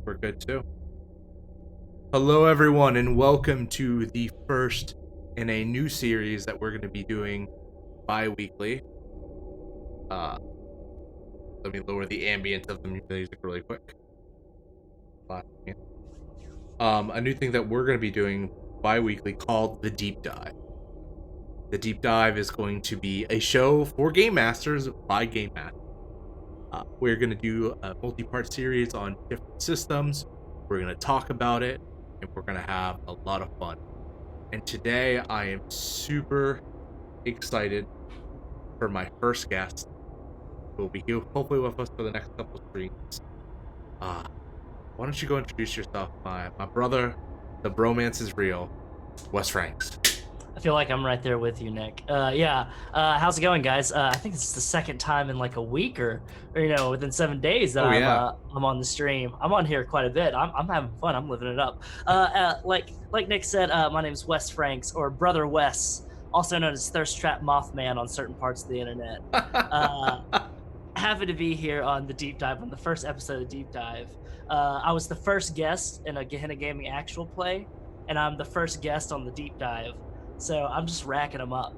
We're good too. Hello everyone and welcome to the first in a new series that we're going to be doing bi-weekly. Let me lower the ambient of the music really quick. A new thing that we're going to be doing bi-weekly called The Deep Dive. The Deep Dive is going to be a show for Game Masters by Game Masters. We're going to do a multi-part series on different systems. We're going to talk about it, and we're going to have a lot of fun. And today, I am super excited for my first guest, who will be here hopefully with us for the next couple of streams. Why don't you go introduce yourself, my brother? The bromance is real, Wes Franks. I feel like I'm right there with you, Nick. How's it going, guys? I think this is the second time in like a week or within 7 days that I'm on the stream. I'm on here quite a bit. I'm having fun. I'm living it up. Like Nick said, my name is Wes Franks, or Brother Wes, also known as Thirst Trap Mothman on certain parts of the internet. Happy to be here on the Deep Dive, on the first episode of Deep Dive. I was the first guest in a Gehenna Gaming actual play, and I'm the first guest on the Deep Dive. So I'm just racking them up.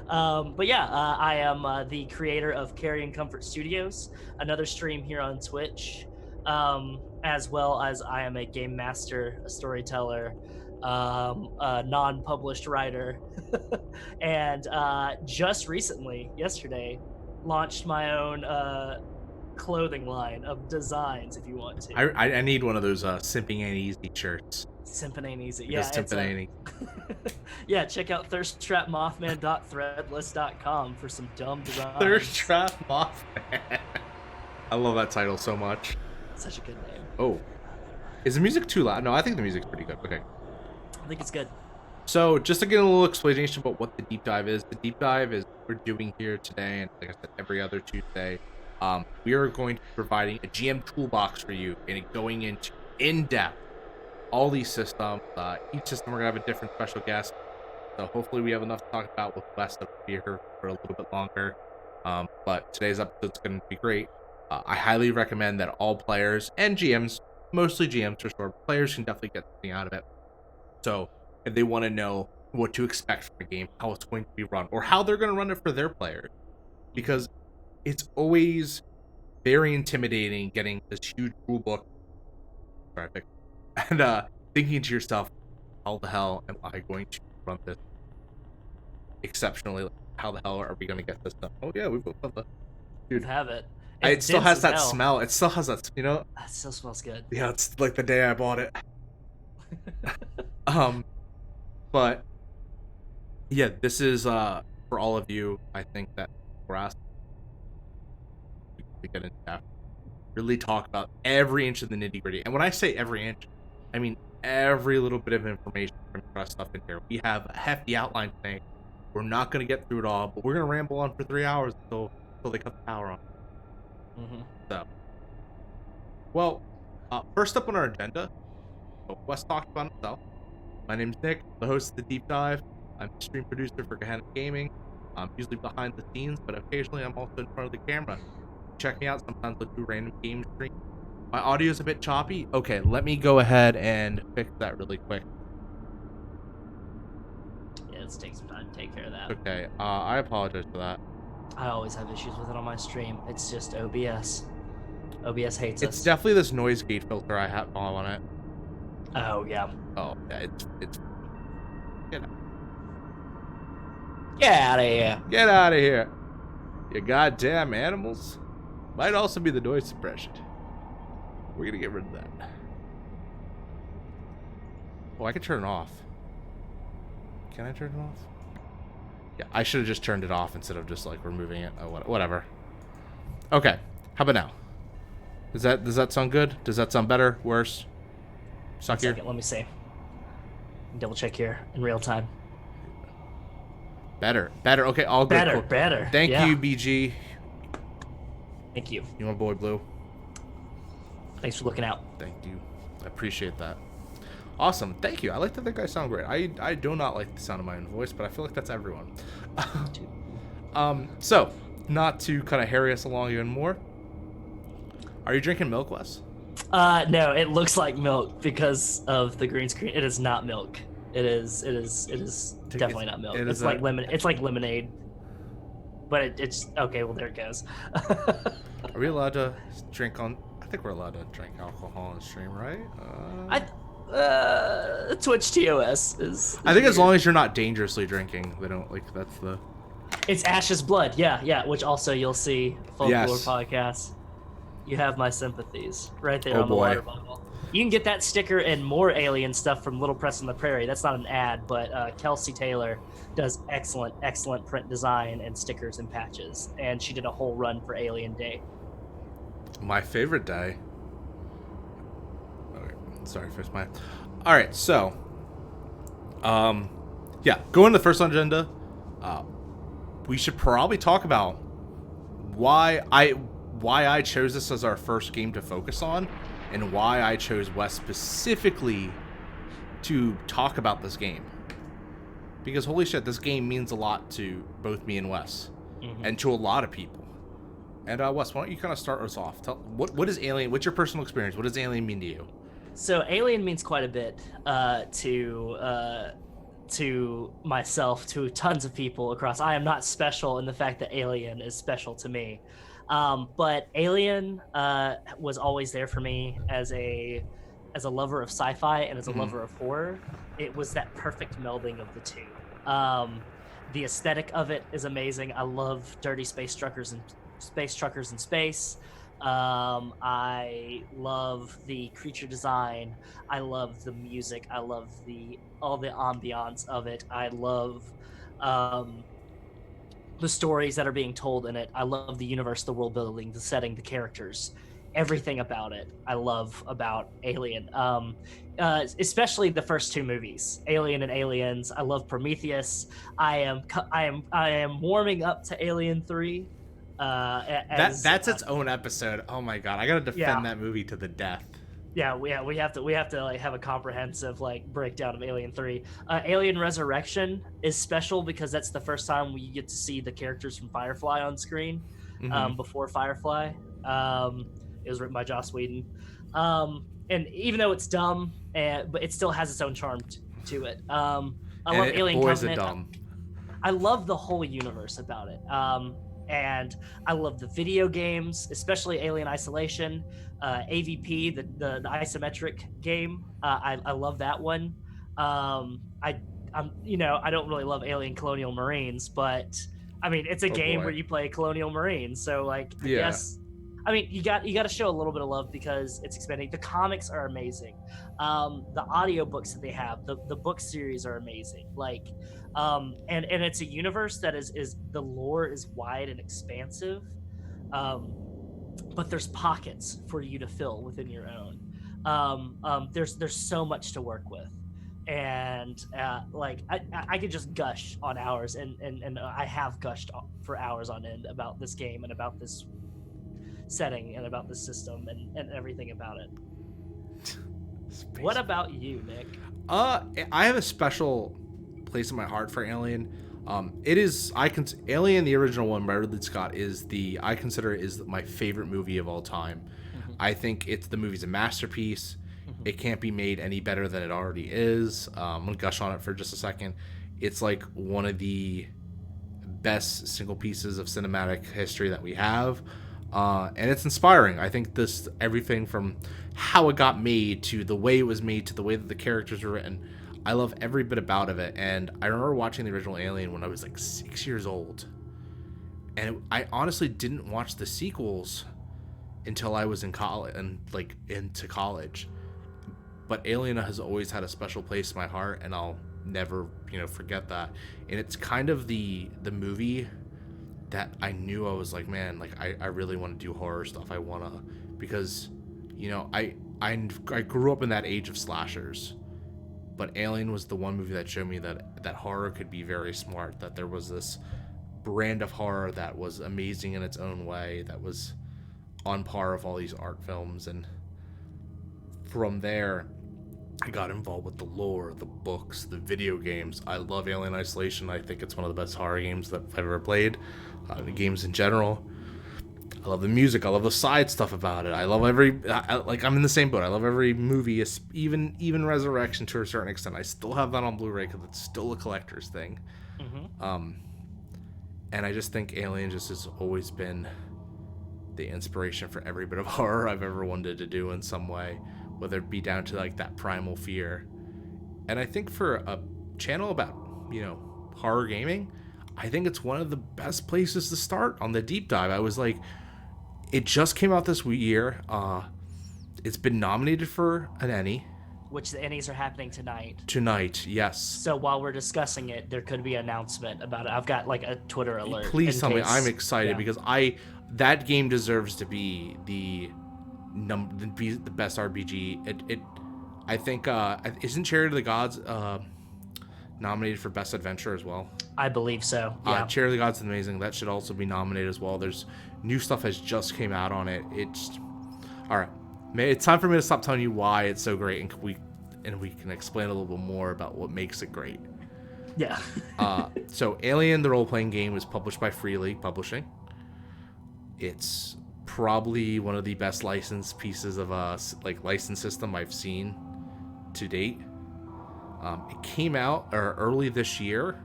I am the creator of Carrion Comfort Studios, another stream here on Twitch, as well as I am a game master, a storyteller, a non-published writer, and just recently, yesterday, launched my own clothing line of designs, if you want to. I need one of those Simping Ain't Easy shirts. Simpin' Ain't Easy. Yeah, check out thirsttrapmothman.threadless.com for some dumb designs. Thirst Trap Mothman. I love that title so much. Such a good name. Oh. Is the music too loud? No, I think the music's pretty good. Okay. I think it's good. So, just to get a little explanation about what the Deep Dive is. The Deep Dive is what we're doing here today, and like I said, every other Tuesday. We are going to be providing a GM toolbox for you and going into in-depth all these systems. Each system we're gonna have a different special guest, so hopefully we have enough to talk about with Wes to be here for a little bit longer. But today's episode is going to be great. I highly recommend that all players and GMs, mostly GMs for sure, players can definitely get something out of it. So if they want to know what to expect from a game, how it's going to be run, or how they're going to run it for their players, because it's always very intimidating getting this huge rule book traffic and thinking to yourself, how the hell am I going to run this exceptionally? How the hell are we going to get this done? Oh yeah, we both have the dude. Have it. It still has that smell. It still has that, That still smells good. Yeah, it's like the day I bought it. But yeah, this is for all of you. I think that we're asked to get into that. Really talk about every inch of the nitty gritty. And when I say every inch, I mean every little bit of information from stuff in here. We have a hefty outline today. We're not going to get through it all, but we're going to ramble on for 3 hours until they cut the power on. So, well, first up on our agenda, Wes talked about himself. My name's Nick, the host of the Deep Dive. I'm the stream producer for Gehenna Gaming. I'm usually behind the scenes, but occasionally I'm also in front of the camera. Check me out. Sometimes I'll do random game streams. My audio's a bit choppy. Okay, let me go ahead and fix that really quick. Yeah, let's take some time to take care of that. Okay, I apologize for that. I always have issues with it on my stream. It's just OBS. OBS hates us. It's definitely this noise gate filter I have on it. Oh, yeah. Oh, yeah, it's... Get out of here. Get out of here. You goddamn animals. Might also be the noise suppression. We're gonna get rid of that. Oh, I can turn it off. Can I turn it off? Yeah, I should have just turned it off instead of just like removing it. Oh, whatever. Okay, how about now? Does that sound good? Does that sound better? Worse? Suckier? Let me see. Double check here in real time. Better. Okay, all good. Better. Thank you, BG. Thank you. You my boy, Blue. Thanks for looking out. Thank you. I appreciate that. Awesome. Thank you. I like that the guys sound great. I do not like the sound of my own voice, but I feel like that's everyone. So, not to kind of harry us along even more, Are you drinking milk, Wes? No, it looks like milk because of the green screen. It is not milk. It is definitely not milk. It is It's like lemon. It's like lemonade, but it's okay. Well, there it goes. Are we allowed to drink on? I think we're allowed to drink alcohol on stream, right? Twitch TOS is I think weird. as long as you're not dangerously drinking, they don't like. That's the. It's Ash's blood. Yeah. Which also you'll see Folklore Yes. podcast. You have my sympathies right there Oh, on the boy. water bottle. You can get that sticker and more Alien stuff from Little Press on the Prairie. That's not an ad, but Kelsey Taylor does excellent print design and stickers and patches. And she did a whole run for Alien Day. My favorite day. Okay, sorry, first my. All right, so, yeah, going to the first on agenda. We should probably talk about why I chose this as our first game to focus on, and why I chose Wes specifically to talk about this game. Because holy shit, this game means a lot to both me and Wes, and to a lot of people. And Wes, why don't you kind of start us off? Tell what is Alien? What's your personal experience? What does Alien mean to you? So Alien means quite a bit to myself, to tons of people across. I am not special in the fact that Alien is special to me. But Alien was always there for me as a lover of sci-fi and as a lover of horror. It was that perfect melding of the two. The aesthetic of it is amazing. I love dirty space truckers in space. I love the creature design. I love the music. I love all the ambiance of it. I love the stories that are being told in it. I love the universe, the world building, the setting, the characters, everything about it. I love about Alien, especially the first two movies, Alien and Aliens. I love Prometheus. I am warming up to Alien 3. That's its own episode. Oh my god, I gotta defend that movie to the death. Yeah, we have to like have a comprehensive like breakdown of Alien 3. Alien Resurrection is special because that's the first time we get to see the characters from Firefly on screen. Before Firefly, it was written by Joss Whedon, and even though it's dumb, but it still has its own charm to it. I love Alien Covenant. I love the whole universe about it. And I love the video games, especially Alien Isolation, AVP, the isometric game. I love that one. I don't really love Alien Colonial Marines, but I mean, it's a game where you play Colonial Marines, so like, I guess. I mean, you got to show a little bit of love because it's expanding. The comics are amazing. The audiobooks that they have, the book series are amazing. Like, and it's a universe that is the lore is wide and expansive, but there's pockets for you to fill within your own. There's so much to work with, and like I could just gush on hours, and I have gushed for hours on end about this game and about this setting and about the system and everything about it. What about you, Nick? I have a special place in my heart for Alien. Alien, the original one by Ridley Scott, I consider it is my favorite movie of all time. I think the movie's a masterpiece. It can't be made any better than it already is. I'm gonna gush on it for just a second. It's like one of the best single pieces of cinematic history that we have. And it's inspiring. I think everything from how it got made to the way it was made to the way that the characters were written, I love every bit about it. And I remember watching the original Alien when I was like 6 years old, and I honestly didn't watch the sequels until I was in college and like into college. But Alien has always had a special place in my heart, and I'll never forget that. And it's kind of the movie that I knew I was like, man, like I really want to do horror stuff. I want to, because I grew up in that age of slashers, but Alien was the one movie that showed me that horror could be very smart, that there was this brand of horror that was amazing in its own way, that was on par with all these art films. And from there I got involved with the lore, the books, the video games. I love Alien Isolation. I think it's one of the best horror games that I've ever played, the games in general. I love the music. I love the side stuff about it. I love like I'm in the same boat. I love every movie, even Resurrection to a certain extent. I still have that on Blu-ray because it's still a collector's thing. Mm-hmm. And I just think Alien just has always been the inspiration for every bit of horror I've ever wanted to do in some way, whether it be down to like that primal fear. And I think for a channel about, horror gaming, I think it's one of the best places to start on the deep dive. I was like, it just came out this year. It's been nominated for an Emmy. Which the Ennies are happening tonight. Tonight, yes. So while we're discussing it, there could be an announcement about it. I've got like a Twitter alert. Please tell me. I'm excited because that game deserves to be the best RPG. I think isn't Chariots of the Gods nominated for Best Adventure as well? I believe so. Yeah. Chariots of the Gods is amazing. That should also be nominated as well. There's new stuff has just came out on it. It's all right. It's time for me to stop telling you why it's so great, and we can explain a little bit more about what makes it great. Yeah. So Alien, the role-playing game, was published by Free League Publishing. It's probably one of the best licensed pieces of license system I've seen to date. It came out early this year,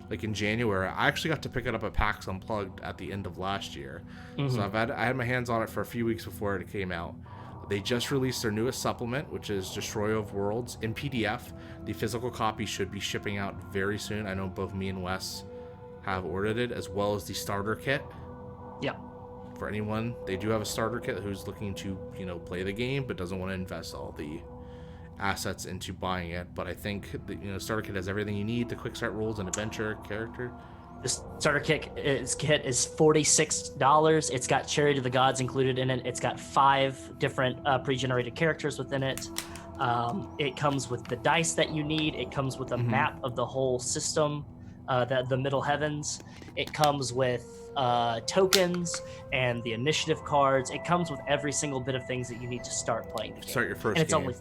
like in January. I actually got to pick it up at PAX Unplugged at the end of last year. Mm-hmm. So I had my hands on it for a few weeks before it came out. They just released their newest supplement, which is Destroyer of Worlds in PDF. The physical copy should be shipping out very soon. I know both me and Wes have ordered it, as well as the starter kit. Yeah. For anyone, they do have a starter kit who's looking to, play the game, but doesn't want to invest all the assets into buying it. But I think the starter kit has everything you need: the quick start rules and adventure character. The starter kit is $46. It's got Chariot of the Gods included in it. It's got 5 different pre-generated characters within it. It comes with the dice that you need. It comes with a map of the whole system, the Middle Heavens. It comes with tokens and the initiative cards. It comes with every single bit of things that you need to start playing the game. Start your first and it's game.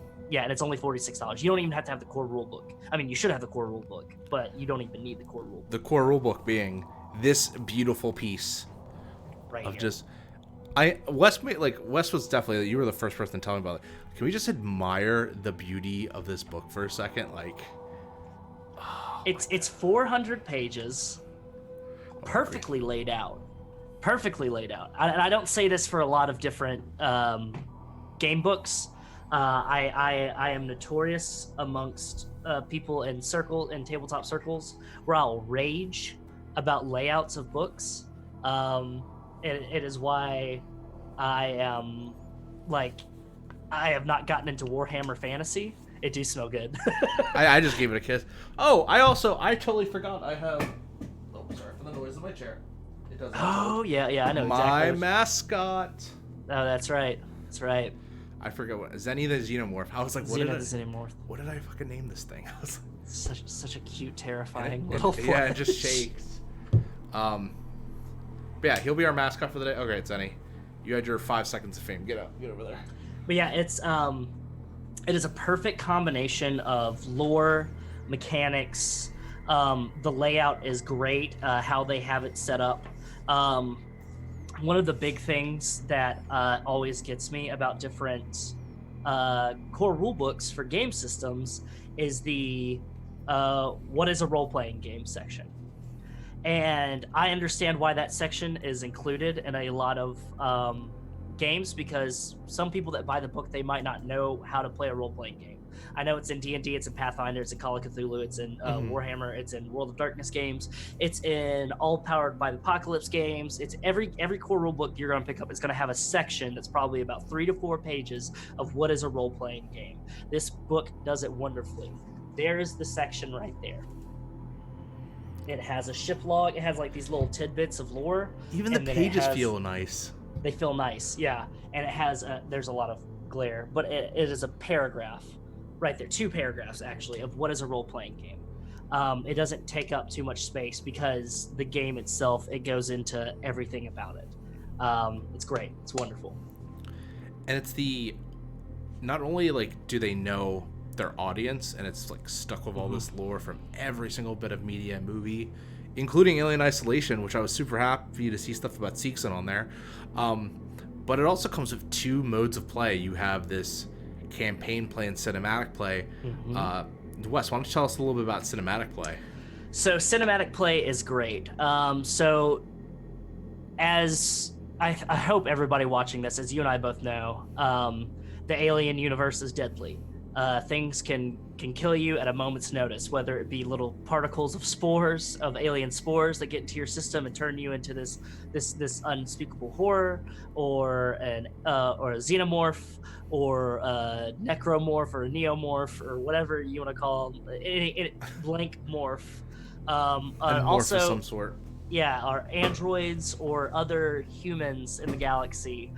It's only $46. You don't even have to have the core rule book. I mean, you should have the core rule book, but you don't even need the core rule book. The core rule book being this beautiful piece right of here. just Wes was definitely, you were the first person to tell me about it. Can we just admire the beauty of this book for a second? It's 400 pages, perfectly laid out. And I don't say this for a lot of different game books. I am notorious amongst people in tabletop circles where I'll rage about layouts of books. It is why I am I have not gotten into Warhammer Fantasy. It do smell good. I just gave it a kiss. Oh, I totally forgot. I have. Oh, sorry for the noise of my chair. It doesn't. Oh yeah, I know my exactly. mascot. Oh, that's right. I forgot what Zenny the Xenomorph. I was like, what did I fucking name this thing? I was like, such a cute, terrifying little fly. Yeah, it just shakes. But yeah, he'll be our mascot for the day. Okay, Zenny, you had your 5 seconds of fame. Get over there. But yeah, it is a perfect combination of lore, mechanics. The layout is great. How they have it set up. One of the big things that always gets me about different core rule books for game systems is the what is a role-playing game section. And I understand why that section is included in a lot of games, because some people that buy the book, they might not know how to play a role-playing game. I know it's in D&D, it's in Pathfinder, it's in Call of Cthulhu, it's in Warhammer, it's in World of Darkness games, it's in All Powered by the Apocalypse games. It's every core rule book you're going to pick up is going to have a section that's probably about 3 to 4 pages of what is a role-playing game. This book does it wonderfully. There's the section right there. It has a ship log. It has these little tidbits of lore. Even the pages feel nice. They feel nice, yeah. And it has there's a lot of glare, but it is a paragraph right there, 2 paragraphs actually, of what is a role-playing game. It doesn't take up too much space because the game itself, it goes into everything about it. It's great. It's wonderful. And it's not only do they know their audience, and it's stuck with all this lore from every single bit of media and movie including Alien Isolation, which I was super happy to see stuff about Seegson on there. But it also comes with 2 modes of play. You have this campaign play and cinematic play. Wes, why don't you tell us a little bit about cinematic play? So cinematic play is great. So as I hope everybody watching this, as you and I both know, the alien universe is deadly. Things can kill you at a moment's notice, whether it be little particles of spores, of alien spores that get into your system and turn you into this unspeakable horror, or a xenomorph, or a necromorph, or a neomorph, or whatever you want to call them, any blank morph. And morph also, of some sort. Yeah, are androids or other humans in the galaxy.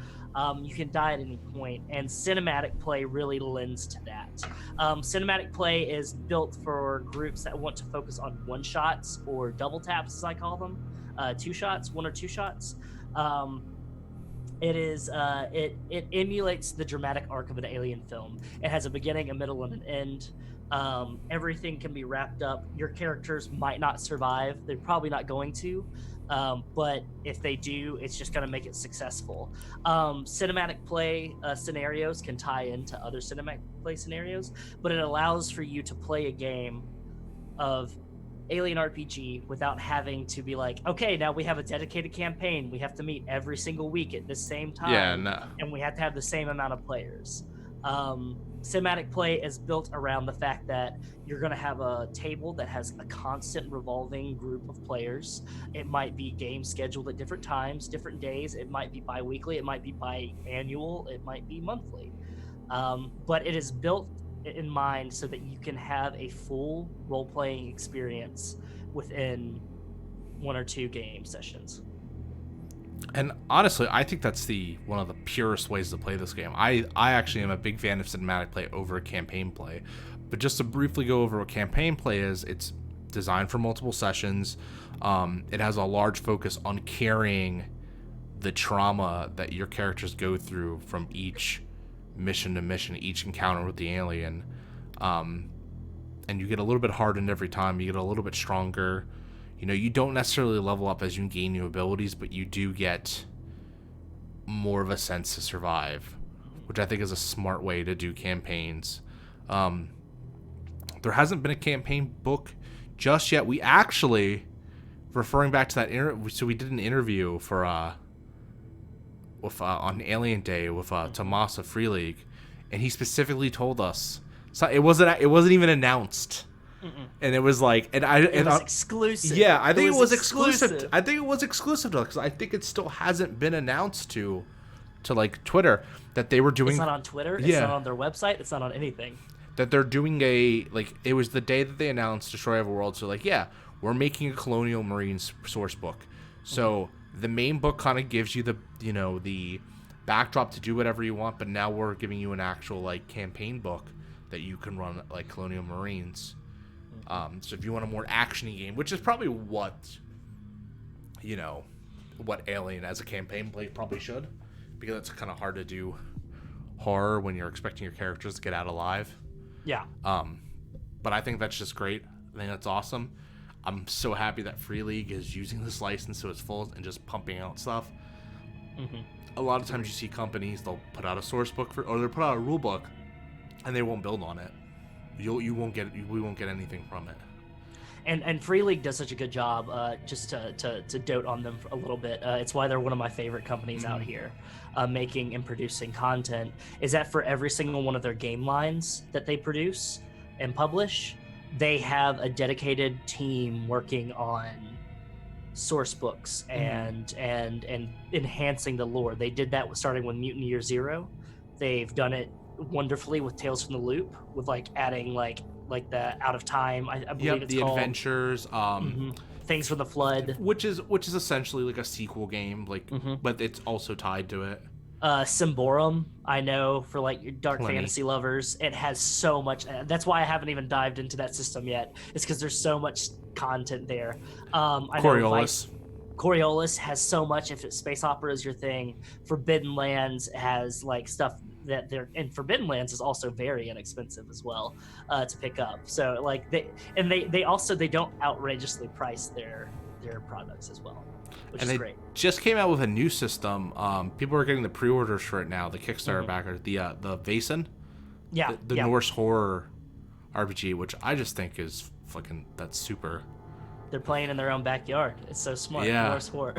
You can die at any point, and cinematic play really lends to that. Cinematic play is built for groups that want to focus on one shots or double taps, as I call them, 2 shots, 1 or 2 shots. It emulates the dramatic arc of an alien film. It has a beginning, a middle, and an end. Everything can be wrapped up. Your characters might not survive. They're probably not going to. But if they do, it's just going to make it successful. Cinematic play scenarios can tie into other cinematic play scenarios, but it allows for you to play a game of Alien RPG without having to be like, okay, now we have a dedicated campaign. We have to meet every single week at the same time, and we have to have the same amount of players. Cinematic play is built around the fact that you're going to have a table that has a constant revolving group of players. It might be games scheduled at different times, different days. It might be bi-weekly. It might be biannual. It might be monthly. But it is built in mind so that you can have a full role-playing experience within 1 or 2 game sessions. And honestly, I think that's one of the purest ways to play this game. I actually am a big fan of cinematic play over campaign play. But just to briefly go over what campaign play is, it's designed for multiple sessions. It has a large focus on carrying the trauma that your characters go through from each mission to mission, each encounter with the alien. And you get a little bit hardened every time. You get a little bit stronger. You know, you don't necessarily level up as you gain new abilities, but you do get more of a sense to survive, which I think is a smart way to do campaigns. There hasn't been a campaign book just yet. We actually, referring back to that, so we did an interview for on Alien Day with Tomas of Free League, and he specifically told us so it wasn't even announced. And it was like, it was exclusive. Yeah, I think it was exclusive. I think it was exclusive to, because I think it still hasn't been announced to like Twitter that they were doing. It's not on Twitter. It's not on their website. It's not on anything. That they're doing it was the day that they announced Destroy Everworld. So like, yeah, we're making a Colonial Marines source book. So the main book kind of gives you the backdrop to do whatever you want, but now we're giving you an actual like campaign book that you can run like Colonial Marines. So if you want a more actiony game, which is probably what Alien as a campaign play probably should, because it's kind of hard to do horror when you're expecting your characters to get out alive. Yeah. But I think that's just great. I think that's awesome. I'm so happy that Free League is using this license to its full and just pumping out stuff. A lot of times you see companies, they'll put out a source book or they'll put out a rule book, and they won't build on it. We won't get anything from it. And Free League does such a good job. Just to dote on them a little bit, it's why they're one of my favorite companies out here, making and producing content. Is that for every single one of their game lines that they produce and publish, they have a dedicated team working on source books and enhancing the lore. They did that starting with Mutant Year Zero. They've done it wonderfully with Tales from the Loop, with like adding like the Out of Time, I believe it's the called. Adventures, Things from the Flood, which is essentially like a sequel game, like but it's also tied to it. Symborum, I know, for like your dark fantasy lovers, it has so much. That's why I haven't even dived into that system yet. It's because there's so much content there. Coriolis has so much. If it's space opera is your thing, Forbidden Lands has like stuff that and Forbidden Lands is also very inexpensive as well to pick up. So like they don't outrageously price their products as well, which and is they great. just came out with a new system. People are getting the pre-orders for it now. The Kickstarter Mm-hmm. backers, the Vaesen, Yeah, the yeah. Norse horror RPG, which I just think is fucking that's super. They're playing in their own backyard. It's so smart. Yeah. Norse horror.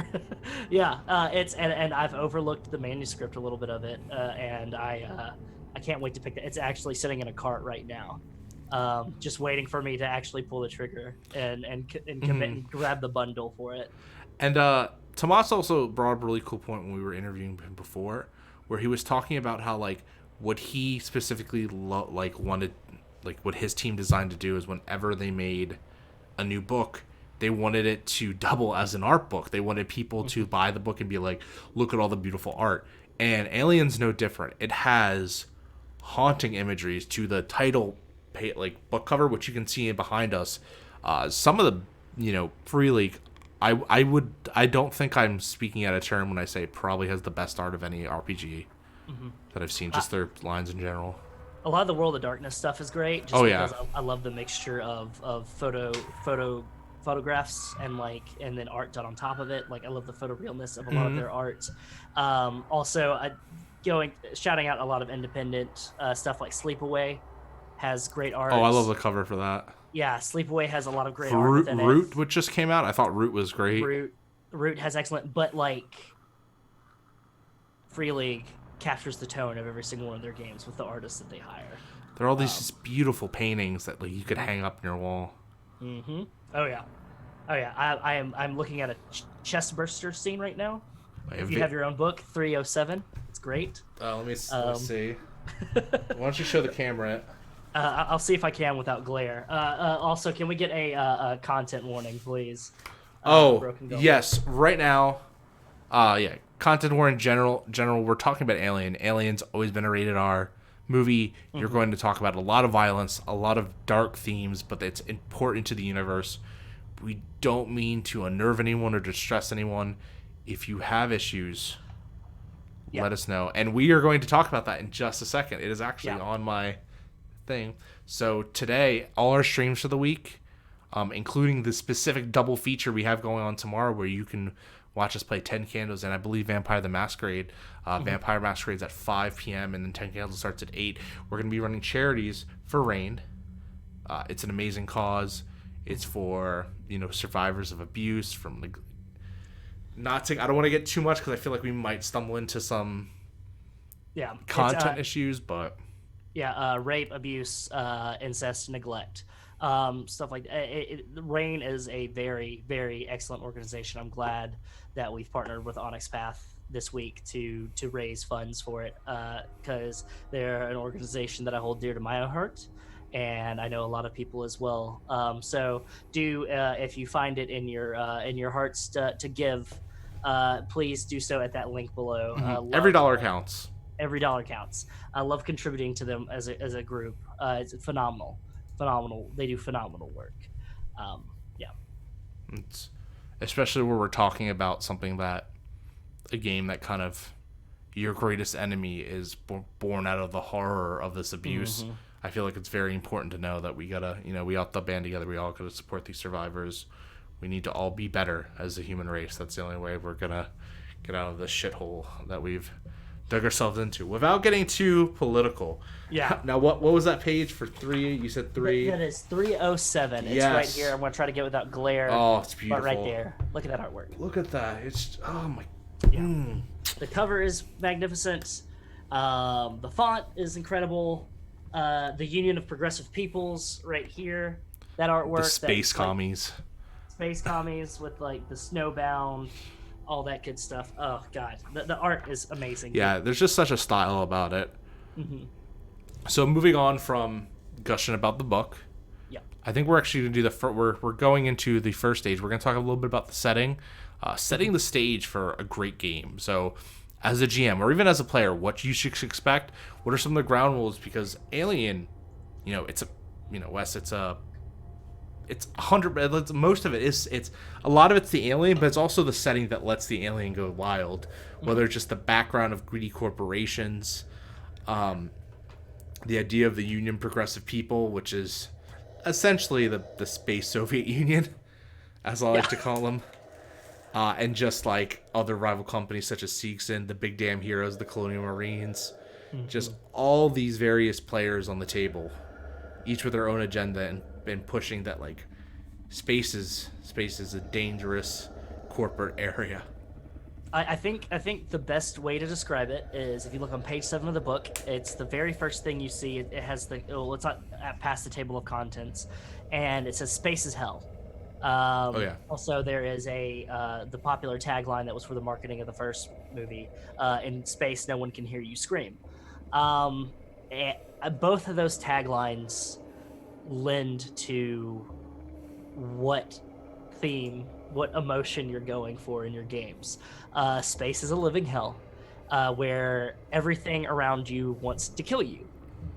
Yeah, it's and I've overlooked the manuscript a little bit of it, and I can't wait to pick that. It's actually sitting in a cart right now, just waiting for me to actually pull the trigger and commit and grab the bundle for it. And Tomas also brought up a really cool point when we were interviewing him before, where he was talking about how like what he specifically wanted, like what his team designed to do is whenever they made a new book, they wanted it to double as an art book. They wanted people to buy the book and be like, look at all the beautiful art. And Alien's no different. It has haunting imageries to the title like book cover, which you can see behind us. Some of the freely, I don't think I'm speaking out of turn when I say it probably has the best art of any RPG that I've seen, just their lines in general. A lot of the World of Darkness stuff is great, just because I love the mixture of photographs and then art done on top of it. Like, I love the photorealness of a lot of their art. Also, shouting out a lot of independent stuff like Sleepaway has great art. Oh, I love the cover for that. Yeah, Sleepaway has a lot of great art within Root, it. which just came out, I thought Root was great. Root has excellent, but like Free League captures the tone of every single one of their games with the artists that they hire. There are all these just beautiful paintings that like you could hang up in your wall. Mm-hmm. Oh yeah. I'm looking at a chest burster scene right now. If you have your own book, 307, it's great. Let me see. Why don't you show the camera it? I'll see if I can without glare. Also, can we get a content warning, please? Yes. Right now, content warning general. We're talking about Alien. Alien's always been a rated R movie. You're going to talk about a lot of violence, a lot of dark themes, but it's important to the universe. We don't mean to unnerve anyone or distress anyone. If you have issues, let us know. And we are going to talk about that in just a second. It is actually on my thing. So today, all our streams for the week, including the specific double feature we have going on tomorrow where you can watch us play 10 Candles and I believe Vampire the Masquerade. Vampire Masquerade's at 5 p.m. and then 10 Candles starts at 8. We're going to be running charities for RAIN. It's an amazing cause. It's for, survivors of abuse from like I don't want to get too much because I feel like we might stumble into some content issues, but rape, abuse, incest, neglect, stuff like that. RAIN is a very, very excellent organization. I'm glad that we've partnered with Onyx Path this week to raise funds for it, because they're an organization that I hold dear to my own heart, and I know a lot of people as well. So if you find it in your hearts to give, please do so at that link below. Every dollar counts. Every dollar counts. I love contributing to them as a group. It's phenomenal. They do phenomenal work. It's especially where we're talking about something that a game that kind of your greatest enemy is born out of the horror of this abuse. I feel like it's very important to know that we gotta, we all have to band together. We all gotta support these survivors. We need to all be better as a human race. That's the only way we're gonna get out of this shithole that we've dug ourselves into without getting too political. Yeah. Now, what was that page for 3? You said 3. That is 307. It's yes. right here. I'm gonna try to get without glare. Oh, it's beautiful. But right there. Look at that artwork. Look at that. It's my. Yeah. The cover is magnificent. The font is incredible. The Union of Progressive Peoples right here. That artwork. The space commies. Space commies with like the snowbound, all that good stuff. Oh god, the art is amazing. Yeah, there's just such a style about it. So moving on from gushing about the book, I think we're actually gonna do we're going into the first stage. We're gonna talk a little bit about the setting, setting the stage for a great game. So as a GM or even as a player, what you should expect. What are some of the ground rules? Because Alien, it's Wes, it's 100. Most of it is. It's a lot of it's the alien, but it's also the setting that lets the alien go wild. Whether it's just the background of greedy corporations, the idea of the Union Progressive People, which is essentially the space Soviet Union, as I Yeah. like to call them. And just like other rival companies such as Seegson, the Big Damn Heroes, the Colonial Marines, just all these various players on the table, each with their own agenda and pushing that like space is a dangerous corporate area. I think the best way to describe it is if you look on page 7 of the book. It's the very first thing you see. It has it's not past the table of contents, and it says "Space is hell." Oh yeah. Also, there is the popular tagline that was for the marketing of the first movie: "In space, no one can hear you scream." Um, Both of those taglines lend to what theme, what emotion you're going for in your games. Space is a living hell, where everything around you wants to kill you.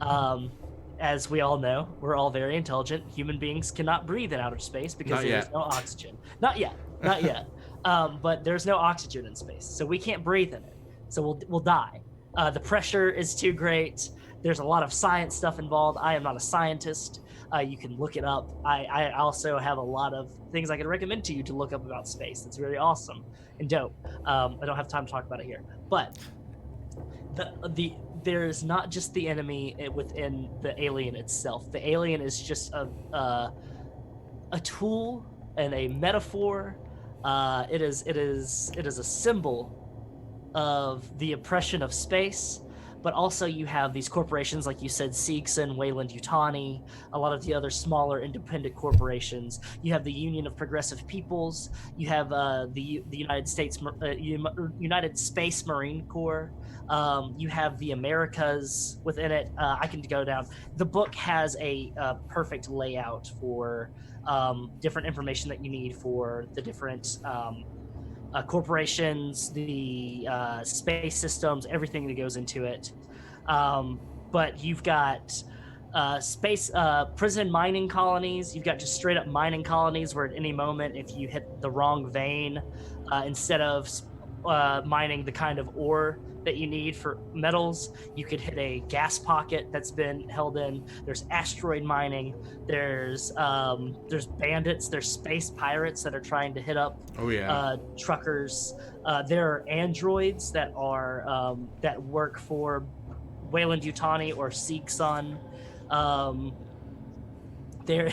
Um, as we all know, we're all very intelligent. Human beings cannot breathe in outer space because Not there is yet. no oxygen. Not yet, not yet. But there's no oxygen in space, so we can't breathe in it. So we'll die. The pressure is too great. There's a lot of science stuff involved. I am not a scientist. You can look it up. I also have a lot of things I can recommend to you to look up about space. It's very awesome and dope. I don't have time to talk about it here, but there's not just the enemy within the alien itself. The alien is just a tool and a metaphor. It is a symbol of the oppression of space, but also you have these corporations, like you said, Seegson, Wayland Yutani, a lot of the other smaller independent corporations. You have the Union of Progressive Peoples. You have the United Space Marine Corps. You have the Americas within it. I can go down. The book has a perfect layout for different information that you need for the different corporations, the space systems, everything that goes into it. But you've got space prison mining colonies. You've got just straight up mining colonies where at any moment, if you hit the wrong vein, instead of mining the kind of ore that you need for metals, you could hit a gas pocket that's been held in. There's asteroid mining. There's bandits. There's space pirates that are trying to hit up Oh yeah. truckers. There are androids that are that work for Wayland Yutani or Seegson. There,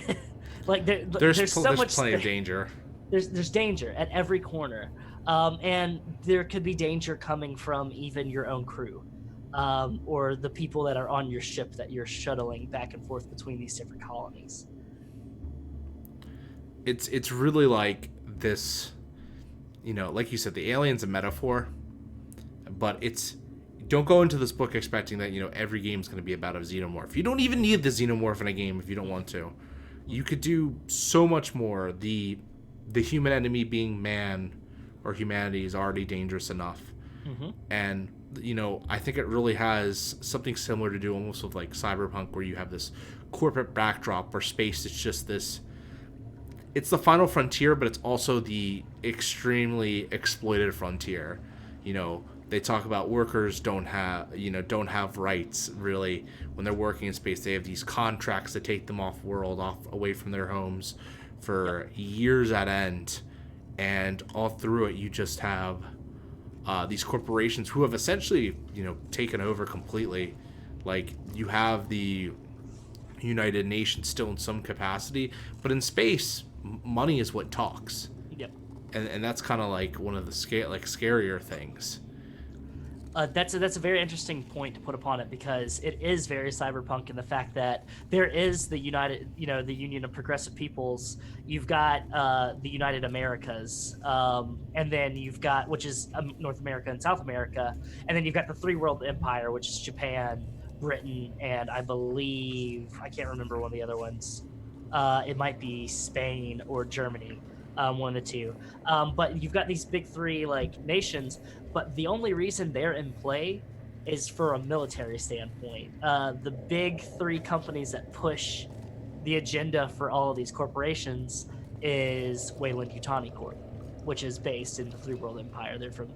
there's so much. plenty of danger. There's danger at every corner, and there could be danger coming from even your own crew, or the people that are on your ship that you're shuttling back and forth between these different colonies. It's really like this, like you said, the alien's a metaphor, but don't go into this book expecting that every game's going to be about a xenomorph. You don't even need the xenomorph in a game if you don't want to. You could do so much more. The human enemy being man or humanity is already dangerous enough. And I think it really has something similar to do almost with like Cyberpunk, where you have this corporate backdrop where space is just this, it's the final frontier, but it's also the extremely exploited frontier. They talk about workers don't have rights really when they're working in space. They have these contracts that take them off away from their homes for years at end, and all through it you just have these corporations who have essentially taken over completely. Like, you have the United Nations still in some capacity, but in space, money is what talks. Yep. And that's kind of like one of the scarier things. That's a very interesting point to put upon it, because it is very cyberpunk in the fact that there is the the Union of Progressive Peoples. You've got the United Americas, and then you've got, which is North America and South America, and then you've got the Three World Empire, which is Japan, Britain, and I believe, I can't remember one of the other ones. It might be Spain or Germany. One of the two. But you've got these big three nations, but the only reason they're in play is for a military standpoint. The big three companies that push the agenda for all of these corporations is Wayland Yutani Corp, which is based in the Three World Empire. They're from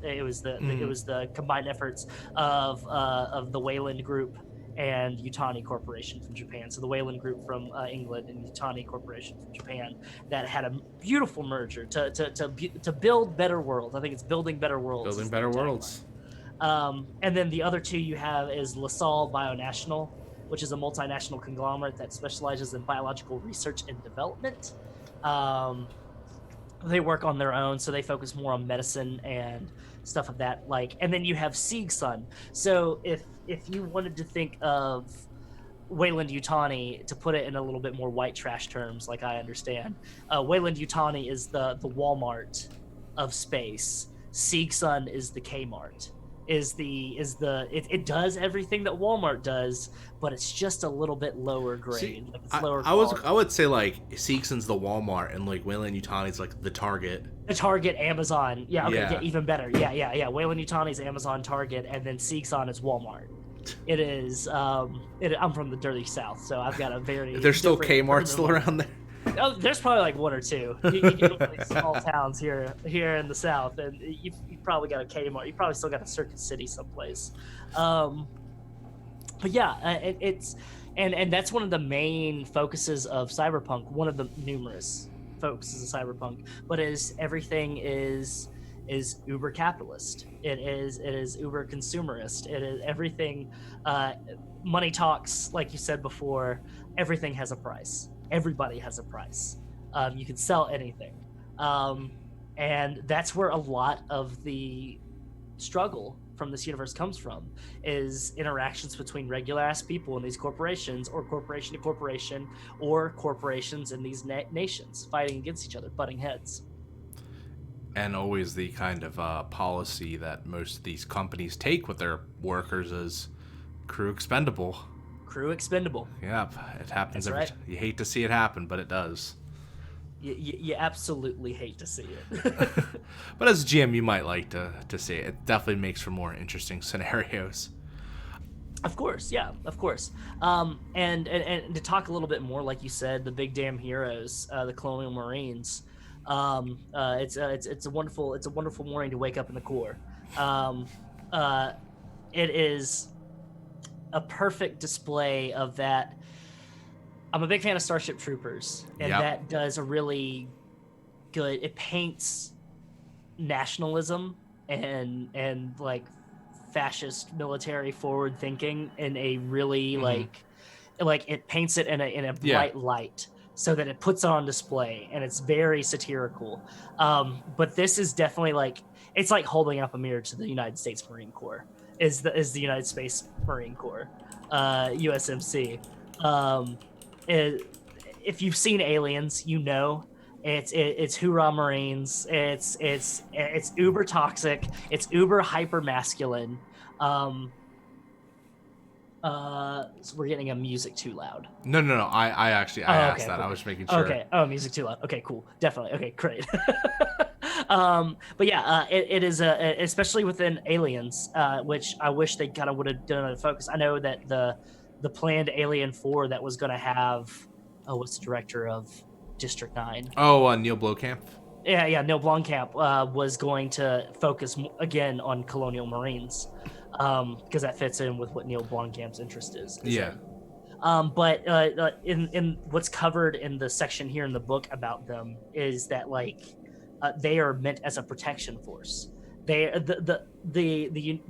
it was the combined efforts of the Wayland Group and Yutani Corporation from Japan. So the Wayland Group from England and Yutani Corporation from Japan that had a beautiful merger to build better worlds. I think it's building better worlds. Building better worlds. And then the other two you have is LaSalle Bionational, which is a multinational conglomerate that specializes in biological research and development. They work on their own, so they focus more on medicine and stuff of that. And then you have Siegsun. So if you wanted to think of Wayland Yutani, to put it in a little bit more white trash terms, like I understand, Wayland Yutani is the Walmart of space. Siegsun is the Kmart. It does everything that Walmart does, but it's just a little bit lower grade. See, it's lower quality. I would say Siegsun's the Walmart and Wayland Yutani's the Target. The Target, Amazon. Yeah, okay, yeah. Even better. Yeah. Wayland Yutani's Amazon, Target, and then Siegsun is Walmart. It is. I'm from the dirty South, so I've got a very. There's still Kmart still around there. Oh, there's probably one or two. You get to these small towns here in the South, and you probably got a Kmart. You probably still got a Circuit City someplace. But yeah, it's that's one of the main focuses of Cyberpunk. One of the numerous focuses of Cyberpunk, but everything is uber capitalist. It is uber consumerist. It is everything. Money talks, like you said before. Everything has a price. Everybody has a price. You can sell anything. And that's where a lot of the struggle from this universe comes from, is interactions between regular ass people in these corporations, or corporation to corporation, or corporations in these nations fighting against each other, butting heads. And always the kind of policy that most of these companies take with their workers is crew expendable. Crew expendable. Yep, it happens. That's right. You hate to see it happen, but it does. You absolutely hate to see it. But as a GM, you might like to see it. It definitely makes for more interesting scenarios. Of course, yeah, of course. And to talk a little bit more, like you said, the big damn heroes, the Colonial Marines. It's a wonderful morning to wake up in the Corps. It is a perfect display of that. I'm a big fan of Starship Troopers, and that does a really good. It paints nationalism and fascist military forward thinking in a really like it paints it in a bright light, so that it puts it on display, and it's very satirical. But this is definitely it's like holding up a mirror to the United States Marine Corps. Is the United States Marine Corps, USMC. If you've seen Aliens, you know it's hoorah Marines. It's uber toxic. It's uber hyper masculine. So we're getting a music too loud. No. I asked that. Cool. I was making sure. Okay. Oh, music too loud. Okay, cool. Definitely. Okay, great. But yeah, it is especially within Aliens, which I wish they kind of would have done a focus. I know that the planned Alien 4 that was going to have, what's the director of District 9? Oh, Neil Blomkamp. Yeah, Neil Blomkamp was going to focus again on Colonial Marines, because that fits in with what Neil Blomkamp's interest is. Yeah. But in what's covered in the section here in the book about them is that they are meant as a protection force. The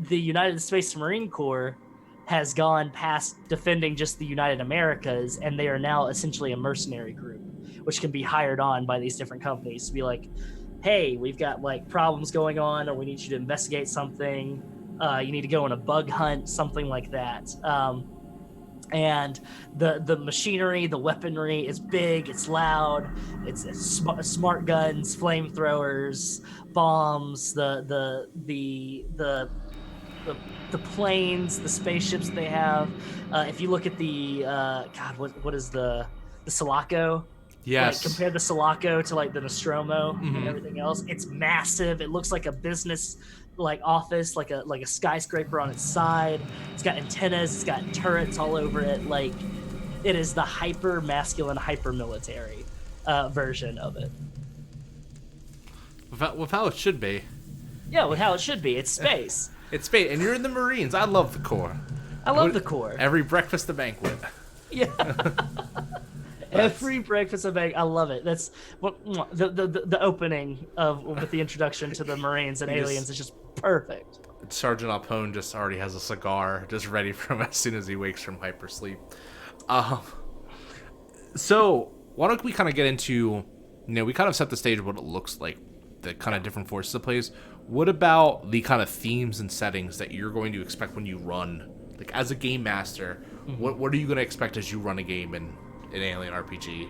United States Marine Corps has gone past defending just the United Americas, and they are now essentially a mercenary group, which can be hired on by these different companies to be like, hey, we've got problems going on, or we need you to investigate something. You need to go on a bug hunt, something like that. And the machinery, the weaponry is big, it's loud, it's smart guns, flamethrowers, bombs, the planes, the spaceships they have. If you look at the what is the Sulaco? Yes. Compare the Sulaco to the Nostromo and everything else. It's massive. It looks like a business office, like a skyscraper on its side. It's got antennas, it's got turrets all over it. It is the hyper masculine, hyper military version of it. With how it should be. Yeah, with how it should be. It's space. It's space, and you're in the Marines. I love the Corps. I love the core. Every breakfast a banquet. Yeah. Every breakfast a banquet. I love it. That's what the opening with the introduction to the Marines and aliens is just perfect. Sergeant Alpone just already has a cigar just ready for him as soon as he wakes from hypersleep. So why don't we kind of get into, we kind of set the stage of what it looks like, the kind of different forces it plays. What about the kind of themes and settings that you're going to expect when you run, like as a game master? What are you going to expect as you run a game in an Alien RPG?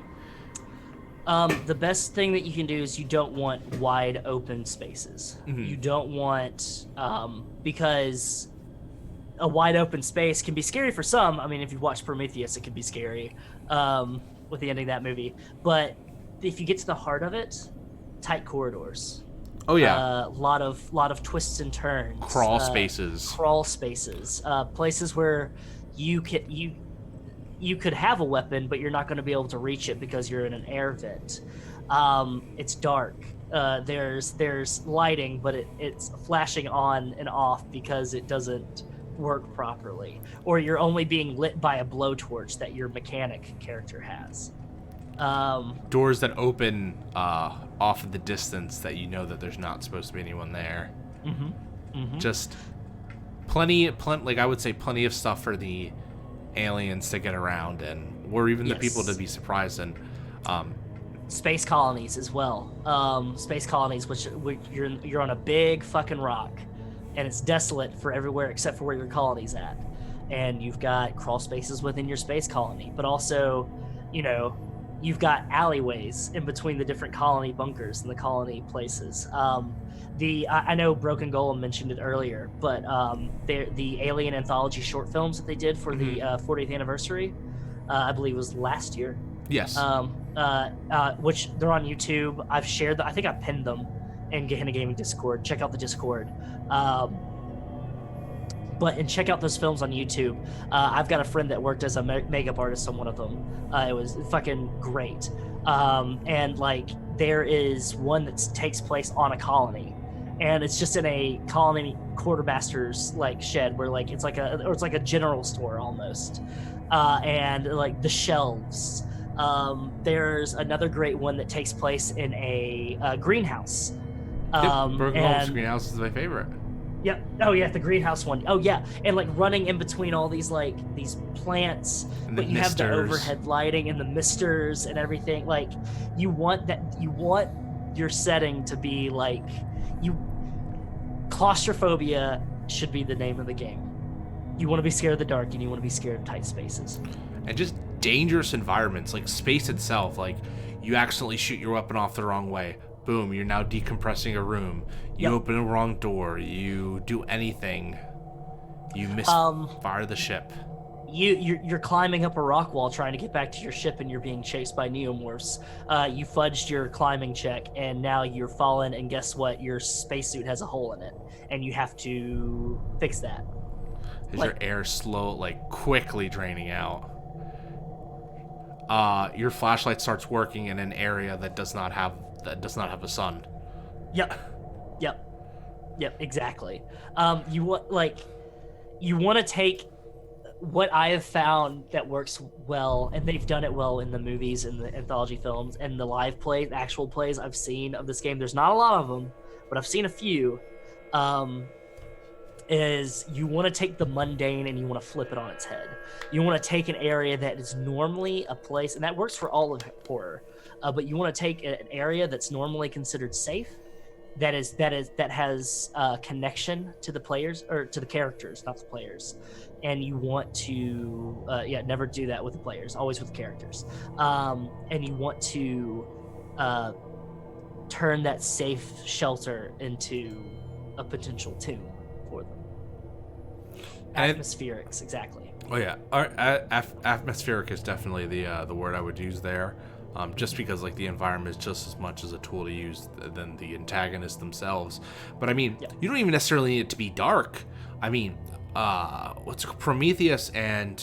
The best thing that you can do is you don't want wide open spaces. You don't want, because a wide open space can be scary for some. I mean, if you watch Prometheus, it could be scary with the ending of that movie. But if you get to the heart of it, tight corridors. Oh yeah, a lot of twists and turns. Crawl spaces. Places where you could have a weapon, but you're not going to be able to reach it because you're in an air vent. It's dark. There's lighting, but it's flashing on and off because it doesn't work properly, or you're only being lit by a blowtorch that your mechanic character has. Doors that open off in the distance that you know that there's not supposed to be anyone there. Just plenty, like I would say, plenty of stuff for the aliens to get around, and or even the people to be surprised in. Space colonies as well. Space colonies, which you're on a big fucking rock, and it's desolate for everywhere except for where your colony's at, and you've got crawl spaces within your space colony, but also, you've got alleyways in between the different colony bunkers and the colony places. I know Broken Golem mentioned it earlier, but the Alien anthology short films that they did for the 40th anniversary, I believe was last year. Yes. Which they're on YouTube. I've shared them. I think I pinned them in Gehenna Gaming Discord. Check out the Discord. And check out those films on YouTube. I've got a friend that worked as a makeup artist on one of them. It was fucking great. And like there is one that takes place on a colony, and it's just in a colony quartermaster's like shed where like it's like a general store almost. And like the shelves. There's another great one that takes place in a greenhouse. Broken Golem's greenhouse is my favorite. Yep. Oh yeah, the greenhouse one. Oh yeah, and like running in between all these plants, but you have the overhead lighting and the misters and everything. Like you want your setting to be like claustrophobia should be the name of the game. You want to be scared of the dark, and you want to be scared of tight spaces. And just dangerous environments, like space itself. Like you accidentally shoot your weapon off the wrong way. Boom, you're now decompressing a room. You open a wrong door. You do anything. You misfire the ship. You're climbing up a rock wall trying to get back to your ship, and you're being chased by Xenomorphs. You fudged your climbing check, and now you're falling, and guess what? Your spacesuit has a hole in it, and you have to fix that. Is your air quickly draining out? Your flashlight starts working in an area that does not have a sun. Yep, exactly. You want to take what I have found that works well, and they've done it well in the movies and the anthology films and the live plays, the actual plays I've seen of this game. There's not a lot of them, but I've seen a few. Is you want to take the mundane and you want to flip it on its head. You want to take an area that is normally a place, and that works for all of horror. But you want to take an area that's normally considered safe, that has connection to the players, or to the characters, not the players, and you want to never do that with the players, always with the characters, and you want to turn that safe shelter into a potential tomb for them. Atmospherics, exactly. Oh yeah, atmospheric is definitely the word I would use there. Just because the environment is just as much as a tool to use than the antagonists themselves. But I mean, you don't even necessarily need it to be dark. I mean, Prometheus and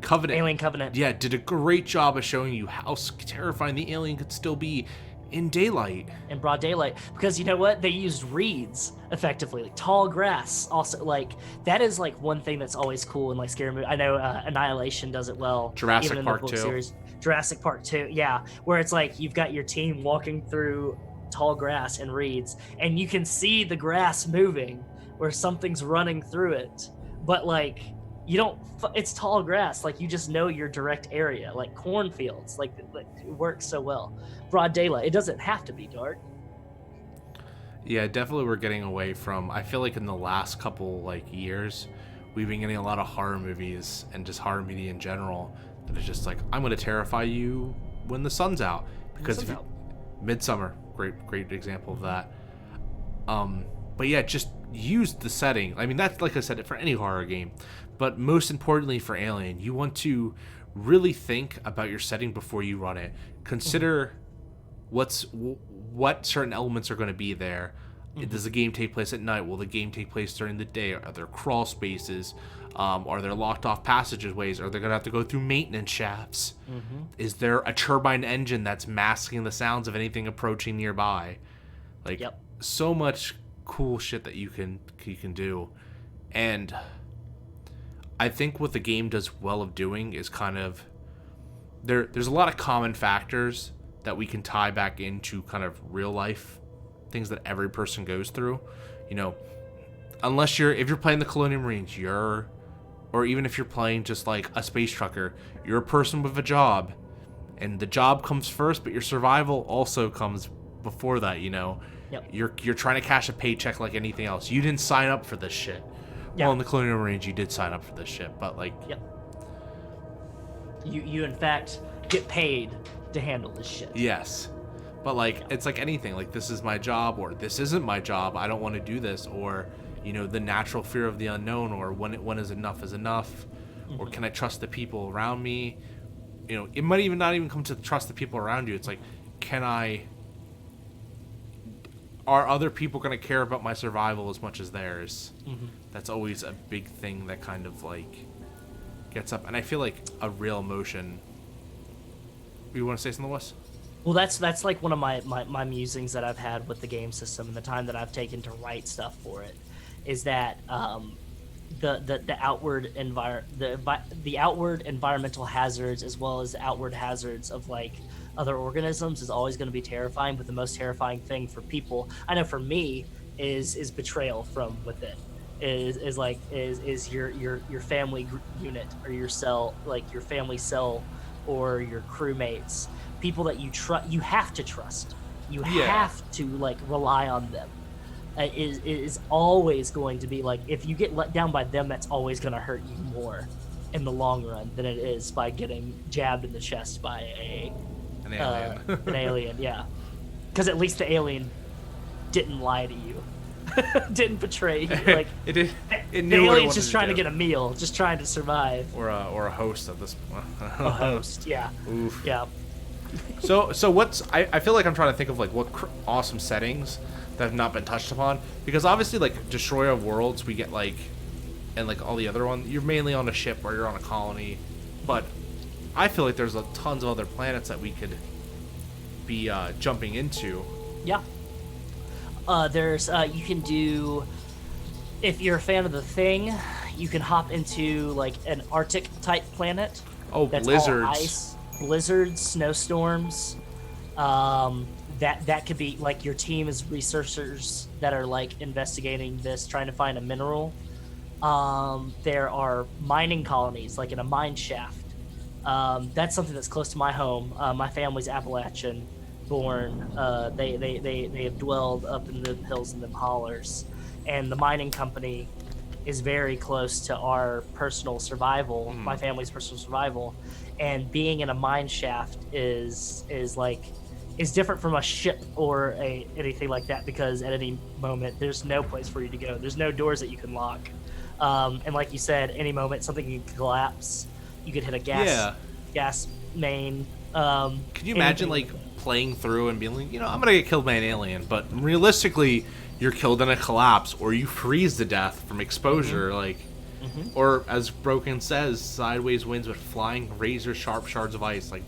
Covenant, Alien Covenant, did a great job of showing you how terrifying the alien could still be In daylight. In broad daylight, because you know what, they used reeds effectively, like tall grass. Also, like that is like one thing that's always cool in like scary movies. I know Annihilation does it well. Jurassic even in Park the book 2. series. Jurassic Park 2, yeah, where it's like you've got your team walking through tall grass and reeds, and you can see the grass moving where something's running through it, but like you don't. It's tall grass, like you just know your direct area, like cornfields. Like it works so well. Broad daylight. It doesn't have to be dark. Yeah, definitely we're getting away from, I feel like in the last couple like years, we've been getting a lot of horror movies and just horror media in general that is just like, I'm going to terrify you when the sun's out. Because Midsummer, great example of that. But yeah, just use the setting. I mean, that's like I said, for any horror game, but most importantly for Alien, you want to really think about your setting before you run it. Consider what certain elements are going to be there. Does the game take place at night? Will the game take place during the day? Are there crawl spaces? Are there locked off passageways? Are they going to have to go through maintenance shafts? Is there a turbine engine that's masking the sounds of anything approaching nearby? Like, so much cool shit that you can do. And I think what the game does well of doing is kind of there's a lot of common factors that we can tie back into kind of real life things that every person goes through. You know, if you're playing the Colonial Marines, or even if you're playing just like a space trucker, you're a person with a job, and the job comes first, but your survival also comes before that. You know, you're trying to cash a paycheck like anything else. You didn't sign up for this shit. Well, in the Colonial Marines, you did sign up for this shit, but like, you in fact get paid to handle this shit. Yes. But like, it's like anything, like this is my job, or this isn't my job, I don't want to do this, or, you know, the natural fear of the unknown, or when is enough, or can I trust the people around me? You know, it might even not even come to trust the people around you. It's like, are other people going to care about my survival as much as theirs? That's always a big thing that kind of like gets up, and I feel like a real emotion. You want to say something, Wes? Well, that's like one of my musings that I've had with the game system and the time that I've taken to write stuff for it, is that the outward the outward environmental hazards as well as the outward hazards of like other organisms is always going to be terrifying. But the most terrifying thing for people, I know for me, is betrayal from within. Is your family unit or your cell, like your family cell or your crewmates, people that you trust. You have to trust. You have to like rely on them. Is always going to be like, if you get let down by them, that's always going to hurt you more in the long run than it is by getting jabbed in the chest by an alien. An alien, yeah. Because at least the alien didn't lie to you. Didn't betray you. Like it did. It the alien's just trying to get a meal, just trying to survive. Or a host at this point. A host, yeah. Oof. Yeah. So what's I feel like I'm trying to think of like what awesome settings that have not been touched upon, because obviously like Destroyer of Worlds we get like, and like all the other ones you're mainly on a ship or you're on a colony, but I feel like there's tons of other planets that we could be jumping into. Yeah. There's you can do, if you're a fan of The Thing, you can hop into like an Arctic type planet. Oh, that's blizzards. All ice, blizzards, snowstorms. That could be like your team is researchers that are like investigating this, trying to find a mineral. There are mining colonies, like in a mine shaft. That's something that's close to my home. My family's Appalachian born. They have dwelled up in the hills and the hollers, and the mining company is very close to our personal survival, my family's personal survival. And being in a mine shaft is different from a ship or anything like that, because at any moment there's no place for you to go. There's no doors that you can lock. And like you said, any moment something could collapse. You could hit a gas main. Can you imagine like playing through and being like, I'm gonna get killed by an alien, but realistically you're killed in a collapse, or you freeze to death from exposure, or as Broken says, sideways winds with flying razor sharp shards of ice. Like,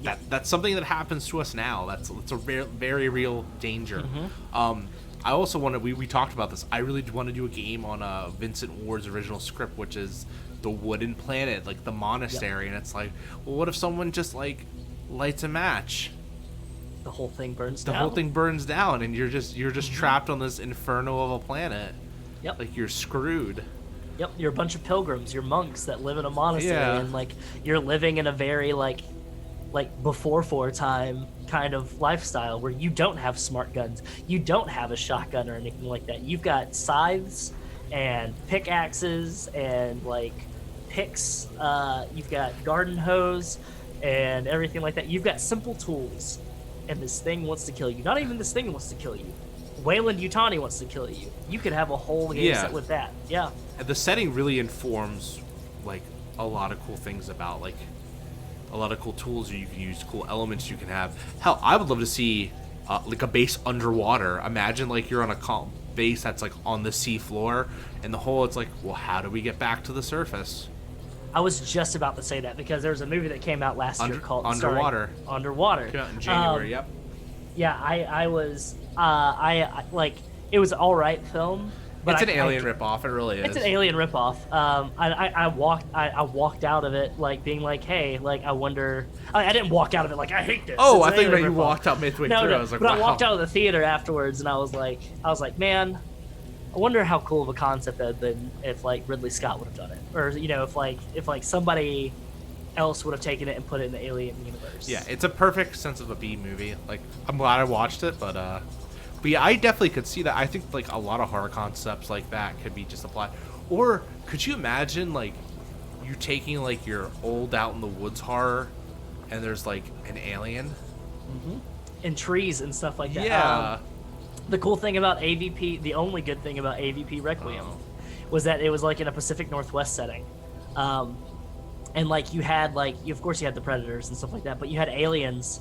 That's something that happens to us now. That's a very real danger. I also want to. We talked about this. I really want to do a game on Vincent Ward's original script, which is the Wooden Planet, like the monastery, and it's like, well, what if someone just like lights a match? The whole thing burns down. The whole thing burns down, and you're just trapped on this inferno of a planet. Yep. Like you're screwed. Yep. You're a bunch of pilgrims. You're monks that live in a monastery, Yeah. and like you're living in a very like before time kind of lifestyle where you don't have smart guns, you don't have a shotgun or anything like that. You've got scythes and pickaxes and like picks. You've got garden hose and everything like that. You've got simple tools, and this thing wants to kill you. Not even this thing wants to kill you. Wayland Yutani wants to kill you. You could have a whole game set with that. Yeah. And the setting really informs like a lot of cool things about like a lot of cool tools you can use, cool elements you can have. Hell, I would love to see like a base underwater. Imagine like you're on a base that's like on the sea floor, and the whole it's like, well, how do we get back to the surface? I was just about to say that because there was a movie that came out last year called Underwater. Underwater. Came out in January. Yep. Yeah, I was I like it was an all right film. But it's an Alien ripoff. It really is. It's an Alien ripoff. I walked out of it like being like, hey, like I wonder. I didn't walk out of it like I hate this. Oh, I think that you walked out midway through. No, I was like, but wow. I walked out of the theater afterwards, and I was like, man, I wonder how cool of a concept that would have been if like Ridley Scott would have done it, or you know, if like somebody else would have taken it and put it in the Alien universe. Yeah, it's a perfect sense of a B movie. Like I'm glad I watched it, but yeah, I definitely could see that. I think like a lot of horror concepts like that could be just applied. Or could you imagine like you taking like your old out in the woods horror, and there's like an alien, and trees and stuff like that. Yeah. The cool thing about AVP, the only good thing about AVP Requiem, was that it was like in a Pacific Northwest setting, and like you had like of course you had the predators and stuff like that, but you had aliens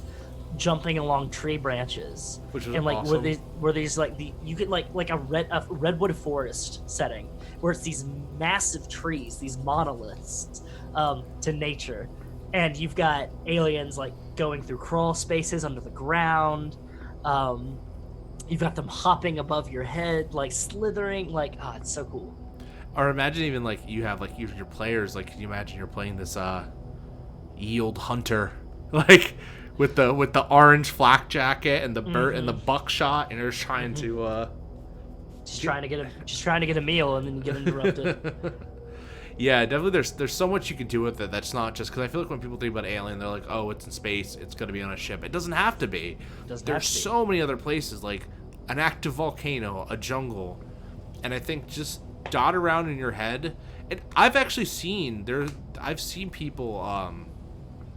jumping along tree branches, which was and like awesome. were these like you could like a redwood forest setting where it's these massive trees, these monoliths to nature, and you've got aliens like going through crawl spaces under the ground. You've got them hopping above your head, like slithering, like it's so cool. Or imagine even like you have like even your players, like can you imagine you're playing this yield hunter, like with the orange flak jacket and the bird and the buckshot, and they're trying to trying to get a meal, and then you get interrupted. Yeah, definitely. There's so much you can do with it. That's not just because I feel like when people think about Alien, they're like, oh, it's in space, it's gonna be on a ship. It doesn't have to be. There's so many other places, like an active volcano, a jungle, and I think just dot around in your head. And I've actually seen people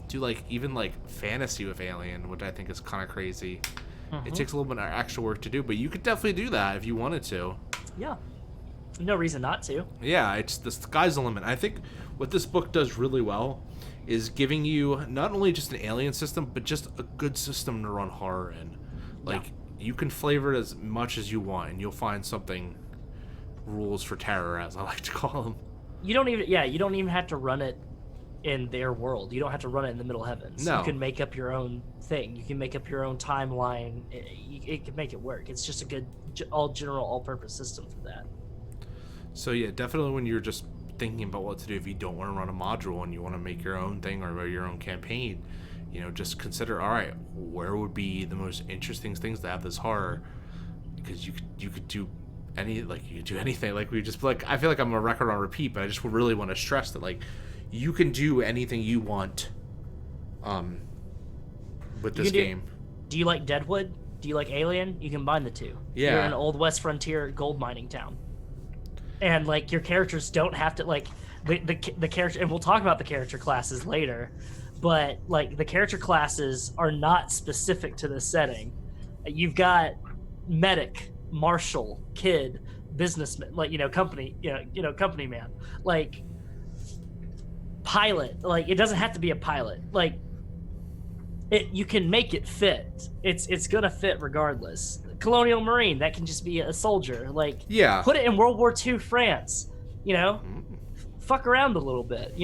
do like even like fantasy with Alien, which I think is kind of crazy. It takes a little bit of extra work to do, but you could definitely do that if you wanted to. Yeah. No reason not to. Yeah, it's the sky's the limit. I think what this book does really well is giving you not only just an alien system, but just a good system to run horror in. Like, you can flavor it as much as you want, and you'll find something rules for terror, as I like to call them. You don't even have to run it in their world. You don't have to run it in the Middle Heavens. No. You can make up your own thing. You can make up your own timeline. It can make it work. It's just a good all-purpose system for that. So yeah, definitely when you're just thinking about what to do if you don't want to run a module and you want to make your own thing or your own campaign, you know, just consider, all right, where would be the most interesting things to have this horror? Because you could do anything. Like we just like, I feel like I'm a record on repeat, but I just really want to stress that like you can do anything you want with this game. Do you like Deadwood? Do you like Alien? You combine the two. Yeah. You're in an old West Frontier gold mining town. And like your characters don't have to like the character, and we'll talk about the character classes later, but like the character classes are not specific to this setting. You've got medic, marshal, kid, businessman, like company man, like pilot. Like it doesn't have to be a pilot. Like you can make it fit. It's gonna fit regardless. Colonial Marine, that can just be a soldier. Like, yeah, put it in World War II France. Fuck around a little bit.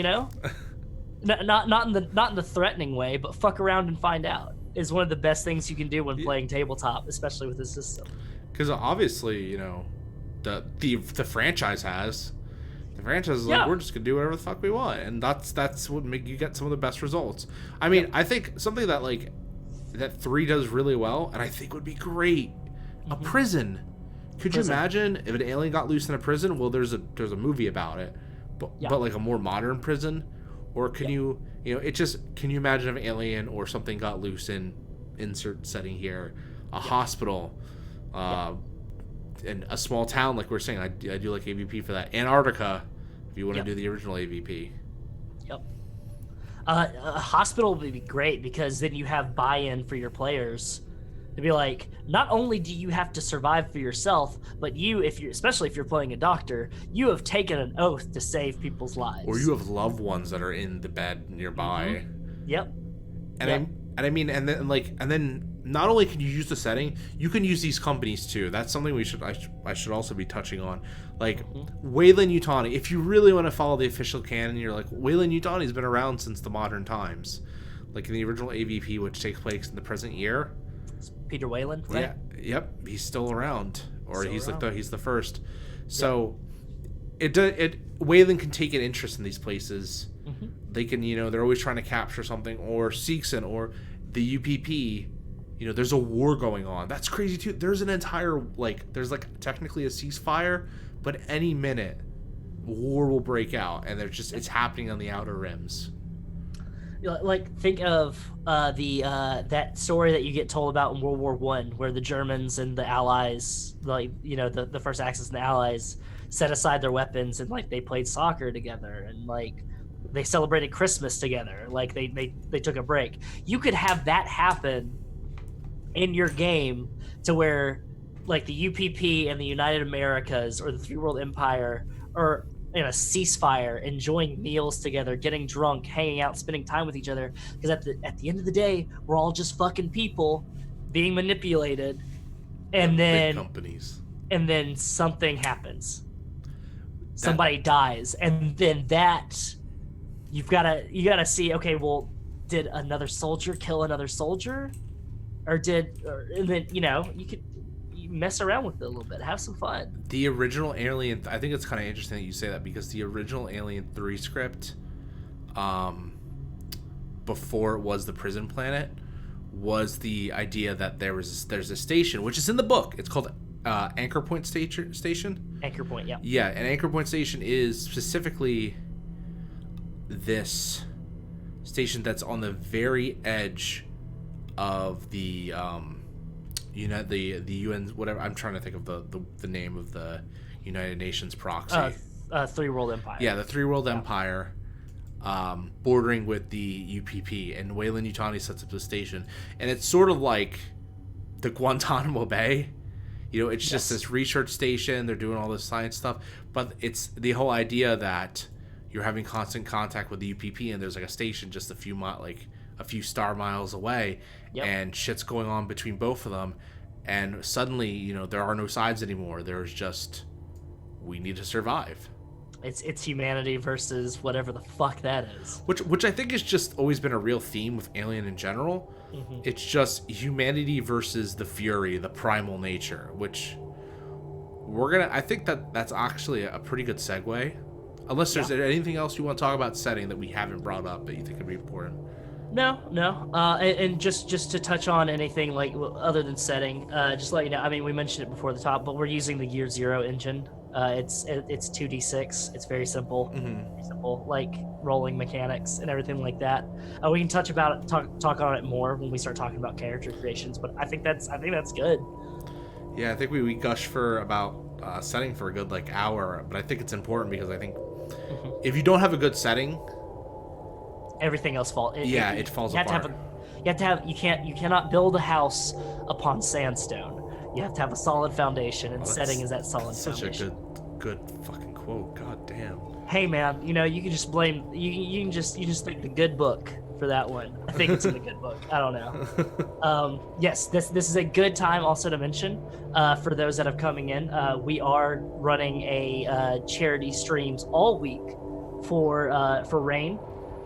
Not in the threatening way, but fuck around and find out is one of the best things you can do when playing tabletop, especially with this system. Because obviously, the franchise has. The franchise is like, we're just gonna do whatever the fuck we want, and that's what make you get some of the best results. I mean, I think something that 3 does really well, and I think would be great, a prison. Could you imagine if an alien got loose in a prison? Well, there's a movie about it, but like a more modern prison, or can you can you imagine if an alien or something got loose in insert setting here, a hospital, in a small town like we're saying. I do like AVP for that. Antarctica, if you want to do the original AVP. Yep. A hospital would be great because then you have buy-in for your players to be like, not only do you have to survive for yourself, but especially if you're playing a doctor, you have taken an oath to save people's lives. Or you have loved ones that are in the bed nearby. Yep. And then not only can you use the setting, you can use these companies too. That's something I should also be touching on. Like Weyland-Yutani, if you really want to follow the official canon, you're like, Weyland-Yutani's been around since the modern times. Like in the original AVP, which takes place in the present year. Peter Weyland, right? Yeah, yep, he's still around, or he's the first. So Weyland can take an interest in these places. They can, they're always trying to capture something, or Seegson, or the UPP. There's a war going on. That's crazy too. There's an entire there's technically a ceasefire, but any minute war will break out, and it's happening on the outer rims. Like, think of that story that you get told about in World War I, where the Germans and the Allies, the First Axis and the Allies, set aside their weapons and they played soccer together and they celebrated Christmas together. They took a break. You could have that happen in your game to where the UPP and the United Americas or the Three World Empire are in a ceasefire, enjoying meals together, getting drunk, hanging out, spending time with each other. Because at the end of the day, we're all just fucking people being manipulated, and then big companies, and then something happens. Somebody dies, and then you gotta see. Okay, well, did another soldier kill another soldier, and then you could mess around with it a little bit, have some fun. The original Alien, I think it's kind of interesting that you say that, because the original Alien 3 script, before it was the prison planet, was the idea that there's a station, which is in the book. It's called Anchor Point Station. Anchor Point, yeah. Yeah, and Anchor Point Station is specifically this station that's on the very edge of the the UN, whatever. I'm trying to think of the name of the United Nations proxy. Three World Empire. Yeah, the Three World Empire, bordering with the UPP, and Weyland-Yutani sets up the station, and it's sort of like the Guantanamo Bay. It's just this research station. They're doing all this science stuff, but it's the whole idea that you're having constant contact with the UPP, and there's a station just a few star miles away, and shit's going on between both of them, and suddenly there are no sides anymore. There's just, we need to survive. It's humanity versus whatever the fuck that is, which I think has just always been a real theme with Alien in general. It's just humanity versus the fury, the primal nature, which I think that's actually a pretty good segue, unless there's anything else you want to talk about setting that we haven't brought up that you think would be important. No. And just to touch on anything other than setting, just to let you know, I mean, we mentioned it before the top, but we're using the Year Zero engine. It's 2d6. It's very simple. Very simple, rolling mechanics and everything like that. We can talk on it more when we start talking about character creations, but I think that's good. Yeah, I think we gush for about setting for a good hour, but I think it's important because I think if you don't have a good setting, everything else falls. It falls apart. You cannot build a house upon sandstone. You have to have a solid foundation, and setting is that solid foundation. Such a good fucking quote. God damn. Hey man, you can just blame you can just think the good book for that one. I think it's in the good book. I don't know. Yes, this is a good time also to mention for those that are coming in. We are running a charity streams all week for Rain.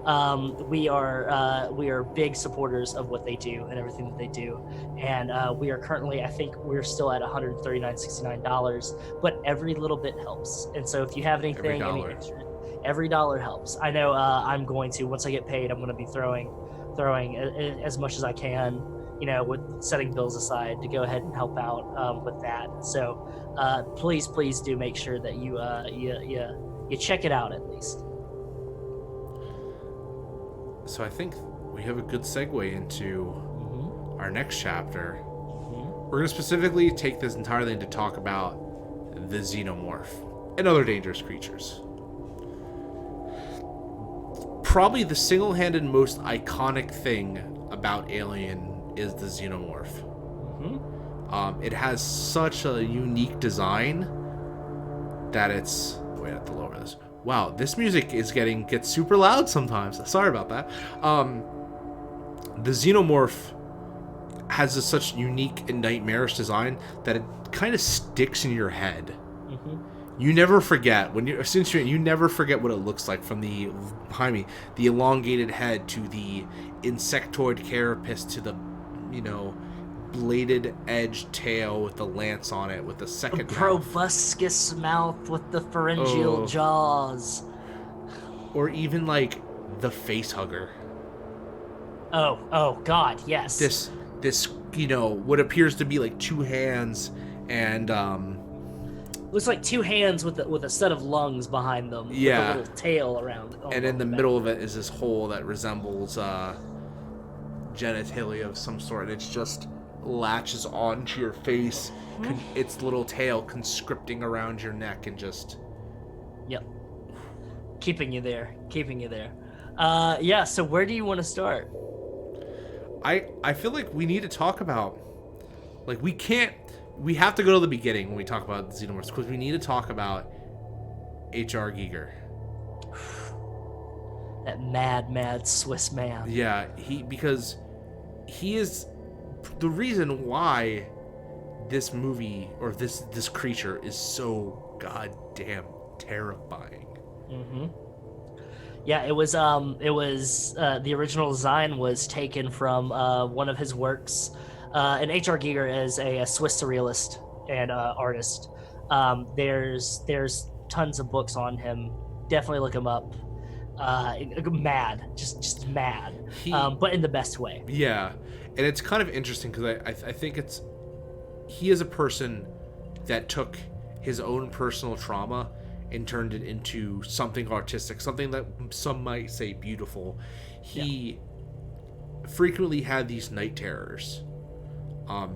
We are big supporters of what they do and everything that they do, and we are currently, I think we're still at $139.69, but every little bit helps. And so if you have Every anything, any dollar. extra, every dollar helps. I know I'm going to, once I get paid, I'm going to be throwing as much as I can, with setting bills aside, to go ahead and help out with that. So please do make sure that you check it out at least. So I think we have a good segue into Mm-hmm. our next chapter. Mm-hmm. We're going to specifically take this entire thing to talk about the Xenomorph and other dangerous creatures. Probably the single-handed most iconic thing about Alien is the Xenomorph. Mm-hmm. It has such a unique design that it's... Wait, I have to lower this. Wow, this music gets super loud sometimes. Sorry about that. The Xenomorph has such unique and nightmarish design that it kind of sticks in your head. Mm-hmm. You never forget you never forget what it looks like, from the behind me, the elongated head to the insectoid carapace to the, bladed edge tail with the lance on it with the second Proboscis mouth with the pharyngeal jaws. Or even like the face hugger. Oh God, yes. This what appears to be like two hands and looks like two hands with a set of lungs behind them. Yeah. With a little tail around. And in the middle of it is this hole that resembles genitalia of some sort. It's just latches onto your face, its little tail conscripting around your neck and just... Yep. Keeping you there. Yeah, so where do you want to start? I feel like we need to talk about... Like, we have to go to the beginning when we talk about Xenomorphs, because we need to talk about H.R. Giger. That mad Swiss man. Yeah, because he is the reason why this movie, or this creature, is so goddamn terrifying. Mm-hmm. Yeah, it was the original design was taken from one of his works. And H.R. Giger is a Swiss surrealist and artist. There's tons of books on him. Definitely look him up. Mad, just mad, but in the best way. Yeah, and it's kind of interesting because I think he is a person that took his own personal trauma and turned it into something artistic, something that some might say beautiful. He frequently had these night terrors.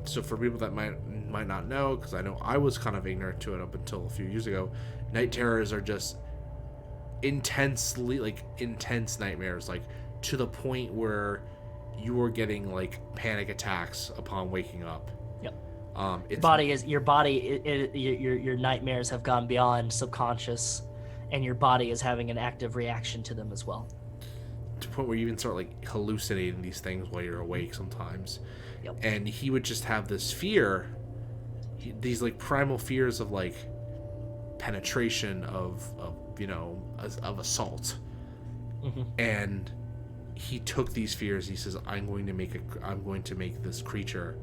So for people that might not know, because I know I was kind of ignorant to it up until a few years ago, night terrors are just intense nightmares, like to the point where you are getting like panic attacks upon waking up. Yep. Your nightmares have gone beyond subconscious, and your body is having an active reaction to them as well. To the point where you even start like hallucinating these things while you're awake sometimes. Yep. And he would just have this fear, these like primal fears of like penetration, of assault. Mm-hmm. And he took these fears. He says, I'm going to make this creature,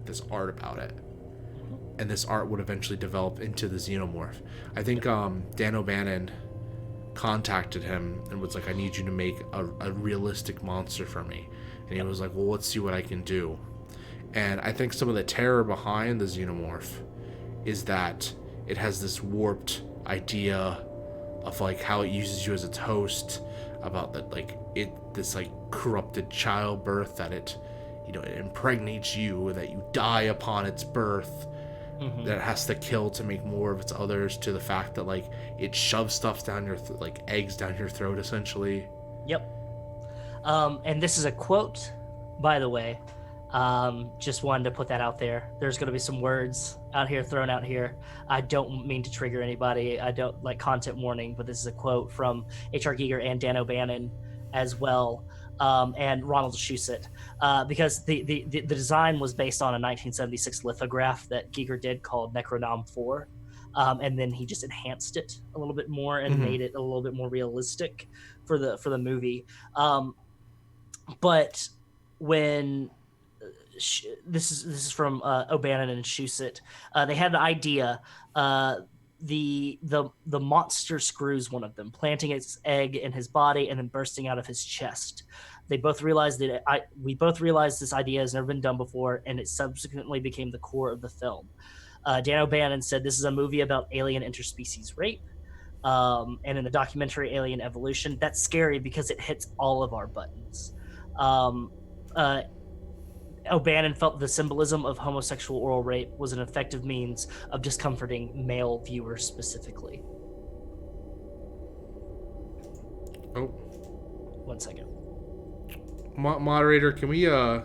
this art about it. Mm-hmm. And this art would eventually develop into the Xenomorph. I think Dan O'Bannon contacted him and was like, I need you to make a realistic monster for me. And he was like, well, let's see what I can do. And I think some of the terror behind the Xenomorph is that it has this warped idea of like how it uses you as its host, about that this corrupted childbirth, that it impregnates you, that you die upon its birth, mm-hmm. that it has to kill to make more of its others, to the fact that like it shoves stuff down your eggs down your throat essentially. Yep. And this is a quote, by the way. Just wanted to put that out there. There's going to be some words thrown out here. I don't mean to trigger anybody. I don't like content warning, but this is a quote from H.R. Giger and Dan O'Bannon as well, and Ronald Shusett, because the design was based on a 1976 lithograph that Giger did called Necronom 4. and then he just enhanced it a little bit more and made it a little bit more realistic for the movie. But when this is from O'Bannon and Shusett, they had the idea. The monster screws one of them, planting its egg in his body and then bursting out of his chest. They both realized that we both realized this idea has never been done before, and it subsequently became the core of the film. Dan O'Bannon said this is a movie about alien interspecies rape. And in the documentary Alien Evolution, that's scary because it hits all of our buttons. O'Bannon felt the symbolism of homosexual oral rape was an effective means of discomforting male viewers specifically. Oh. 1 second. Moderator, can we Yeah,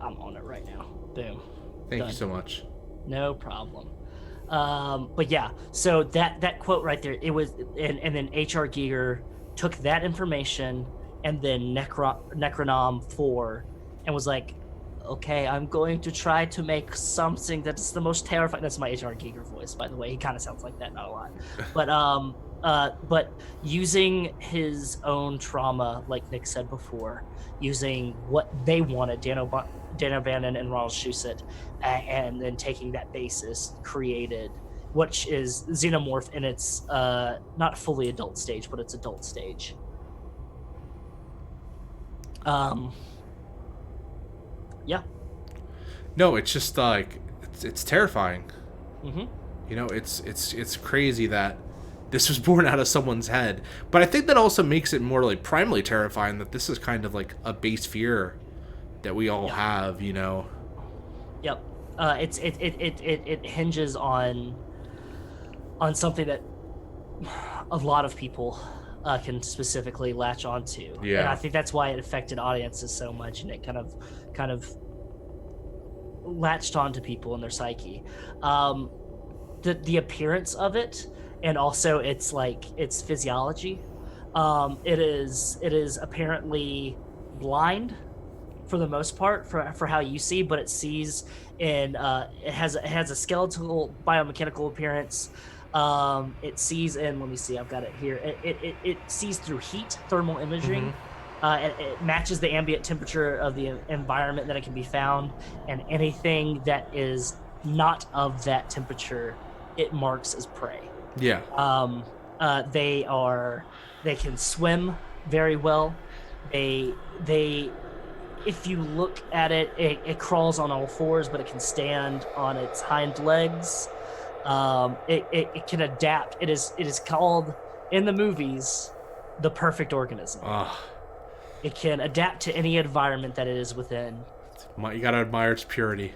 I'm on it right now. Boom. Thank Done. you so much. No problem. But yeah, so that quote right there, it was, and then H.R. Giger took that information and then Necronom 4 and was like, okay, I'm going to try to make something that's the most terrifying. That's my H.R. Giger voice, by the way. He kind of sounds like that, not a lot. But using his own trauma, like Nick said before, using what they wanted, Dan O'Bannon and Ronald Shusett, and then taking that basis, created which is Xenomorph in its not fully adult stage, but its adult stage. Yeah. No, it's just like it's terrifying. Mm-hmm. You know, it's crazy that this was born out of someone's head. But I think that also makes it more like primarily terrifying that this is kind of like a base fear that we all have, you know. Yep. It hinges on something that a lot of people can specifically latch onto. Yeah. And I think that's why it affected audiences so much, and it kind of latched onto people in their psyche. The appearance of it, and also its physiology. It is apparently blind for the most part for how you see, but it sees in it has a skeletal biomechanical appearance. It sees in, let me see, I've got it here. It sees through heat, thermal imaging. It matches the ambient temperature of the environment that it can be found, and anything that is not of that temperature, it marks as prey. Yeah. They can swim very well. They if you look at it, it crawls on all fours, but it can stand on its hind legs. It can adapt. It is called in the movies the perfect organism. It can adapt to any environment that it is within. You gotta admire its purity.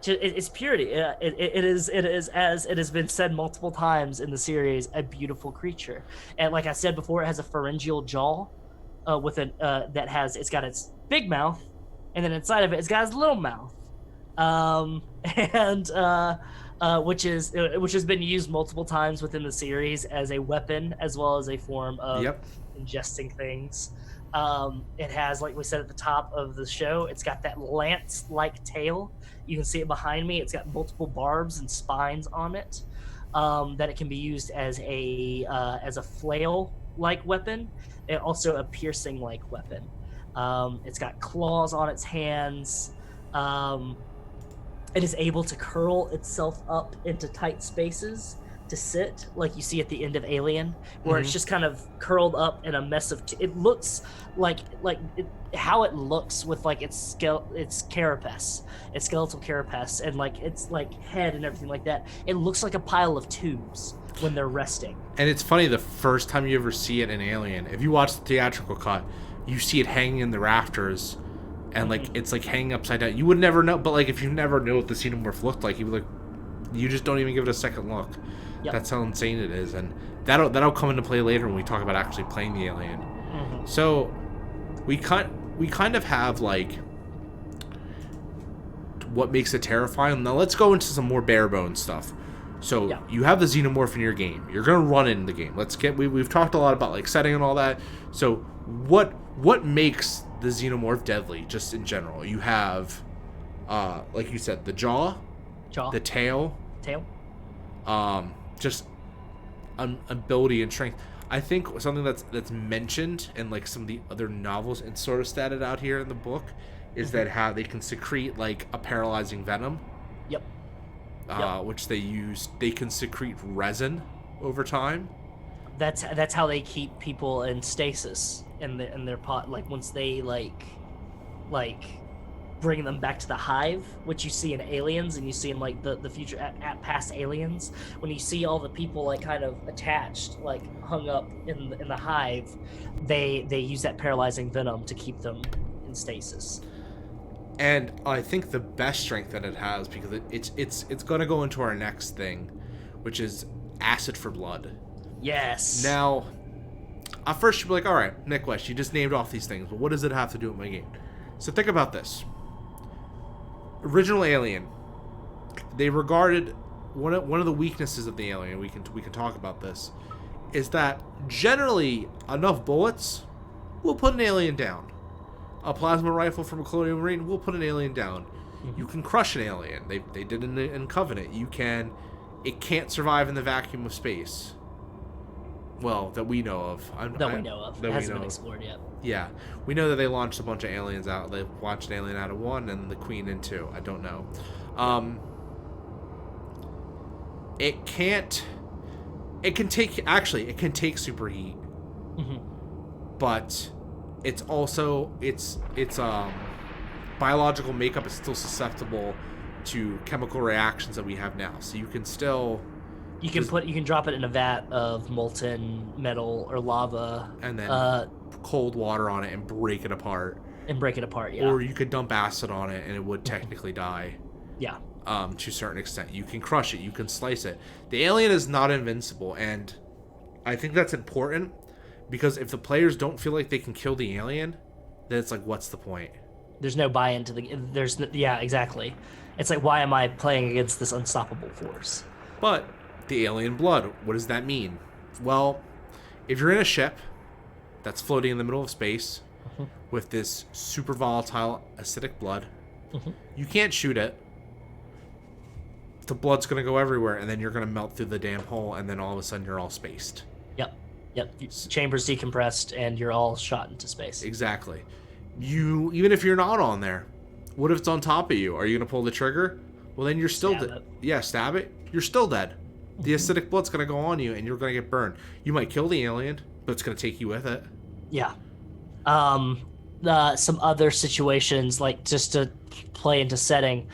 It's purity. It is, as it has been said multiple times in the series, a beautiful creature. And like I said before, it has a pharyngeal jaw with it's got its big mouth, and then inside of it, it's got its little mouth, which has been used multiple times within the series as a weapon as well as a form of ingesting things. It has, like we said at the top of the show, it's got that lance-like tail. You can see it behind me. It's got multiple barbs and spines on it that it can be used as a flail-like weapon, and also a piercing-like weapon. It's got claws on its hands. It is able to curl itself up into tight spaces to sit, like you see at the end of Alien, where it's just kind of curled up in a mess of. It looks how it looks with like its carapace, its skeletal carapace, and like its like head and everything like that. It looks like a pile of tubes when they're resting. And it's funny, the first time you ever see it in Alien, if you watch the theatrical cut, you see it hanging in the rafters, and like it's like hanging upside down. You would never know, but like if you never knew what the Xenomorph looked like, you would you just don't even give it a second look. Yep. That's how insane it is, and that'll come into play later when we talk about actually playing the Alien. So we kind of have like what makes it terrifying. Now let's go into some more bare bones stuff. So you have the Xenomorph in your game. You're gonna run it in the game. We've talked a lot about like setting and all that. So what makes the Xenomorph deadly, just in general? You have, like you said, the jaw, the tail, just ability and strength. I think something that's mentioned in like some of the other novels and sort of statted out here in the book is that how they can secrete like a paralyzing venom. Yep. Which they can secrete resin over time. That's how they keep people in stasis in their pot. Like once they like bring them back to the hive, which you see in Aliens, and you see in like the future at past Aliens, when you see all the people like kind of attached, like hung up in the hive, they use that paralyzing venom to keep them in stasis. And I think the best strength that it has, because it's going to go into our next thing, which is acid for blood. Yes. Now, at first you'd be like, all right, Nicholas, you just named off these things, but what does it have to do with my game? So think about this. Original Alien, they regarded one of the weaknesses of the Alien, we can talk about this, is that generally enough bullets will put an alien down. A plasma rifle from a Colonial Marine will put an alien down. You can crush an alien. They did in Covenant. It can't survive in the vacuum of space. Well, that we know of. It hasn't been explored yet. Yeah. We know that they launched a bunch of aliens out. They launched an alien out of one and the Queen in two. I don't know. It can take superheat. But it's also its biological makeup is still susceptible to chemical reactions that we have now. So you can still you can drop it in a vat of molten metal or lava and then cold water on it and break it apart. Yeah. Or you could dump acid on it and it would technically die. Yeah. To a certain extent. You can crush it, you can slice it. The alien is not invincible, and I think that's important because if the players don't feel like they can kill the alien, then it's like, what's the point? There's no buy-in to yeah, exactly. It's like, why am I playing against this unstoppable force? But the alien blood, what does that mean? Well, if you're in a ship that's floating in the middle of space with this super volatile acidic blood, you can't shoot it. The blood's going to go everywhere, and then you're going to melt through the damn hole, and then all of a sudden you're all spaced. Yep. Chambers decompressed, and you're all shot into space. Exactly. Even if you're not on there, what if it's on top of you? Are you going to pull the trigger? Well, then you're still dead. Yeah, stab it. You're still dead. The acidic blood's going to go on you, and you're going to get burned. You might kill the alien, but it's going to take you with it. Yeah. Some other situations, like just to play into setting,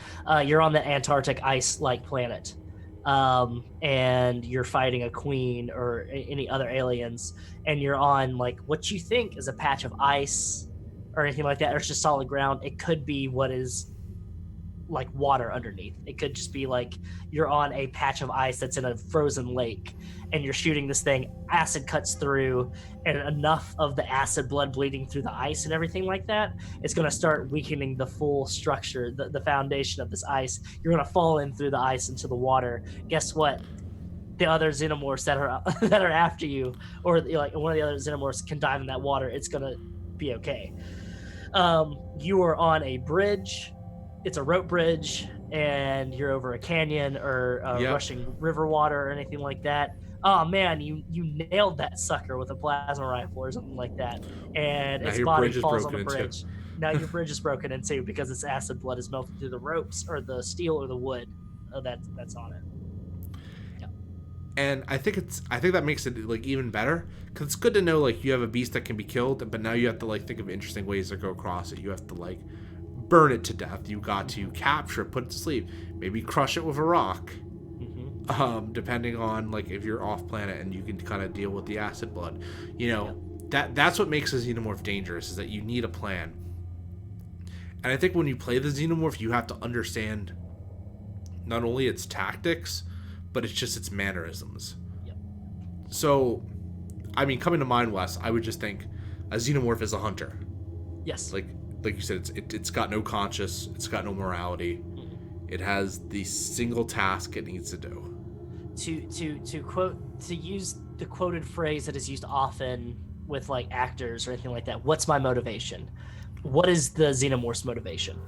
you're on the Antarctic ice-like planet, and you're fighting a queen or any other aliens, and you're on like what you think is a patch of ice or anything like that, or it's just solid ground. It could be what is like water underneath. It could just be like you're on a patch of ice that's in a frozen lake, and you're shooting this thing, acid cuts through, and enough of the acid blood bleeding through the ice and everything like that, it's going to start weakening the full structure, the foundation of this ice. You're going to fall in through the ice into the water. Guess what? The other xenomorphs that are after you, or like one of the other xenomorphs can dive in that water. It's going to be okay. You are on a bridge. It's a rope bridge, and you're over a canyon or rushing river water or anything like that. Oh man, you nailed that sucker with a plasma rifle or something like that, and its body falls on the bridge. Now your bridge is broken in two because its acid blood is melted through the ropes or the steel or the wood that's on it. Yeah. And I think that makes it like even better because it's good to know like you have a beast that can be killed, but now you have to like think of interesting ways to go across it. You have to like burn it to death. You got to capture it, put it to sleep, maybe crush it with a rock. Depending on like if you're off planet and you can kind of deal with the acid blood, that's what makes a xenomorph dangerous, is that you need a plan. And I think when you play the xenomorph, you have to understand not only its tactics, but it's just its mannerisms. So, I mean, coming to mind, Wes, I would just think a xenomorph is a hunter. Yes. Like you said, it's got no conscience, it's got no morality. It has the single task it needs to do. To use the quoted phrase that is used often with like actors or anything like that. What's my motivation? What is the xenomorph's motivation?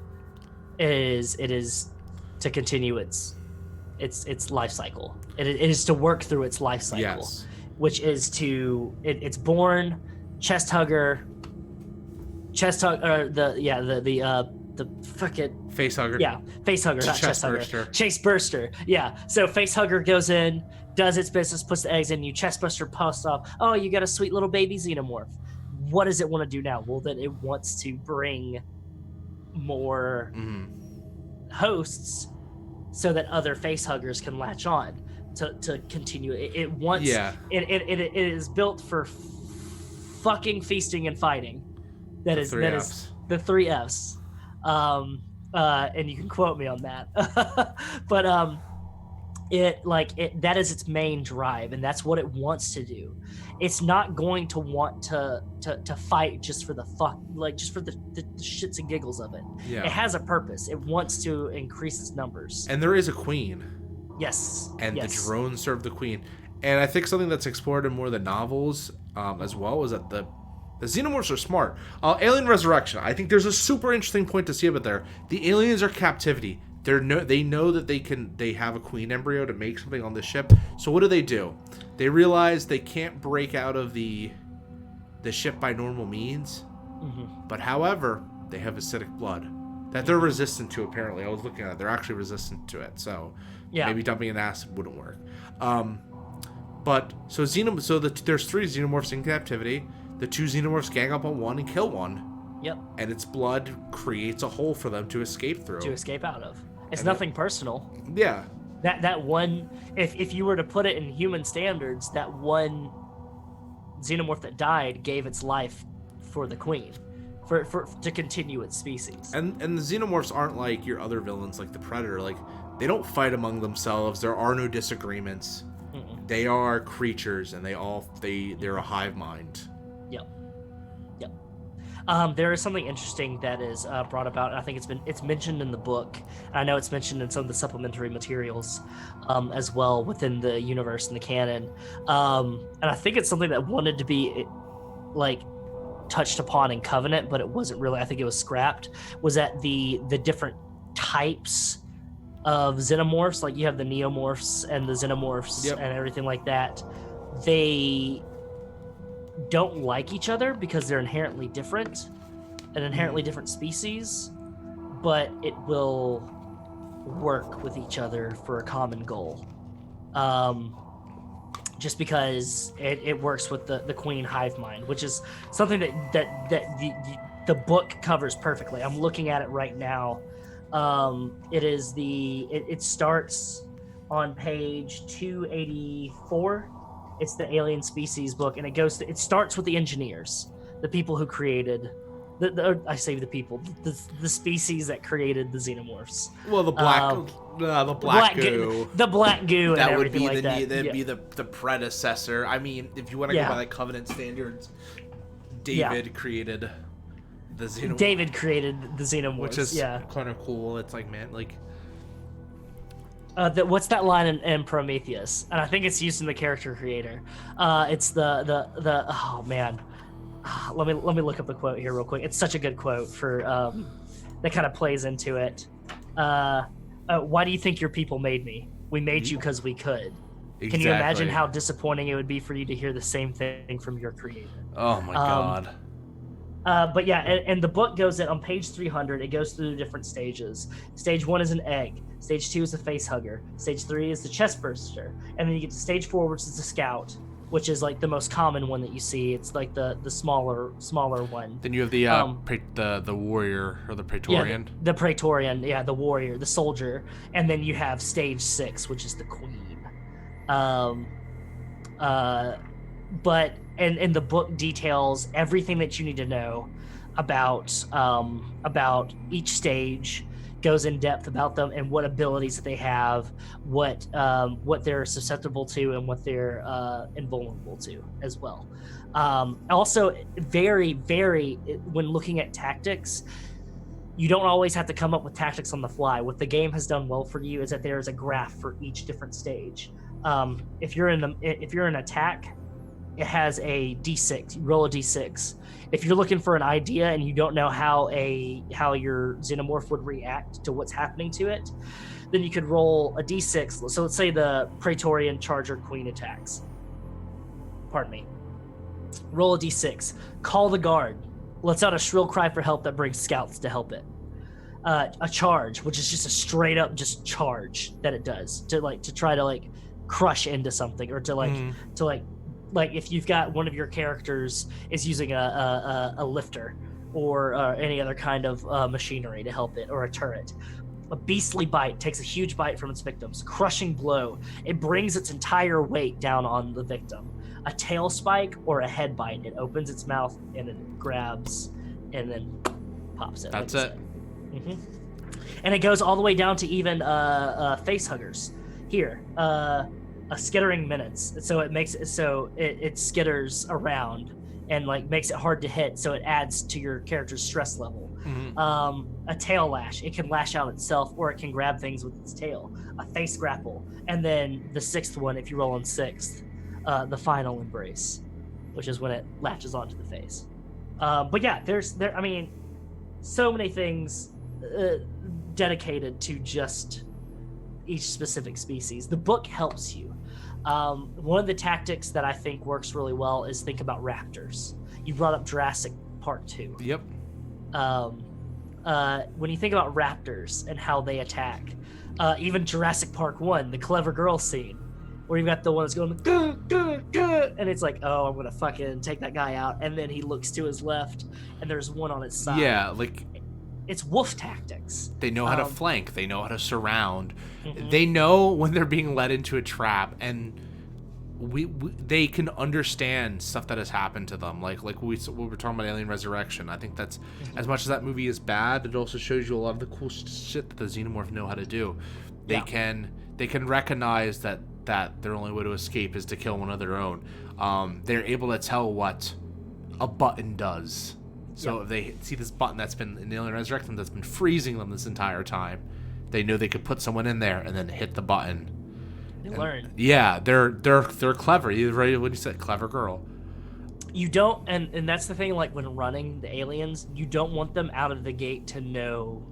It is to continue its its life cycle. It is to work through its life cycle, Yes. which is to it's born, chest hugger, the fucking Face hugger. yeah, face hugger, not chest hugger. Burster. Chase burster. Yeah. So face hugger goes in, does its business, puts the eggs in. You chest burster posts off. Oh, you got a sweet little baby xenomorph. What does it want to do now? Well, then it wants to bring more hosts so that other face huggers can latch on to continue. It wants. Yeah. It is built for fucking feasting and fighting. That is the 3 Fs. And you can quote me on that. But that is its main drive, and that's what it wants to do. It's not going to want to fight just for the just for the shits and giggles of it. Yeah. It has a purpose. It wants to increase its numbers. And there is a queen. Yes. And the drones serve the queen. And I think something that's explored in more of the novels as well is that the Xenomorphs are smart. Alien Resurrection. I think there's a super interesting point to see about there. The aliens are captivity. They know that they have a queen embryo to make something on the ship. So what do? They realize they can't break out of the ship by normal means. But however, they have acidic blood that they're resistant to. Apparently, I was looking at it. They're actually resistant to it. So maybe dumping an acid wouldn't work. But so there's 3 xenomorphs in captivity. The 2 xenomorphs gang up on one and kill one. Yep. And its blood creates a hole for them to escape through. To escape out of. It's nothing personal. Yeah. That one, if you were to put it in human standards, that one xenomorph that died gave its life for the queen, for to continue its species. And the xenomorphs aren't like your other villains, like the Predator. Like, they don't fight among themselves. There are no disagreements. They are creatures, and they're a hive mind. Yep. There is something interesting that is brought about, and I think it's mentioned in the book. And I know it's mentioned in some of the supplementary materials as well within the universe and the canon. And I think it's something that wanted to be touched upon in Covenant, but it wasn't really. I think it was scrapped. Was that the different types of xenomorphs? Like, you have the neomorphs and the xenomorphs and everything like that. They don't like each other because they're inherently different, an inherently different species, but it will work with each other for a common goal. Just because it works with the queen hive mind, which is something that the book covers perfectly. I'm looking at it right now. It starts on page 284. It's the Alien Species book, and it starts with the engineers, the people who created the species that created the xenomorphs. Well, the black goo. The black goo and that would everything be like that. That'd be the predecessor. I mean, if you want to go by like Covenant standards, David created the xenomorph. David created the xenomorphs, which is kind of cool. It's like, man, like. What's that line in Prometheus? And I think it's used in the character creator. It's the oh man, let me look up the quote here real quick. It's such a good quote for that kind of plays into it. Why do you think your people made me? We made you because we could. Exactly. Can you imagine how disappointing it would be for you to hear the same thing from your creator? Oh my god. But yeah, and the book goes in on page 300. It goes through the different stages. Stage 1 is an egg. Stage 2 is a face hugger. Stage 3 is the chest burster. And then you get to stage 4, which is the scout, which is like the most common one that you see. It's like the smaller one. Then you have the warrior or the Praetorian. Yeah, the Praetorian, the warrior, the soldier. And then you have stage 6, which is the queen. But and the book details everything that you need to know about each stage, goes in depth about them and what abilities that they have, what they're susceptible to, and what they're invulnerable to as well. Also, very, very, when looking at tactics, you don't always have to come up with tactics on the fly. What the game has done well for you is that there is a graph for each different stage. If you're in attack, it has a d6. You roll a d6. If you're looking for an idea and you don't know how your xenomorph would react to what's happening to it, then you could roll a d6. So let's say the Praetorian Charger Queen attacks. Pardon me. Roll a d6. Call the guard. Lets out a shrill cry for help that brings scouts to help it. A charge, which is just a straight up just charge that it does to try to crush into something, or to if you've got one of your characters is using a lifter or any other kind of machinery to help it, or a turret. A beastly bite takes a huge bite from its victims. Crushing blow. It brings its entire weight down on the victim. A tail spike or a head bite. It opens its mouth and it grabs and then pops it. That's it. Mm-hmm. And it goes all the way down to even face huggers. Here, a skittering minutes. So it makes it so it skitters around and makes it hard to hit. So it adds to your character's stress level. Mm-hmm. A tail lash. It can lash out itself, or it can grab things with its tail. A face grapple, and then the sixth one, if you roll on sixth, the final embrace, which is when it latches onto the face. But yeah, I mean, so many things dedicated to just each specific species. The book helps you. One of the tactics that I think works really well is think about raptors. You brought up Jurassic Park 2. Yep. When you think about raptors and how they attack, even Jurassic Park 1, the clever girl scene, where you've got the one that's going, gah, gah, gah, and it's like, oh, I'm going to fucking take that guy out. And then he looks to his left, and there's one on his side. Yeah, it's wolf tactics. They know how to flank. They know how to surround. Mm-hmm. They know when they're being led into a trap, and they can understand stuff that has happened to them. Like we were talking about Alien Resurrection. I think that's, as much as that movie is bad, it also shows you a lot of the cool shit that the Xenomorph know how to do. They can recognize that their only way to escape is to kill one of their own. They're able to tell what a button does. So if they see this button that's been in Alien Resurrection that's been freezing them this entire time, they know they could put someone in there and then hit the button. They learn. Yeah, they're clever. You're right when you said clever girl. You don't, and that's the thing. When running the aliens, you don't want them out of the gate to know.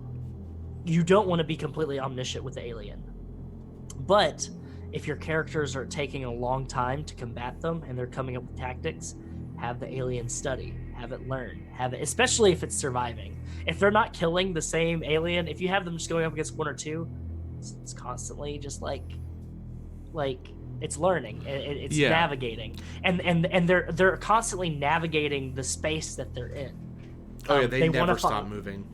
You don't want to be completely omniscient with the alien, but if your characters are taking a long time to combat them and they're coming up with tactics, have the alien study, have it learn, especially if it's surviving. If they're not killing the same alien, if you have them just going up against one or two, it's constantly just it's learning, it's navigating, and they're constantly navigating the space that they're in. They never stop moving.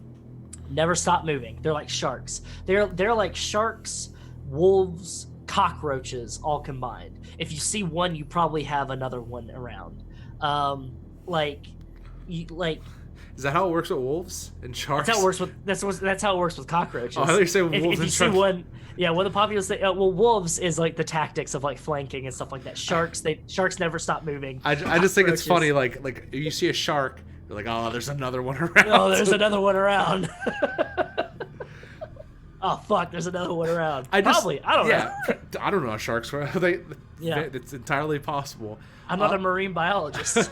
Never stop moving. They're like sharks. They're like sharks, wolves, cockroaches all combined. If you see one, you probably have another one around. Is that how it works with wolves and sharks? That's how it works with cockroaches. Oh, I thought you said wolves if you see one, one of the populace say, wolves is the tactics of flanking and stuff like that. Sharks never stop moving. I just think it's funny, like if you see a shark, you're like, oh, there's another one around. Oh, there's another one around. Oh fuck, there's another one around. I don't know. I don't know how sharks work. It's entirely possible. I'm not a marine biologist.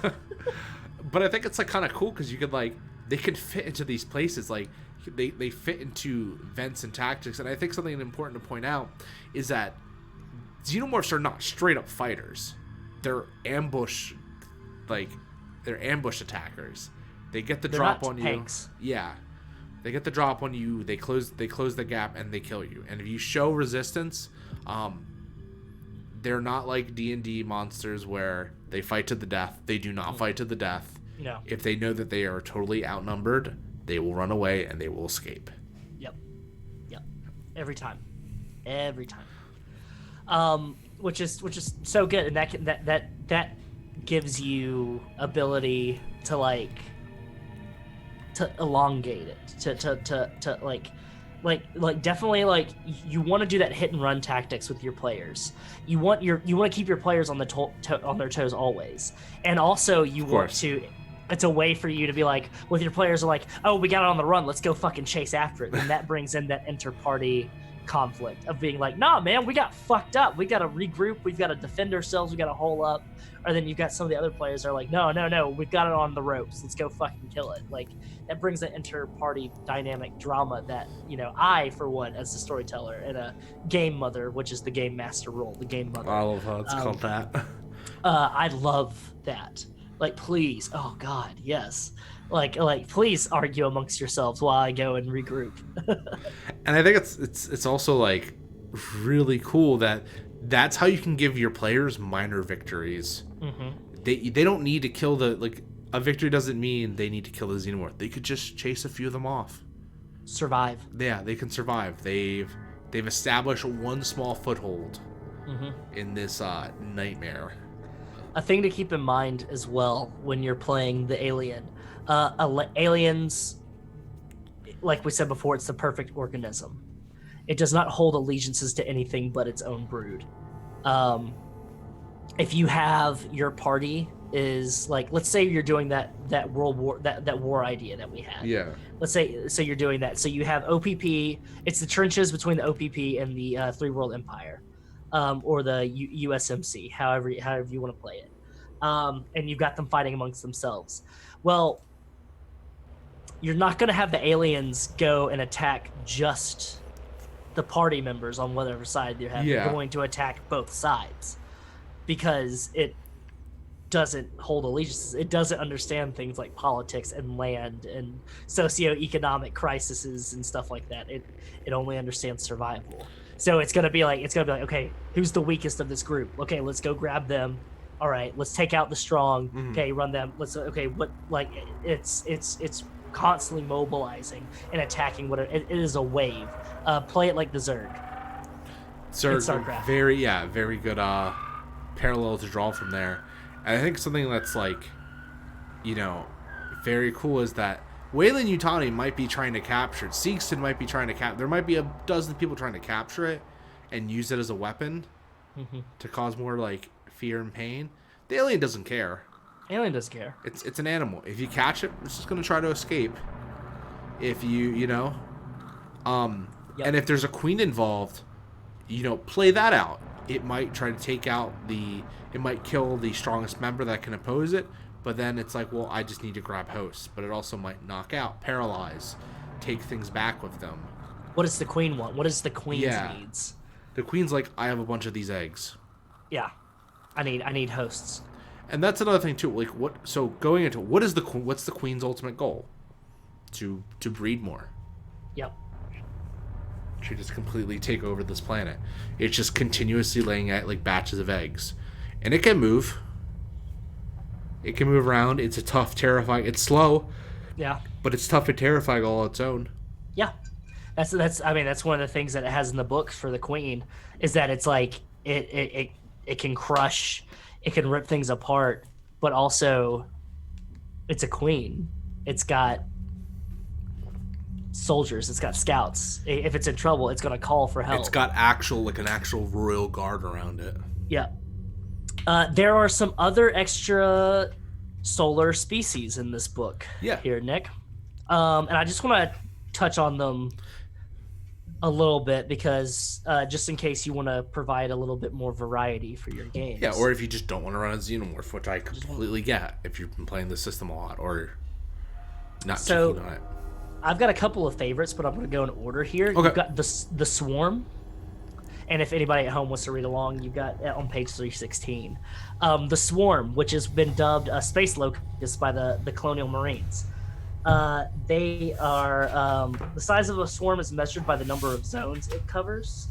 But I think it's kind of cool because you could they can fit into these places, they fit into vents and tactics. And I think something important to point out is that Xenomorphs are not straight up fighters. They're ambush attackers. They get the drop on tanks. You. Yeah. They get the drop on you, they close the gap, and they kill you. And if you show resistance, they're not like D&D monsters where they fight to the death. They do not fight to the death. No. If they know that they are totally outnumbered, they will run away and they will escape. Yep. Every time. Which is so good, and that gives you ability to to elongate it, to definitely you want to do that hit and run tactics with your players. You want to keep your players on on their toes always, and also you want to. It's a way for you to be with your players are oh, we got it on the run, let's go fucking chase after it, and that brings in that inter-party conflict of being like, nah, man, we got fucked up. We got to regroup. We've got to defend ourselves. We got to hole up. Or then you've got some of the other players that are like, no, we've got it on the ropes. Let's go fucking kill it. Like, that brings an inter-party dynamic drama that, I, for one, as a storyteller and a game mother, which is the game master role, the game mother. I love how it's called that. I love that. Like, please, oh God, yes. Like, please argue amongst yourselves while I go and regroup. And I think it's also like really cool that that's how you can give your players minor victories. Mm-hmm. They don't need to kill a victory doesn't mean they need to kill the Xenomorph. They could just chase a few of them off. Survive. Yeah, they can survive. They've established one small foothold in this nightmare. A thing to keep in mind as well when you're playing the alien. Aliens, like we said before, it's the perfect organism. It does not hold allegiances to anything but its own brood. If you have your party is like, let's say you're doing that world war, that war idea that we had. Yeah. Let's say, so you're doing that. So you have OPP. It's the trenches between the OPP and the Three World Empire, or the USMC, however you want to play it. And you've got them fighting amongst themselves. Well, you're not going to have the aliens go and attack just the party members on whatever side you're having. Yeah. You're going to attack both sides because it doesn't hold allegiances. It doesn't understand things like politics and land and socioeconomic crises and stuff like that. It only understands survival. So it's gonna be like, okay, who's the weakest of this group? Okay, let's go grab them. All right, let's take out the strong. Mm-hmm. Okay, run them. It's constantly mobilizing and attacking. It is a wave. Play it like the Zerg. Zerg, very good parallel to draw from there. And I think something that's like, very cool is that Weyland Yutani might be trying to capture it. Seegston might be trying to capture. There might be a dozen people trying to capture it and use it as a weapon to cause more like fear and pain. The alien doesn't care. Alien doesn't care. It's an animal. If you catch it, it's just gonna try to escape. If and if there's a queen involved, play that out. It might try to take out it might kill the strongest member that can oppose it, but then it's like, well, I just need to grab hosts. But it also might knock out, paralyze, take things back with them. What does the queen want? What is the queen's needs? The queen's like, I have a bunch of these eggs. Yeah, I need hosts. And that's another thing too. Like, going into what's the queen's ultimate goal? To breed more. Yep. To just completely take over this planet. It's just continuously laying out like batches of eggs, and it can move. It can move around. It's a tough, terrifying. It's slow. Yeah. But it's tough and terrifying all on its own. Yeah. That's one of the things that it has in the books for the queen is that it's like it can crush, it can rip things apart, but also it's a queen. It's got soldiers, it's got scouts. If it's in trouble, it's going to call for help. It's got an actual royal guard around it. Yeah. There are some other extra solar species in this book. Yeah. Here, Nick. And I just want to touch on them a little bit because just in case you want to provide a little bit more variety for your games. Yeah, or if you just don't want to run a Xenomorph, which I completely get if you've been playing the system a lot or not too keen on it. I've got a couple of favorites, but I'm going to go in order here. Okay. You've got the Swarm. And if anybody at home wants to read along, you've got on page 316. The Swarm, which has been dubbed a space locust by the Colonial Marines. They are the size of a swarm is measured by the number of zones it covers.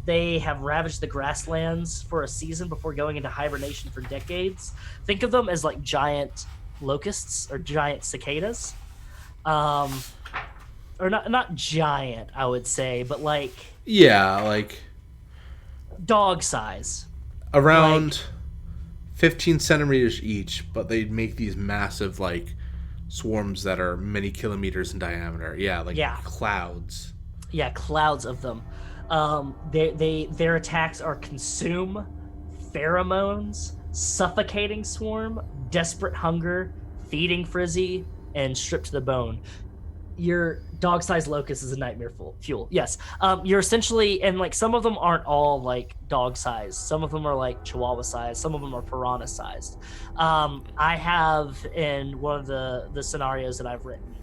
They have ravaged the grasslands for a season before going into hibernation for decades. Think of them as like giant locusts or giant cicadas. Or not giant, I would say, but like... Yeah, like... dog size. Around 15 centimeters each, but they make these massive, like, swarms that are many kilometers in diameter. Yeah, like clouds. Yeah, clouds of them. Their attacks are consume, pheromones, suffocating swarm, desperate hunger, feeding frizzy, and stripped to the bone. your dog-sized locust is a nightmare fuel. Yes. You're essentially, and like some of them aren't all like dog-sized. Some of them are like chihuahua-sized. Some of them are piranha-sized. I have in one of the scenarios that I've written,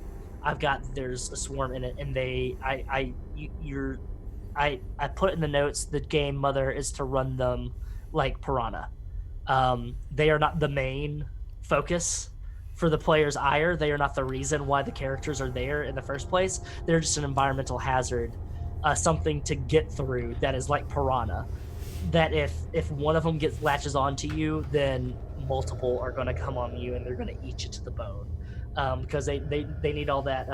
there's a swarm in it, and I put in the notes the game mother is to run them like piranha. They are not the main focus for the player's ire. They are not the reason why the characters are there in the first place. They're just an environmental hazard, something to get through that is like piranha. That if one of them latches onto you, then multiple are going to come on you and they're going to eat you to the bone, because they need all that.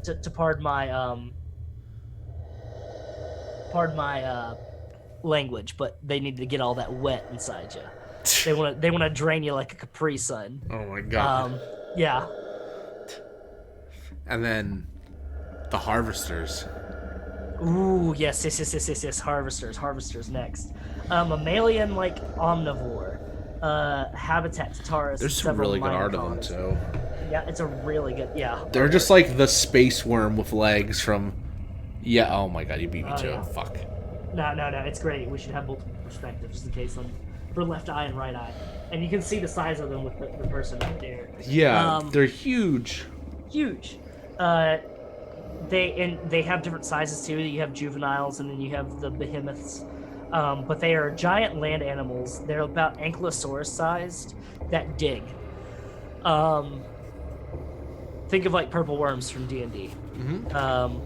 To pardon my language, but they need to get all that wet inside you. They want to drain you like a Capri Sun. Oh my god. Yeah. And then the harvesters. Ooh, yes. Harvesters next. Mammalian like omnivore. Habitat Taurus. There's some really good art of them too. Yeah, it's a really good. Yeah. They're just like the space worm with legs from. Yeah. Oh my god, you beat me too. Yeah. Fuck. No. It's great. We should have multiple perspectives just in case for left eye and right eye, and you can see the size of them with the person right there. Yeah, they're huge. Huge. They have different sizes too. You have juveniles, and then you have the behemoths. But they are giant land animals. They're about ankylosaurus sized that dig. Think of like purple worms from D&D. Mm-hmm.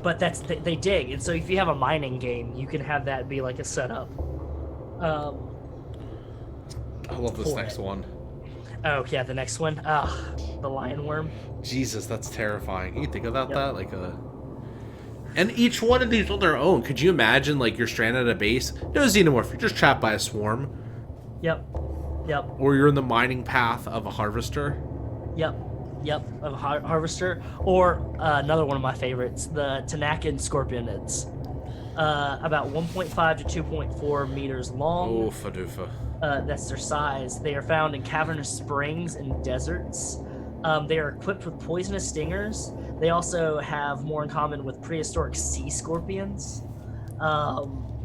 But they dig, and so if you have a mining game, you can have that be like a setup. I love this next one. Oh yeah, the next one. The lion worm. Jesus, that's terrifying. You think about that, like a. And each one of these on their own. Could you imagine, like, you're stranded at a base? No Xenomorph, you're just trapped by a swarm. Yep. Or you're in the mining path of a harvester. Yep, of a harvester. Or another one of my favorites, the Tanakan Scorpionids. About 1.5 to 2.4 meters long. Oofa doofa. That's their size. They are found in cavernous springs and deserts. They are equipped with poisonous stingers. They also have more in common with prehistoric sea scorpions.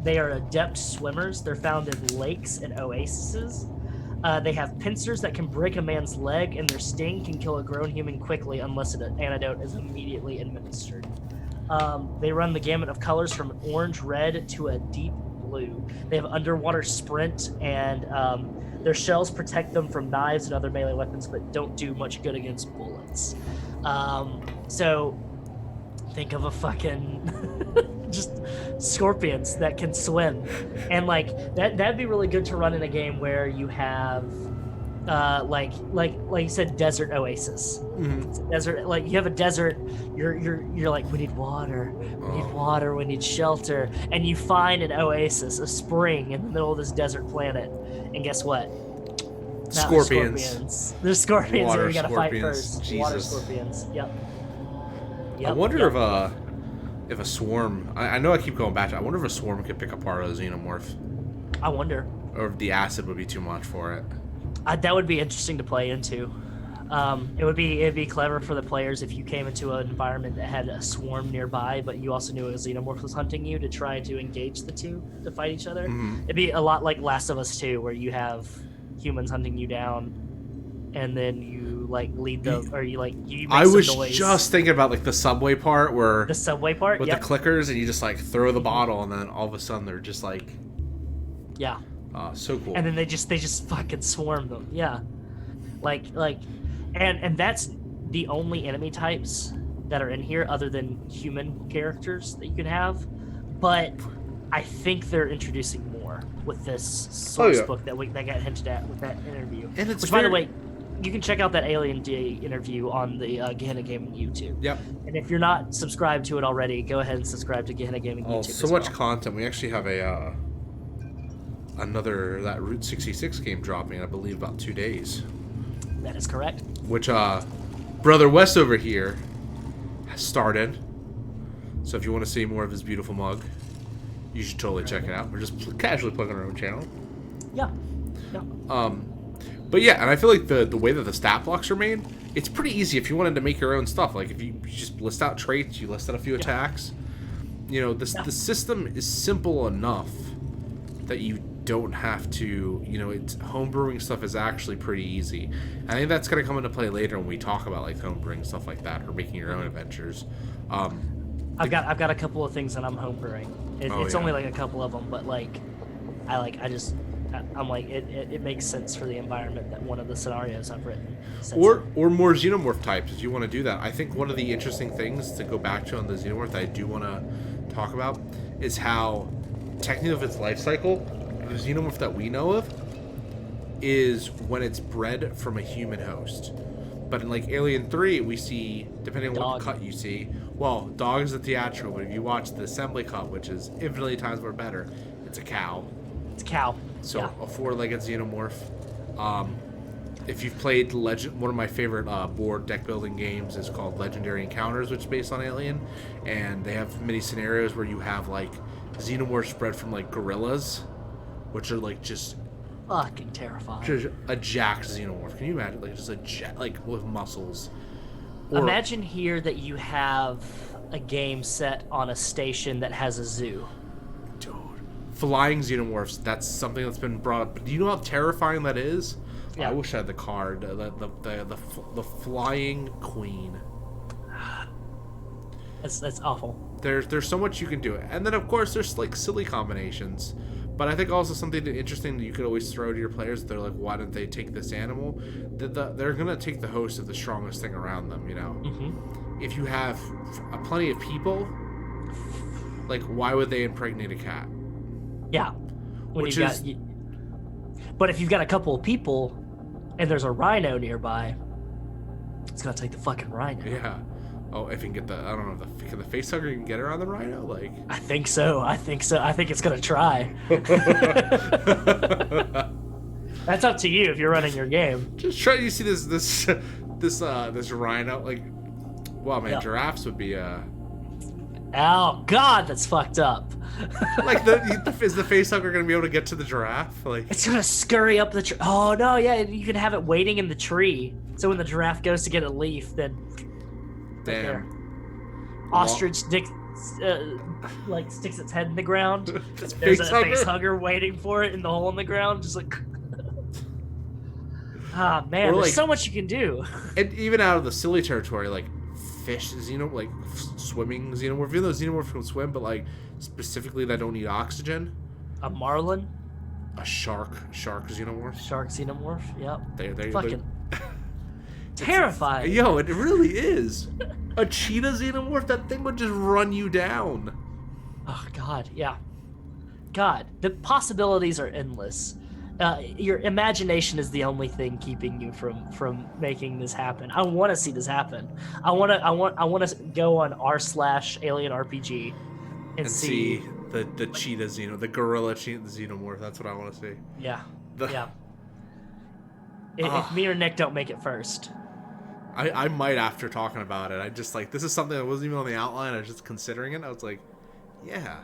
They are adept swimmers. They're found in lakes and oases. They have pincers that can break a man's leg, and their sting can kill a grown human quickly unless an antidote is immediately administered. They run the gamut of colors from orange, red to a deep blue. They have underwater sprint, and their shells protect them from knives and other melee weapons, but don't do much good against bullets. So think of a fucking just scorpions that can swim, and like that'd be really good to run in a game where you have like you said, desert oasis. Mm-hmm. Desert, like you have a desert. You're like, we need water, we need shelter, and you find an oasis, a spring in the middle of this desert planet, and guess what? Scorpions. There's scorpions Water that we gotta fight scorpions. first. Jesus. Water scorpions. Yep. I wonder if a swarm. I know I keep going back to. I wonder if a swarm could pick apart a xenomorph. I wonder. Or if the acid would be too much for it. That would be interesting to play into. It'd be clever for the players if you came into an environment that had a swarm nearby, but you also knew a xenomorph was hunting you, to try to engage the two to fight each other. Mm-hmm. It'd be a lot like Last of Us 2, where you have humans hunting you down, and then you like lead them, or you make I some was noise. just thinking about like the subway part where The subway part, with yep. the clickers, and you just like throw the bottle, and then all of a sudden they're just like, Yeah. so cool. And then they just fucking swarm them. Yeah. And that's the only enemy types that are in here other than human characters that you can have. But I think they're introducing more with this source book that got hinted at with that interview. And it's by the way, you can check out that Alien Day interview on the Gehenna Gaming YouTube. Yep. And if you're not subscribed to it already, go ahead and subscribe to Gehenna Gaming YouTube. So much content. We actually have another that Route 66 game dropping, I believe, about 2 days. That is correct. Which brother Wes over here has started. So if you want to see more of his beautiful mug, you should totally check it out. We're just casually plugging our own channel. Yeah. But yeah, and I feel like the way that the stat blocks are made, it's pretty easy if you wanted to make your own stuff. Like if you just list out traits, you list out a few attacks. You know, the system is simple enough that you don't have to, you know, it's homebrewing stuff is actually pretty easy. I think that's going to come into play later when we talk about like homebrewing stuff like that or making your own adventures. I've got a couple of things that I'm homebrewing. It's only like a couple of them, but like I'm like it makes sense for the environment that one of the scenarios I've written. Or more xenomorph types if you want to do that. I think one of the interesting things to go back to on the xenomorph that I do want to talk about is how technically of its life cycle, the xenomorph that we know of is when it's bred from a human host. But in like Alien 3, we see, depending on what cut you see, well, dog is a theatrical, but if you watch the assembly cut, which is infinitely times more better, it's a cow. It's a cow. So a four-legged xenomorph. If you've played one of my favorite board deck building games is called Legendary Encounters, which is based on Alien, and they have many scenarios where you have like xenomorphs bred from like gorillas, which are like just fucking terrifying. Just a jacked xenomorph. Can you imagine like just like with muscles? Or, imagine here that you have a game set on a station that has a zoo. Dude, flying xenomorphs. That's something that's been brought up. But do you know how terrifying that is? Yeah. I wish I had the card. The flying queen. That's awful. There's so much you can do, and then of course there's like silly combinations. But I think also something interesting that you could always throw to your players. They're like, why didn't they take this animal? They're gonna take the host of the strongest thing around them. You know, if you have plenty of people, like why would they impregnate a cat? Yeah, but if you've got a couple of people, and there's a rhino nearby, it's gonna take the fucking rhino. Yeah. Oh, if you can get I don't know, can the facehugger can get her on the rhino? Like, I think so. I think it's gonna try. That's up to you if you're running your game. Just try. You see this rhino? Like, wow, man, giraffes would be Oh God, that's fucked up. Like, is the facehugger gonna be able to get to the giraffe? Like, it's gonna scurry up the tree. Oh no, yeah, you can have it waiting in the tree. So when the giraffe goes to get a leaf, then. Damn. Ostrich sticks its head in the ground. There's a facehugger waiting for it in the hole in the ground, just like. Ah man, there's so much you can do. And even out of the silly territory, like fish, like swimming xenomorph. Even though xenomorphs can swim, but like specifically that don't need oxygen. A marlin. A shark xenomorph. Shark xenomorph. Yep. They fucking. Terrifying. Yo, it really is. A cheetah xenomorph, that thing would just run you down. Oh God, yeah. God, the possibilities are endless. Your imagination is the only thing keeping you from making this happen. I want to see this happen. I want to go on r/Alien RPG and see the cheetah the gorilla cheetah xenomorph. That's what I want to see. Yeah. Yeah. If me or Nick don't make it first. I might after talking about it. I just like, this is something that wasn't even on the outline. I was just considering it. I was like, yeah.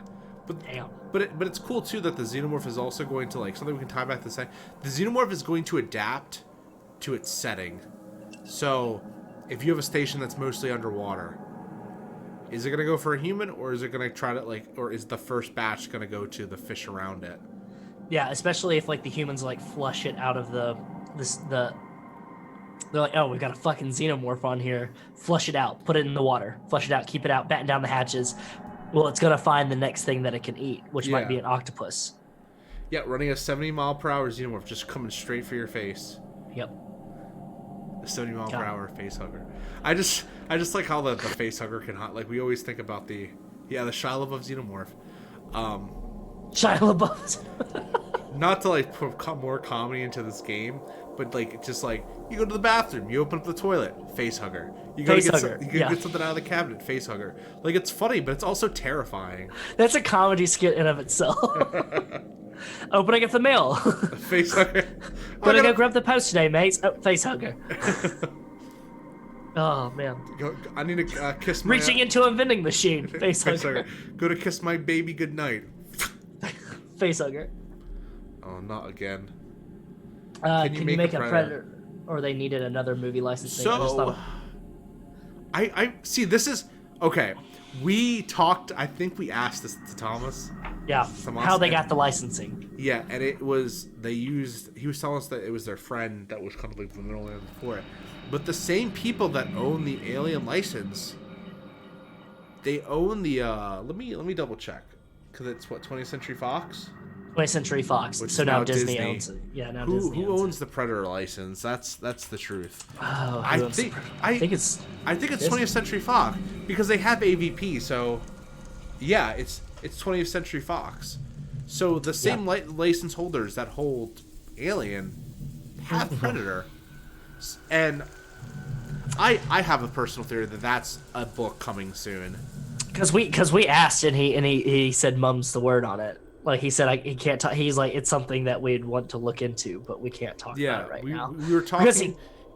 But it's cool too that the xenomorph is also going to, like, something we can tie back to the xenomorph is going to adapt to its setting. So if you have a station that's mostly underwater, is it going to go for a human, or is it going to try to or is the first batch going to go to the fish around it? Yeah, especially if like the humans like flush it out of they're like, oh, we've got a fucking xenomorph on here. Flush it out. Put it in the water. Flush it out. Keep it out. Batten down the hatches. Well, it's going to find the next thing that it can eat, which might be an octopus. Yeah, running a 70-mile-per-hour xenomorph just coming straight for your face. Yep. A 70-mile-per-hour facehugger. I just like how the facehugger can hunt. Like, we always think about the Shia LaBeouf xenomorph. Shia LaBeouf. Not to like put more comedy into this game, but like just like you go to the bathroom, you open up the toilet, facehugger. You go get something out of the cabinet, facehugger. Like, it's funny, but it's also terrifying. That's a comedy skit in of itself. Opening up the mail. Facehugger. Gonna go grab the post today, mates. Oh, facehugger. Oh man. I need to kiss my. Reaching into a vending machine. Facehugger. Go to kiss my baby goodnight. Facehugger. Oh, not again. Can you make a predator? or they needed another movie licensing. I just So, thought, I see. This is okay. We talked. I think we asked this to Thomas. yeah, Thomas, how they got the licensing. Yeah, and it was they used. He was telling us that it was their friend that was kind of like the middleman for it. But the same people that own the Alien license, they own the. Let me double check, because it's what 20th Century Fox. 20th Century Fox. Which so is now now Disney Disney. owns it. Yeah, now Who Disney owns the Predator license? That's the truth. Oh, I owns the think Predator? I think it's it's 20th Century Fox because they have AVP. So yeah, it's 20th Century Fox. So the same license holders that hold Alien have Predator, and I have a personal theory that that's a book coming soon. Because we asked and he said mum's the word on it. Like he said, he can't talk. He's like, it's something that we'd want to look into, but we can't talk about it right now. We were talking because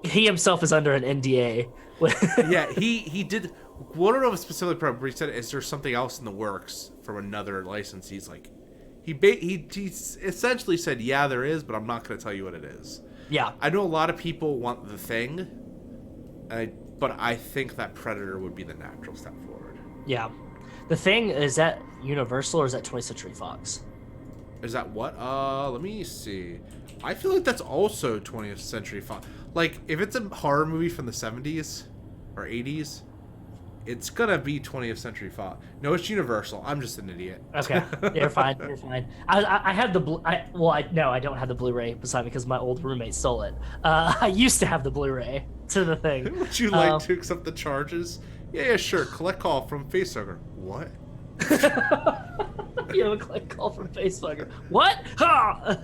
he himself is under an NDA. Yeah, he did. One of them specifically, but he said, "Is there something else in the works from another license?" He's like, he essentially said, "Yeah, there is, but I'm not going to tell you what it is." Yeah, I know a lot of people want the Thing, but I think that Predator would be the natural step forward. yeah. The Thing, is that Universal or is that 20th Century Fox? Is that what? Let me see. I feel like that's also 20th Century Fox. Like, if it's a horror movie from the 70s or 80s, it's gonna be 20th Century Fox. No, it's Universal. I'm just an idiot. Okay, you're fine. You're fine. I had the I don't have the Blu-ray beside me because my old roommate stole it. I used to have the Blu-ray to the Thing. Would you like to accept the charges? Yeah, sure. Collect call from Facehugger. What? You have a collect call from Facehugger. What? Ha!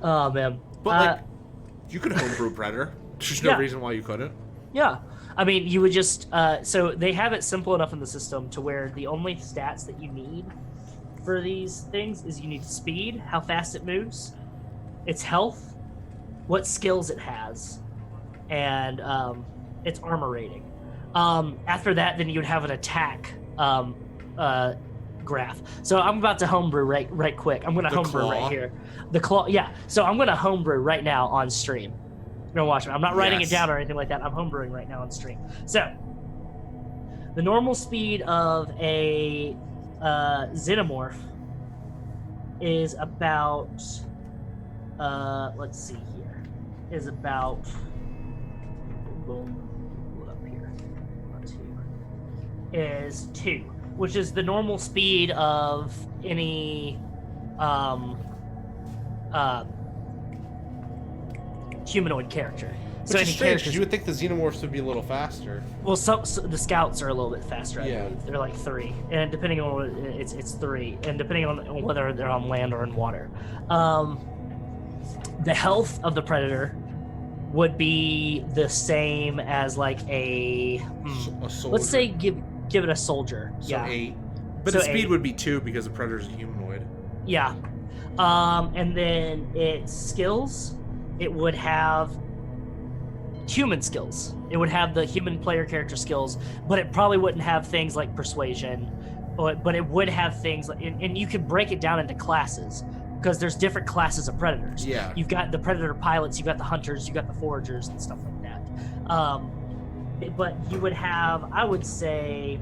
Oh man. But you could homebrew Predator. There's no reason why you couldn't. Yeah. I mean, you would just so they have it simple enough in the system to where the only stats that you need for these things is you need speed, how fast it moves, its health, what skills it has, and its armor rating. After that, then you would have an attack graph. So I'm about to homebrew right quick. I'm going to homebrew claw? right here. The claw, yeah. So I'm going to homebrew right now on stream. You're going to watch me. I'm not writing it down or anything like that. I'm homebrewing right now on stream. So the normal speed of a Xenomorph is about, let's see here, is about, boom, up here, is 2, which is the normal speed of any humanoid character. So any characters, you would think the Xenomorphs would be a little faster. Well, so the scouts are a little bit faster. I believe they're like 3, and depending on what it's 3, and depending on whether they're on land or in water. The health of the Predator would be the same as like a soldier. let's say give it a soldier. So 8, but the speed would be 2 because the Predator's a humanoid. Yeah, and then its skills, it would have human skills. It would have the human player character skills, but it probably wouldn't have things like persuasion, but it would have things like, and you could break it down into classes because there's different classes of predators. Yeah. You've got the predator pilots, you've got the hunters, you've got the foragers and stuff like that. But you would have, I would say,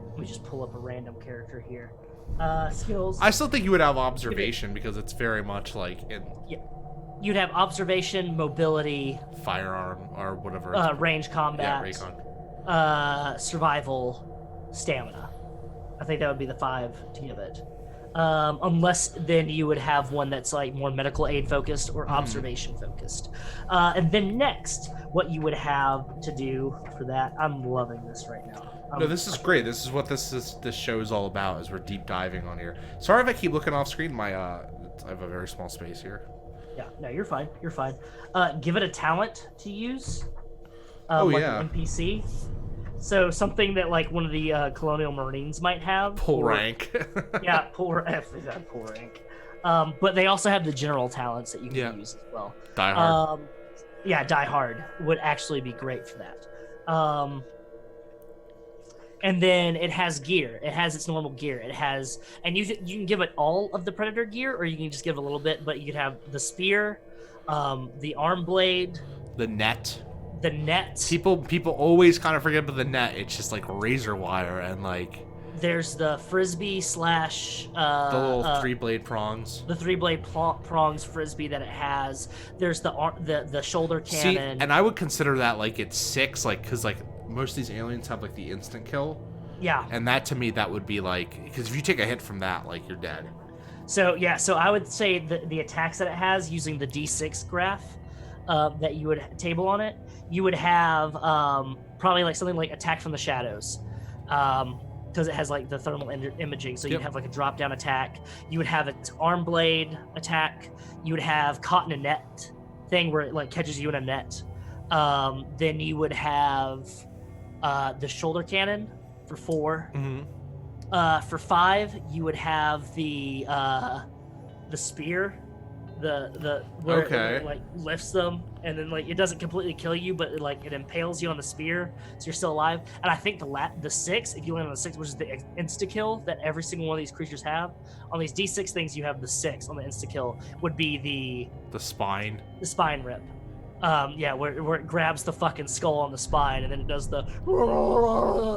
let me just pull up a random character here. Skills. I still think you would have observation because it's very much like in. Yeah. You'd have observation, mobility, firearm, or whatever. Range combat, recon. Survival, stamina. I think that would be the 5 to give it. Unless then you would have one that's like more medical aid focused or observation focused. And then next, what you would have to do for that, I'm loving this right now. No, this is great. This is what this show is all about. Is we're deep diving on here. Sorry if I keep looking off screen. I have a very small space here. Yeah, no, you're fine. You're fine. Give it a talent to use. An NPC. So something that like one of the Colonial Marines might have. Pull rank. Yeah, pull rank. But they also have the general talents that you can use as well. Die Hard. Die Hard would actually be great for that. And then it has gear. It has its normal gear. It has, and you can give it all of the predator gear, or you can just give it a little bit. But you could have the spear, the arm blade, The net. the net. People always kind of forget about the net. It's just like razor wire and like There's the frisbee slash the little 3-blade prongs. The 3-blade prongs frisbee that it has. There's the shoulder cannon. See, and I would consider that like it's 6, like because like most of these aliens have like the instant kill. Yeah. And that to me that would be like, because if you take a hit from that, like you're dead. So yeah, so I would say the attacks that it has using the D6 graph that you would table on it, you would have probably like something like attack from the shadows. Because it has like the thermal imaging, so you'd have like a drop down attack. You would have its arm blade attack. You would have caught in a net thing where it like catches you in a net. Then you would have the shoulder cannon for 4. Mm-hmm. For 5, you would have the spear, the where it like lifts them, and then like it doesn't completely kill you, but it impales you on the spear, so you're still alive. And I think the 6, if you land on the 6, which is the insta kill that every single one of these creatures have, on these D6 things you have the 6 on the insta kill would be the spine rip. Where it grabs the fucking skull on the spine and then it does the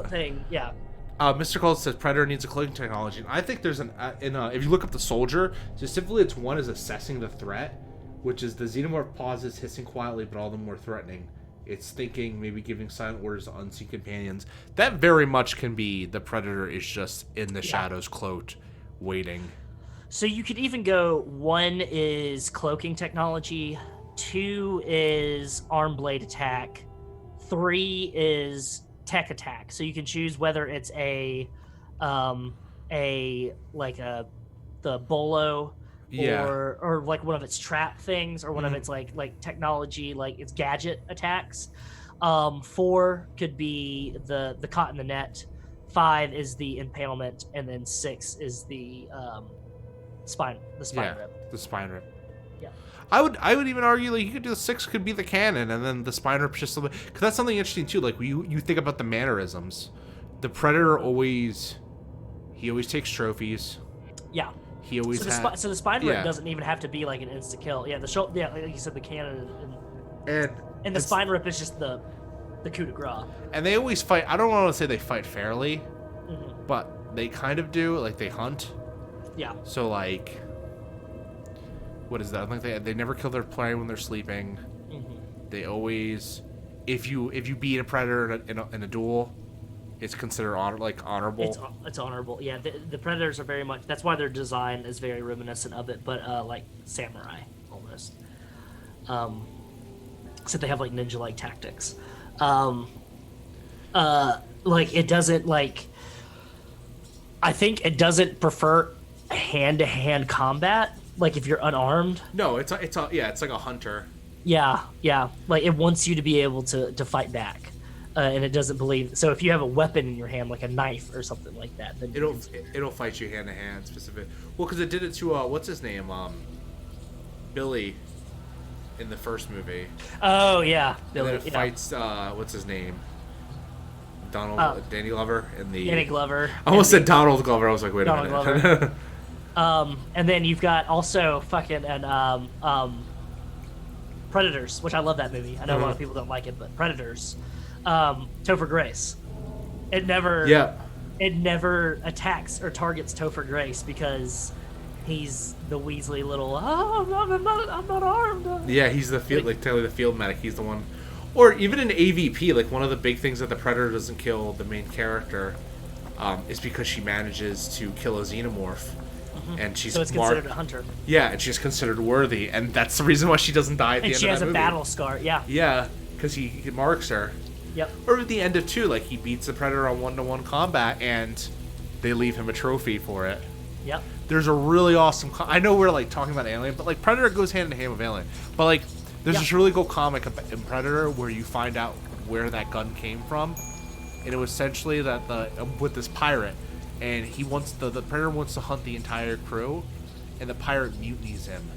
thing. Yeah. Mr. Cole says Predator needs a cloaking technology. And I think there's if you look up the soldier, specifically it's one is assessing the threat, which is the Xenomorph pauses, hissing quietly, but all the more threatening. It's thinking, maybe giving silent orders to unseen companions. That very much can be the Predator is just in the shadows, cloaked, waiting. So you could even go 1 is cloaking technology, 2 is arm blade attack, 3 is tech attack. So you can choose whether it's the bolo or like one of its trap things or one of its like technology, like its gadget attacks. 4 could be the caught in the net, 5 is the impalement, and then 6 is the spine rip. The spine rip. Yeah. I would even argue like you could do the 6 could be the cannon, and then the spine rip just a little bit, because that's something interesting too. Like you think about the mannerisms, the Predator always takes trophies. Yeah. He always so the spine rip doesn't even have to be like an insta kill. Yeah, like you said, the cannon and the spine rip is just the coup de grace. And they always fight. I don't want to say they fight fairly, but they kind of do. Like they hunt. Yeah. So like, what is that? Like they never kill their prey when they're sleeping. They always, if you beat a Predator in a duel, it's considered honorable. It's honorable. Yeah, the Predators are very much. That's why their design is very reminiscent of it, but like samurai almost. Except they have like ninja-like tactics. Like it doesn't like. I think it doesn't prefer hand-to-hand combat. Like if you're unarmed. No, it's like a hunter. Yeah. Like it wants you to be able to fight back. And it doesn't believe. So if you have a weapon in your hand, like a knife or something like that, then it'll fight you hand to hand. Specific. Well, because it did it to what's his name, Billy, in the first movie. Oh yeah, Billy. And then it fights what's his name, Danny Glover in the. Danny Glover. I almost said Donald Glover. I was like, wait Donald a minute. And then you've got also fucking Predators, which I love that movie. I know a lot of people don't like it, but Predators. Topher Grace. It never attacks or targets Topher Grace because he's the Weasley little. Oh, I'm not armed. Yeah, he's the field the field medic. He's the one, or even in AVP, like one of the big things that the Predator doesn't kill the main character, is because she manages to kill a Xenomorph, and she's considered a hunter. Yeah, and she's considered worthy, and that's the reason why she doesn't die at the end of that movie. And she has a battle scar. Yeah. Yeah, because he marks her. Yep. Or at the end of 2, like he beats the Predator on 1-to-1 combat, and they leave him a trophy for it. Yep. There's a really awesome. I know we're like talking about Alien, but like Predator goes hand in hand with Alien. But like, there's this really cool comic in Predator where you find out where that gun came from, and it was essentially that with this pirate, and he wants the Predator wants to hunt the entire crew, and the pirate mutinies him,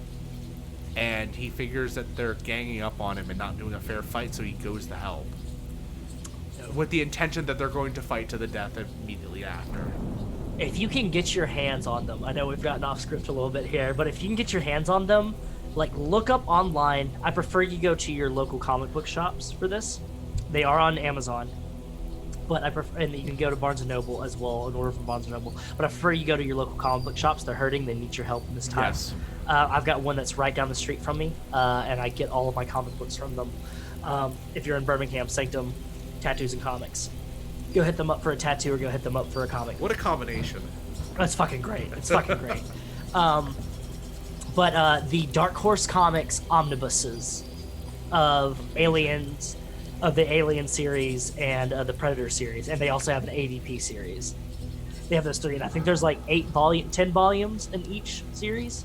and he figures that they're ganging up on him and not doing a fair fight, so he goes to help. with the intention that they're going to fight to the death immediately after. If you can get your hands on them, I know we've gotten off script a little bit here, but if you can get your hands on them, like look up online. I prefer you go to your local comic book shops for this. They are on Amazon, but I prefer, and you can go to Barnes and Noble as well in order from Barnes and Noble. But I prefer you go to your local comic book shops. They're hurting. They need your help in this time. Yes. I've got one that's right down the street from me, and I get all of my comic books from them. If you're in Birmingham, Sanctum Tattoos and Comics. Go hit them up for a tattoo or go hit them up for a comic. What a combination. That's fucking great. It's fucking great. But the Dark Horse Comics omnibuses of Aliens, of the Alien series and the Predator series, and they also have an AVP series. They have those three, and I think there's like 10 volumes in each series.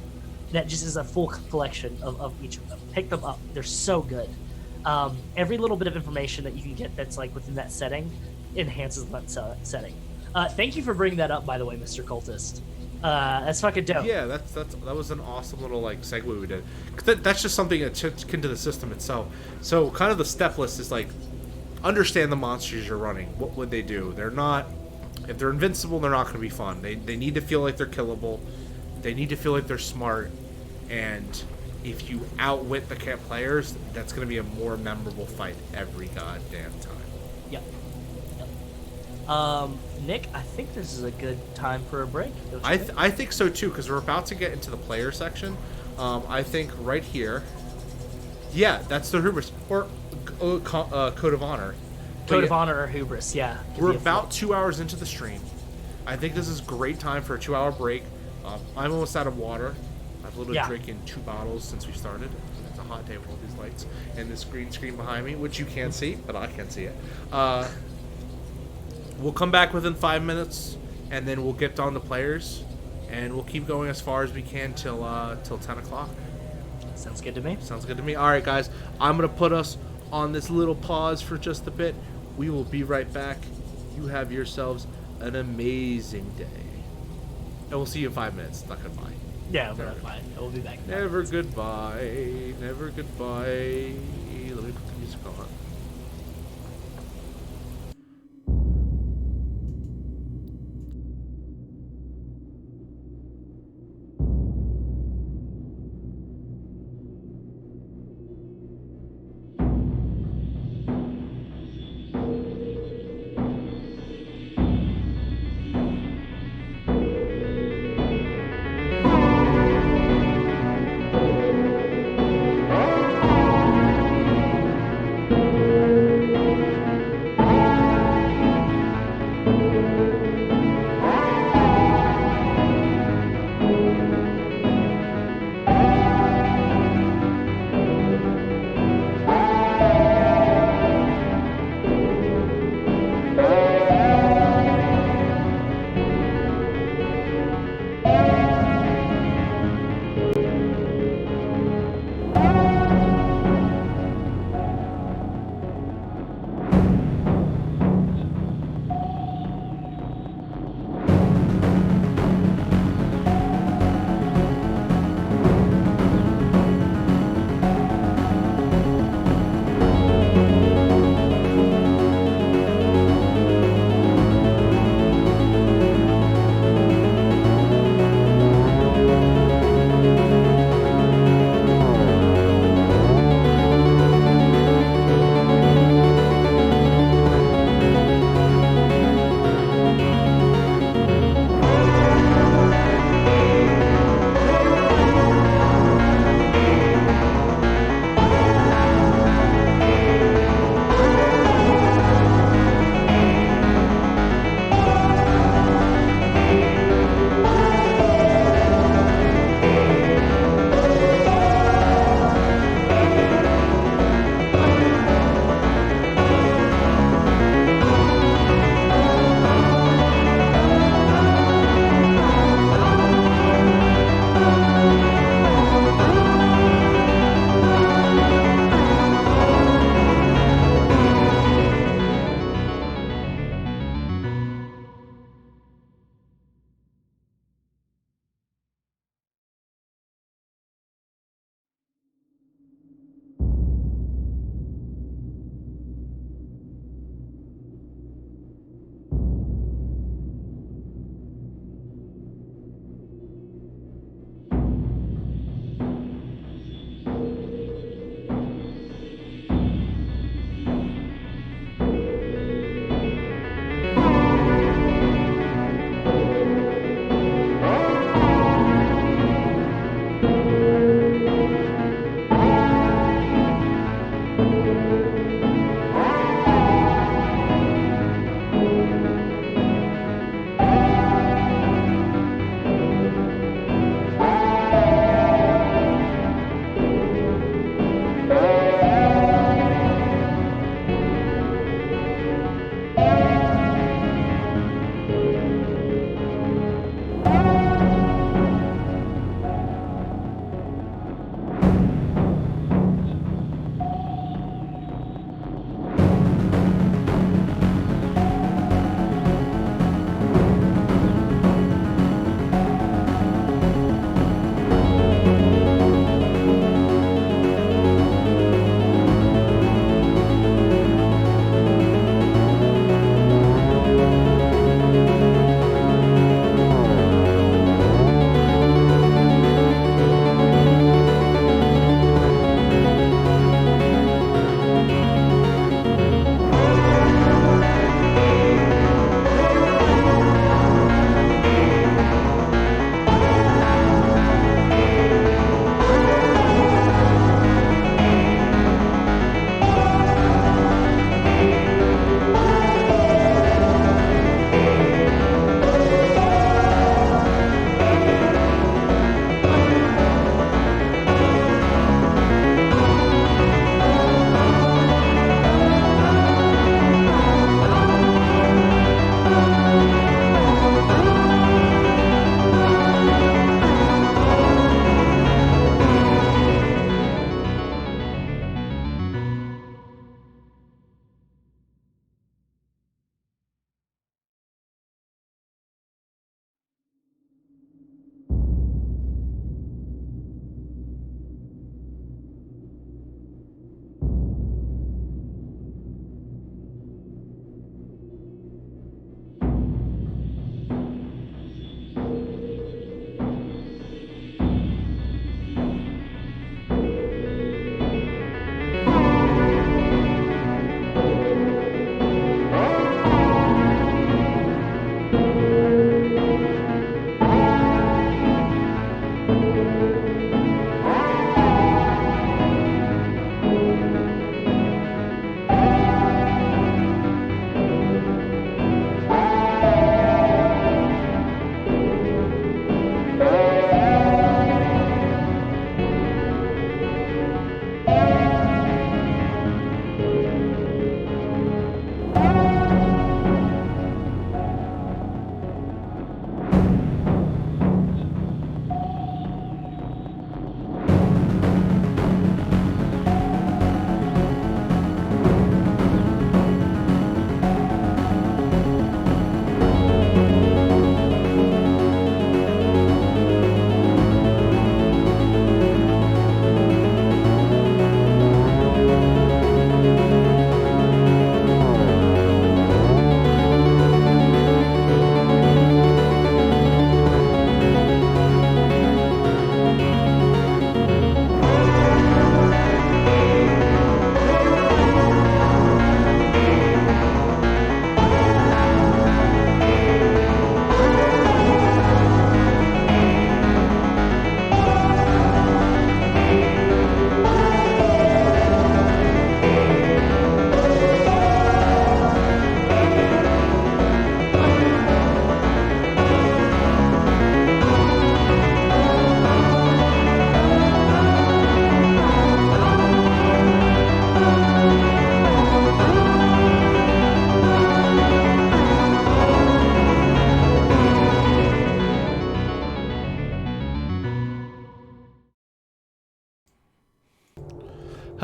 That just is a full collection of each of them. Pick them up. They're so good. Every little bit of information that you can get that's like within that setting enhances that setting. Thank you for bringing that up, by the way, Mr. Cultist. That's fucking dope. Yeah, that was an awesome little like segue we did. 'Cause that's just something that's akin to the system itself. So kind of the step list is like, understand the monsters you're running. What would they do? They're not, if they're invincible, they're not going to be fun. They need to feel like they're killable. They need to feel like they're smart. And if you outwit the camp players, that's going to be a more memorable fight every goddamn time. Yep. Nick, I think this is a good time for a break. I think so too, because we're about to get into the player section. I think right here, yeah, that's the hubris or code of honor. Code of honor or hubris, yeah. We're about 2 hours into the stream. I think this is great time for a 2-hour break. I'm almost out of water. I've literally drinking 2 bottles since we started. It's a hot day with all these lights and this green screen behind me, which you can't see, but I can see it. We'll come back within 5 minutes, and then we'll get on the players, and we'll keep going as far as we can till 10 o'clock. Sounds good to me. Sounds good to me. All right, guys, I'm going to put us on this little pause for just a bit. We will be right back. You have yourselves an amazing day. And we'll see you in 5 minutes. Not goodbye. Yeah, we're not fine. We'll be back. Never goodbye. Never goodbye. Let me put the music on.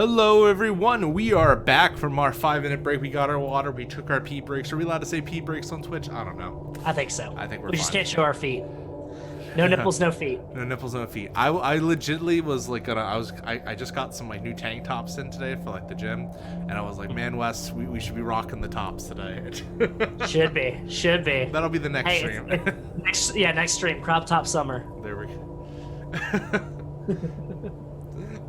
Hello, everyone. We are back from our 5-minute break. We got our water. We took our pee breaks. Are we allowed to say pee breaks on Twitch? I don't know. I think so. I think we just can't show our feet. No nipples, no feet. No nipples, no feet. I legitimately was like I just got some like new tank tops in today for like the gym, and I was like, man, Wes, we should be rocking the tops today. Should be. That'll be the next stream. Next stream, crop top summer. There we go.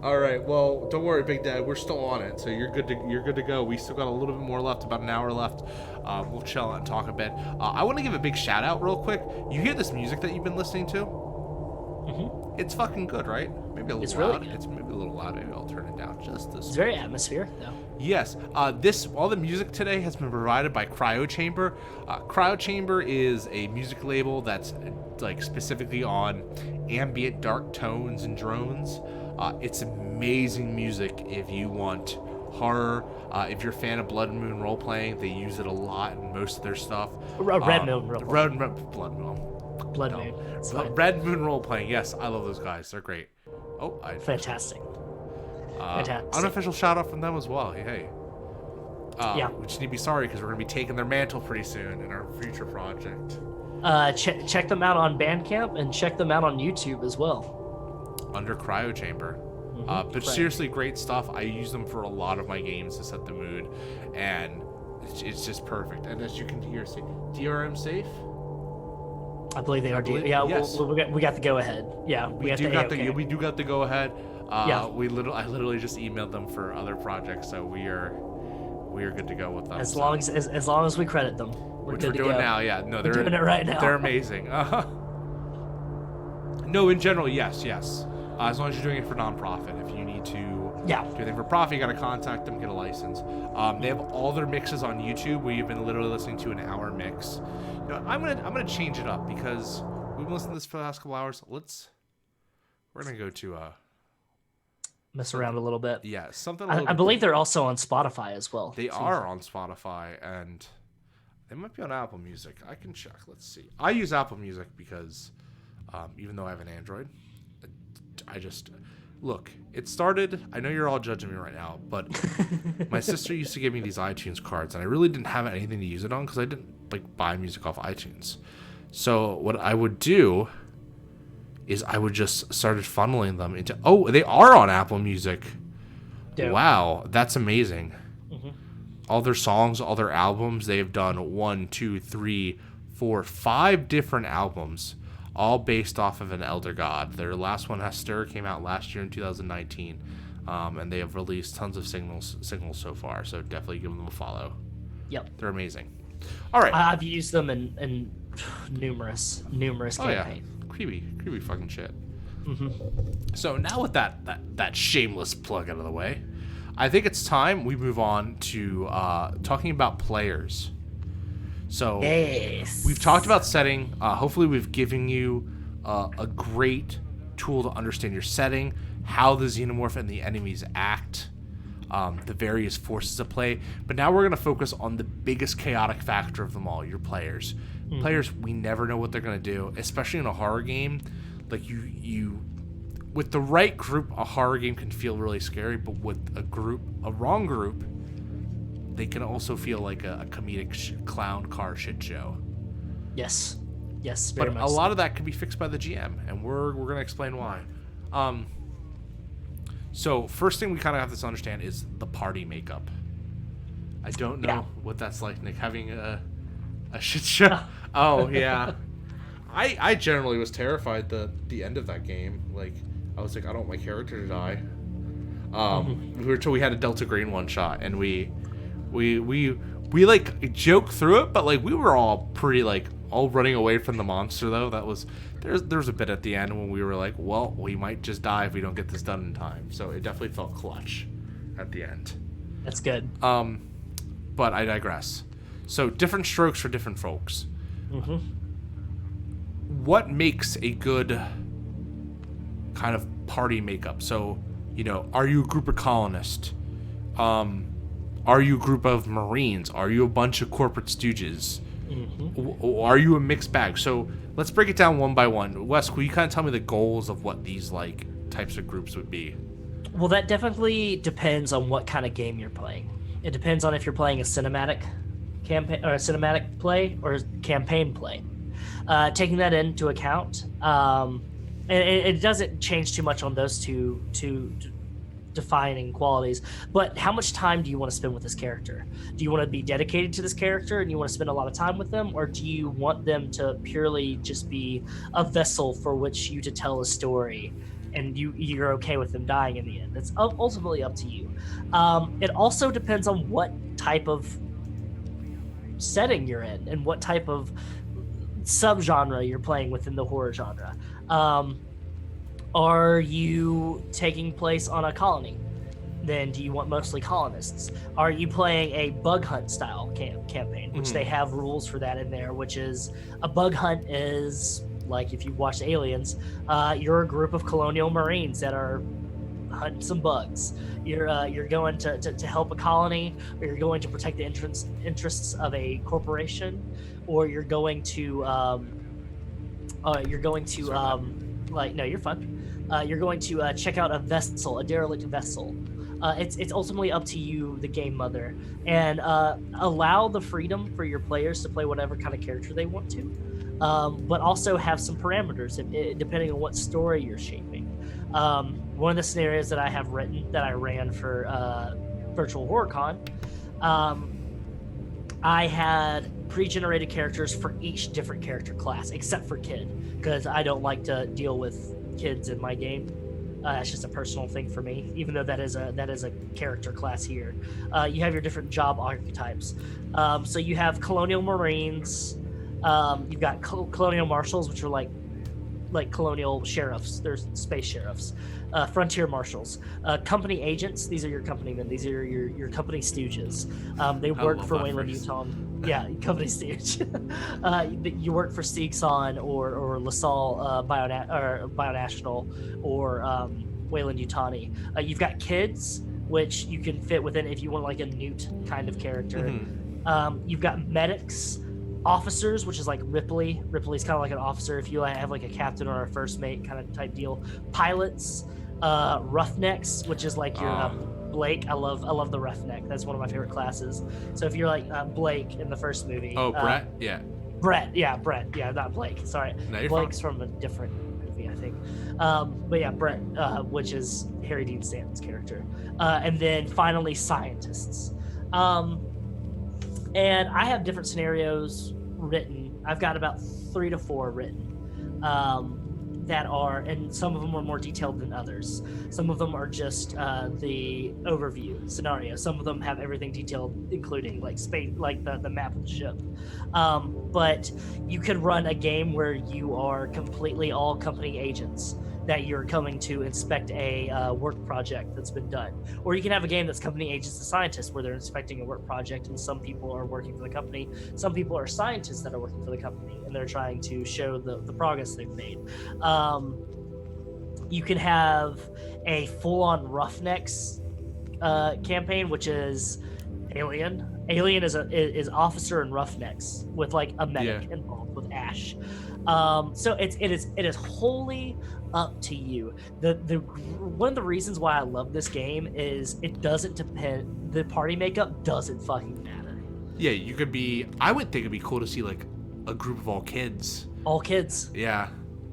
All right, well, don't worry, Big Dad. We're still on it, so you're good to go. We still got a little bit more left, about an hour left. We'll chill and talk a bit. I want to give a big shout out real quick. You hear this music that you've been listening to? Mm-hmm. It's fucking good, right? Maybe a little loud. Really it's maybe a little loud. Maybe I'll turn it down just this. It's very atmospheric, though. Yes. All the music today has been provided by Cryo Chamber. Cryo Chamber is a music label that's like specifically on ambient dark tones and drones. It's amazing music if you want horror. If you're a fan of Blood Moon role playing, they use it a lot in most of their stuff. Red Moon role playing. Blood Moon. Red Moon role playing. Yes, I love those guys. They're great. Fantastic. Fantastic. Unofficial shout out from them as well. Hey. Yeah. We just need to be sorry because we're going to be taking their mantle pretty soon in our future project. Check them out on Bandcamp and check them out on YouTube as well. Under Cryo Chamber. But seriously, great stuff. I use them for a lot of my games to set the mood, and it's just perfect. And as you can hear, DRM safe? I believe they are. Yeah, yes. we got the go ahead. Yeah, we do got the go ahead. Yeah. I literally just emailed them for other projects, so we are good to go with them. As long as we credit them, we're doing now. Yeah, no, they're doing it right now. They're amazing. No, in general, yes. As long as you're doing it for nonprofit. If you need to do anything for profit, you got to contact them, get a license. They have all their mixes on YouTube. We've been literally listening to an hour mix. You know, I'm gonna change it up because we've been listening to this for the last couple hours. We're gonna go to mess around a little bit. Yeah, something. I believe they're also on Spotify as well. They are on Spotify, and they might be on Apple Music. I can check. Let's see. I use Apple Music because even though I have an Android, look, it started, I know you're all judging me right now, but my sister used to give me these iTunes cards, and I really didn't have anything to use it on because I didn't buy music off iTunes. So what I would do is I would just started funneling them into, they are on Apple Music. Yeah. Wow, that's amazing. Mm-hmm. All their songs, all their albums, they have done 1, 2, 3, 4, 5 different albums, all based off of an elder god. Their last one, Hester, came out last year in 2019, and they have released tons of singles so far, so definitely give them a follow. Yep. They're amazing. All right. I've used them in numerous campaigns. Yeah. Creepy fucking shit. Mm-hmm. So now with that shameless plug out of the way, I think it's time we move on to talking about players. So yes. We've talked about setting. Hopefully we've given you a great tool to understand your setting, how the Xenomorph and the enemies act, the various forces at play. But now we're going to focus on the biggest chaotic factor of them all, your players. Mm-hmm. Players, we never know what they're going to do, especially in a horror game. Like you with the right group, a horror game can feel really scary, but with a wrong group, they can also feel like a comedic clown car shit show. Yes, very much. But a lot of that can be fixed by the GM, and we're going to explain why. So first thing we kind of have to understand is the party makeup. I don't know what that's like, Nick, having a shit show. Oh yeah, I generally was terrified the end of that game. Like I was like, I don't want my character to die. We had a Delta Green one shot, and we like joked through it, but like we were all pretty like all running away from the monster though. That was there's a bit at the end when we were like, well, we might just die if we don't get this done in time. So it definitely felt clutch at the end. That's good. But I digress. So different strokes for different folks. Mm-hmm. What makes a good kind of party makeup? So, you know, are you a group of colonists? Are you a group of Marines? Are you a bunch of corporate stooges? Mm-hmm. Are you a mixed bag? So let's break it down one by one. Wes, will you kind of tell me the goals of what these like types of groups would be? Well, that definitely depends on what kind of game you're playing. It depends on if you're playing a cinematic campaign or a cinematic play or campaign play. Taking that into account, it doesn't change too much on those two defining qualities. But how much time do you want to spend with this character? Do you want to be dedicated to this character and you want to spend a lot of time with them, or do you want them to purely just be a vessel for which you to tell a story? And you're okay with them dying in the end. It's ultimately up to you. It also depends on what type of setting you're in and what type of subgenre you're playing within the horror genre. Are you taking place on a colony? Then do you want mostly colonists? Are you playing a bug hunt style campaign, which they have rules for that in there, which is a bug hunt is like if you watch Aliens, you're a group of colonial marines that are hunting some bugs. You're going to help a colony, or you're going to protect the interests of a corporation, or you're going to like no, you're fine. You're going to check out a vessel, a derelict vessel. It's ultimately up to you, the game mother, and allow the freedom for your players to play whatever kind of character they want to, but also have some parameters depending on what story you're shaping. One of the scenarios that I have written that I ran for Virtual Horror Con, I had pre-generated characters for each different character class, except for kid, because I don't like to deal with kids in my game. That's just a personal thing for me, even though that is a character class here. You have your different job archetypes. So you have colonial marines. You've got colonial marshals, which are like colonial sheriffs. There's space sheriffs. Frontier marshals, company agents. These are your company men. These are your company stooges. They work for Wayland Utah. Yeah, company stooge. You work for Seegson or LaSalle Bionational or Wayland Utani. You've got kids, which you can fit within if you want like a Newt kind of character. You've got medics. Officers, which is like Ripley. Ripley's kind of like an officer if you have like a captain or a first mate kind of type deal. Pilots, roughnecks, which is like your Blake. I love the roughneck. That's one of my favorite classes. So if you're like Blake in the first movie. Oh, Brett? Yeah. Brett. Yeah, not Blake. Sorry. No, Blake's from a different movie, I think. But yeah, Brett, which is Harry Dean Stanton's character. And then finally, scientists. And I have different scenarios written. I've got about 3 to 4 written that are, and some of them are more detailed than others. Some of them are just the overview scenario. Some of them have everything detailed, including like space, like the map of the ship. But you could run a game where you are completely all company agents that you're coming to inspect a work project that's been done. Or you can have a game that's company agents and scientists where they're inspecting a work project and some people are working for the company. Some people are scientists that are working for the company and they're trying to show the progress they've made. You can have a full-on Roughnecks campaign, which is Alien. Alien is officer and Roughnecks with like a medic involved with Ash. So it is wholly up to you. The one of the reasons why I love this game is it doesn't depend. The party makeup doesn't fucking matter. Yeah, you could be. I would think it'd be cool to see like a group of all kids. All kids. Yeah.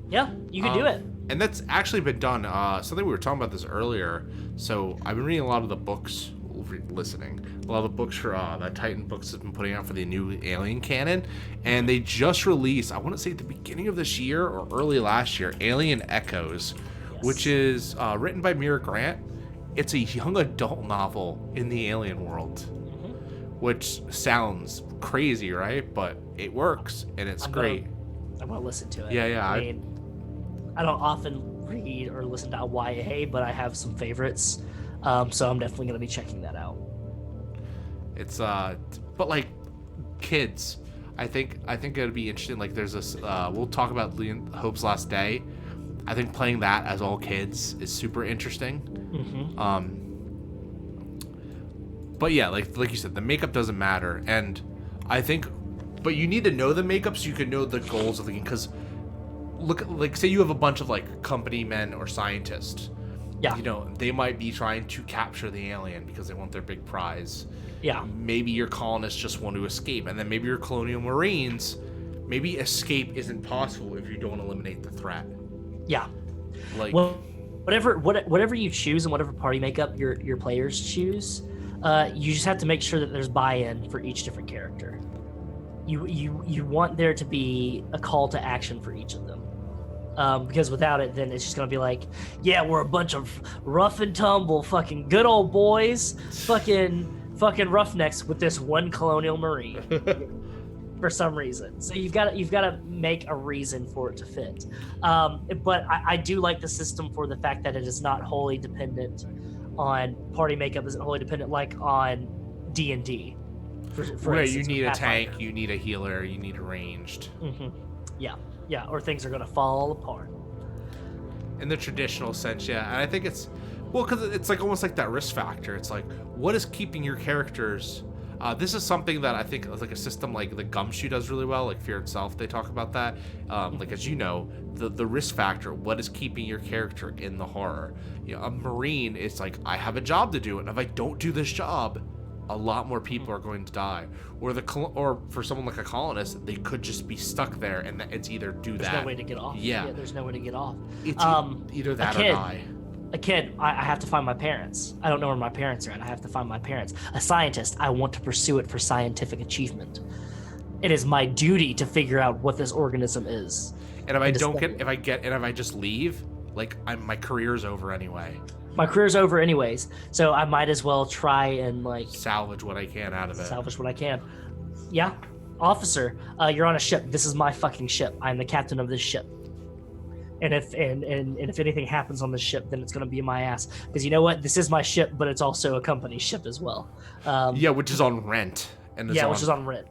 Yeah, you could do it. And that's actually been done. Something we were talking about this earlier. So I've been reading a lot of the books. Listening a lot of the books for that Titan books has been putting out for the new Alien canon, and they just released, I want to say at the beginning of this year or early last year, Alien Echoes, which is written by Mira Grant. It's a young adult novel in the alien world, which sounds crazy, right? But it works and it's great. I'm gonna listen to it. Yeah. I mean, I don't often read or listen to YA, but I have some favorites. So I'm definitely gonna be checking that out. It's but like kids, I think it'd be interesting. Like there's this we'll talk about Hope's Last Day. I think playing that as all kids is super interesting. But yeah, like you said, the makeup doesn't matter, and I think, but you need to know the makeup so you can know the goals of the game. Because look, like say you have a bunch of like company men or scientists. Yeah. You know, they might be trying to capture the alien because they want their big prize. Yeah. Maybe your colonists just want to escape, and then maybe your colonial marines, maybe escape isn't possible if you don't eliminate the threat. Yeah. Like, well, whatever you choose and whatever party makeup your players choose, you just have to make sure that there's buy-in for each different character. You want there to be a call to action for each of them. Because without it, then it's just gonna be like, yeah, we're a bunch of rough and tumble, fucking good old boys, fucking roughnecks with this one colonial marine for some reason. So you've got to make a reason for it to fit. But I do like the system for the fact that it is not wholly dependent on party makeup. Isn't wholly dependent like on D&D. Where you need a tank, you need a healer, you need a ranged. Mm-hmm. Yeah, or things are going to fall apart. In the traditional sense, yeah. And I think it's, well, because it's like almost like that risk factor. It's like, what is keeping your characters? This is something that I think like a system like the Gumshoe does really well, like Fear Itself, they talk about that. Like, as you know, the risk factor, what is keeping your character in the horror? You know, a Marine is like, I have a job to do, and if I don't do this job, a lot more people are going to die. Or for someone like a colonist, they could just be stuck there, and it's either there's no way to get off. Yeah, there's no way to get off. It's either that or die. A kid, I have to find my parents. I don't know where my parents are at. I have to find my parents. A scientist, I want to pursue it for scientific achievement. It is my duty to figure out what this organism is. And if I just leave, like, my career's over anyway. My career's over anyways, so I might as well try and like salvage what I can out of it. Salvage what I can. Yeah, officer, you're on a ship. This is my fucking ship. I'm the captain of this ship. And if anything happens on this ship, then it's gonna be my ass. Because you know what? This is my ship, but it's also a company ship as well. Yeah, which is on rent. Which is on rent.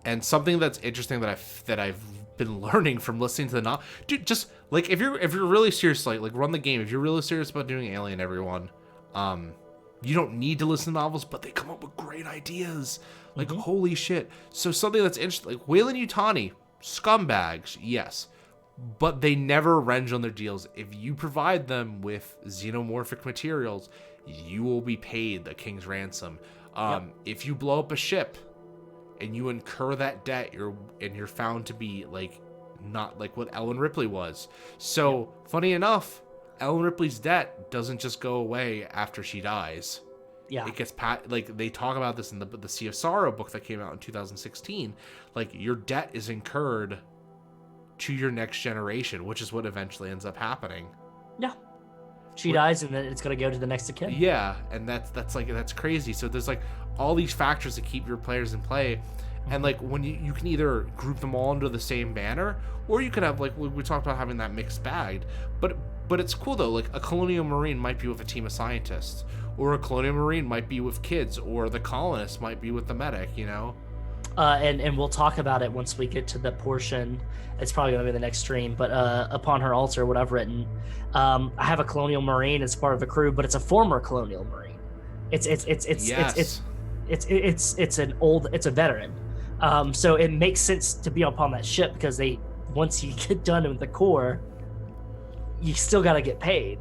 And something that's interesting that I've been learning from listening to the dude, just like if you're really serious, like run the game. If you're really serious about doing Alien, everyone, you don't need to listen to novels, but they come up with great ideas. Like, holy shit. So something that's interesting, like Weyland-Yutani, scumbags, yes, but they never wrench on their deals. If you provide them with xenomorphic materials, you will be paid the king's ransom. If you blow up a ship and you incur that debt, you're found to be like not like what Ellen Ripley was. So funny enough, Ellen Ripley's debt doesn't just go away after she dies. Yeah, it gets like they talk about this in the Sea of Sorrow book that came out in 2016. Like, your debt is incurred to your next generation, which is what eventually ends up happening. Yeah, she dies, and then it's gonna go to the next of kin. Yeah, and that's crazy. So there's like all these factors that keep your players in play, and like when you can either group them all under the same banner, or you could have, like we talked about, having that mixed bag. But it's cool though. Like, a colonial marine might be with a team of scientists, or a colonial marine might be with kids, or the colonists might be with the medic. You know. And we'll talk about it once we get to the portion. It's probably going to be the next stream, but upon her altar, what I've written, I have a colonial marine as part of the crew, but it's a former colonial marine. It's a veteran. So it makes sense to be upon that ship, because once you get done with the core, you still got to get paid.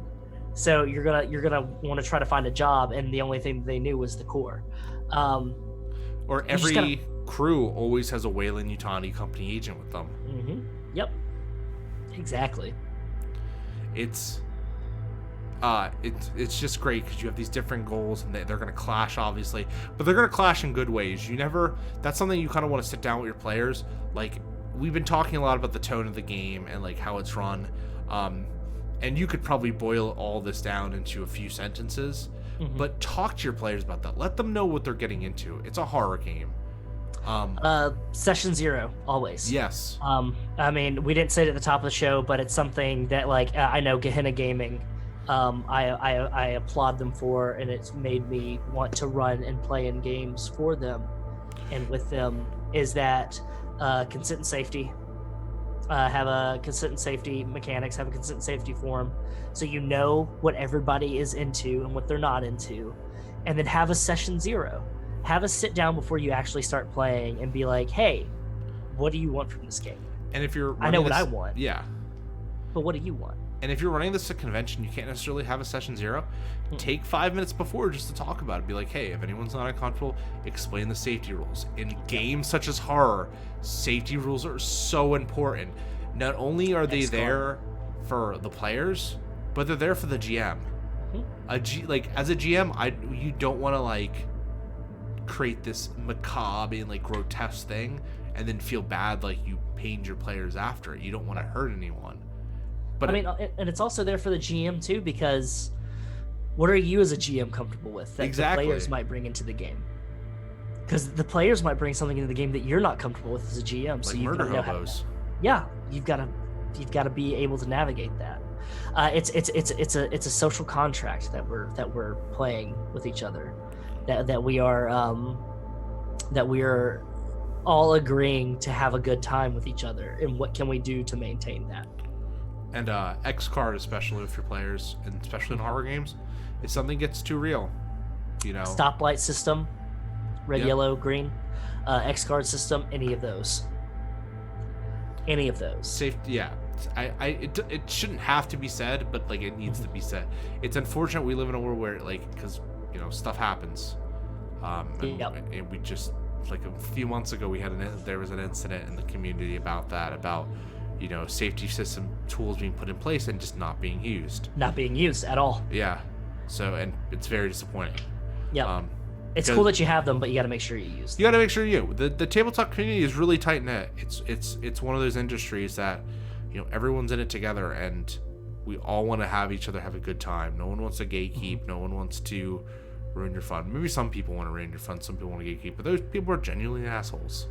So you're gonna want to try to find a job, and the only thing they knew was the core. Or every crew always has a Weyland-Yutani company agent with them. Mm-hmm. Yep. Exactly. It's just great because you have these different goals, and they're going to clash, obviously, but they're going to clash in good ways. That's something you kind of want to sit down with your players. Like, we've been talking a lot about the tone of the game and like how it's run. And you could probably boil all this down into a few sentences. Mm-hmm. But talk to your players about that. Let them know what they're getting into. It's a horror game. Session 0, always. Yes. I mean, we didn't say it at the top of the show, but it's something that, like, I know Gehenna Gaming, I applaud them for, and it's made me want to run and play in games for them and with them, is that consent and safety. Have a consent and safety mechanics, have a consent and safety form, so you know what everybody is into and what they're not into. And then have a session 0. Have a sit down before you actually start playing and be like, hey, what do you want from this game? And if you're I know what I want. Yeah. But what do you want? And if you're running this at a convention, you can't necessarily have a session 0. Take 5 minutes before just to talk about it. Be like, hey, if anyone's not uncomfortable, explain the safety rules. In games such as horror, safety rules are so important. Not only are they there for the players, but they're there for the GM. As a GM, you don't want to like create this macabre and like grotesque thing and then feel bad like you pained your players after it. You don't want to hurt anyone. But and it's also there for the GM too, because what are you as a GM comfortable with that the players might bring into the game? Because the players might bring something into the game that you're not comfortable with as a GM. Like so you've murder got to know hobos. you've got to be able to navigate that. It's a social contract that we're playing with each other, that we are all agreeing to have a good time with each other, and what can we do to maintain that. And X card, especially with your players, and especially in horror games, if something gets too real, stoplight system, red, yellow, green, X card system, any of those. Safety, yeah. It shouldn't have to be said, but like it needs to be said. It's unfortunate we live in a world where because stuff happens, and we just like a few months ago there was an incident in the community about safety system tools being put in place and just not being used at all. Yeah. So, and it's very disappointing. Yeah. It's cool that you have them, but you got to make sure you use them. You got to make sure the tabletop community is really tight knit. It's one of those industries that everyone's in it together, and we all want to have each other have a good time. No one wants to gatekeep. No one wants to ruin your fun. Maybe some people want to ruin your fun. Some people want to gatekeep, but those people are genuinely assholes.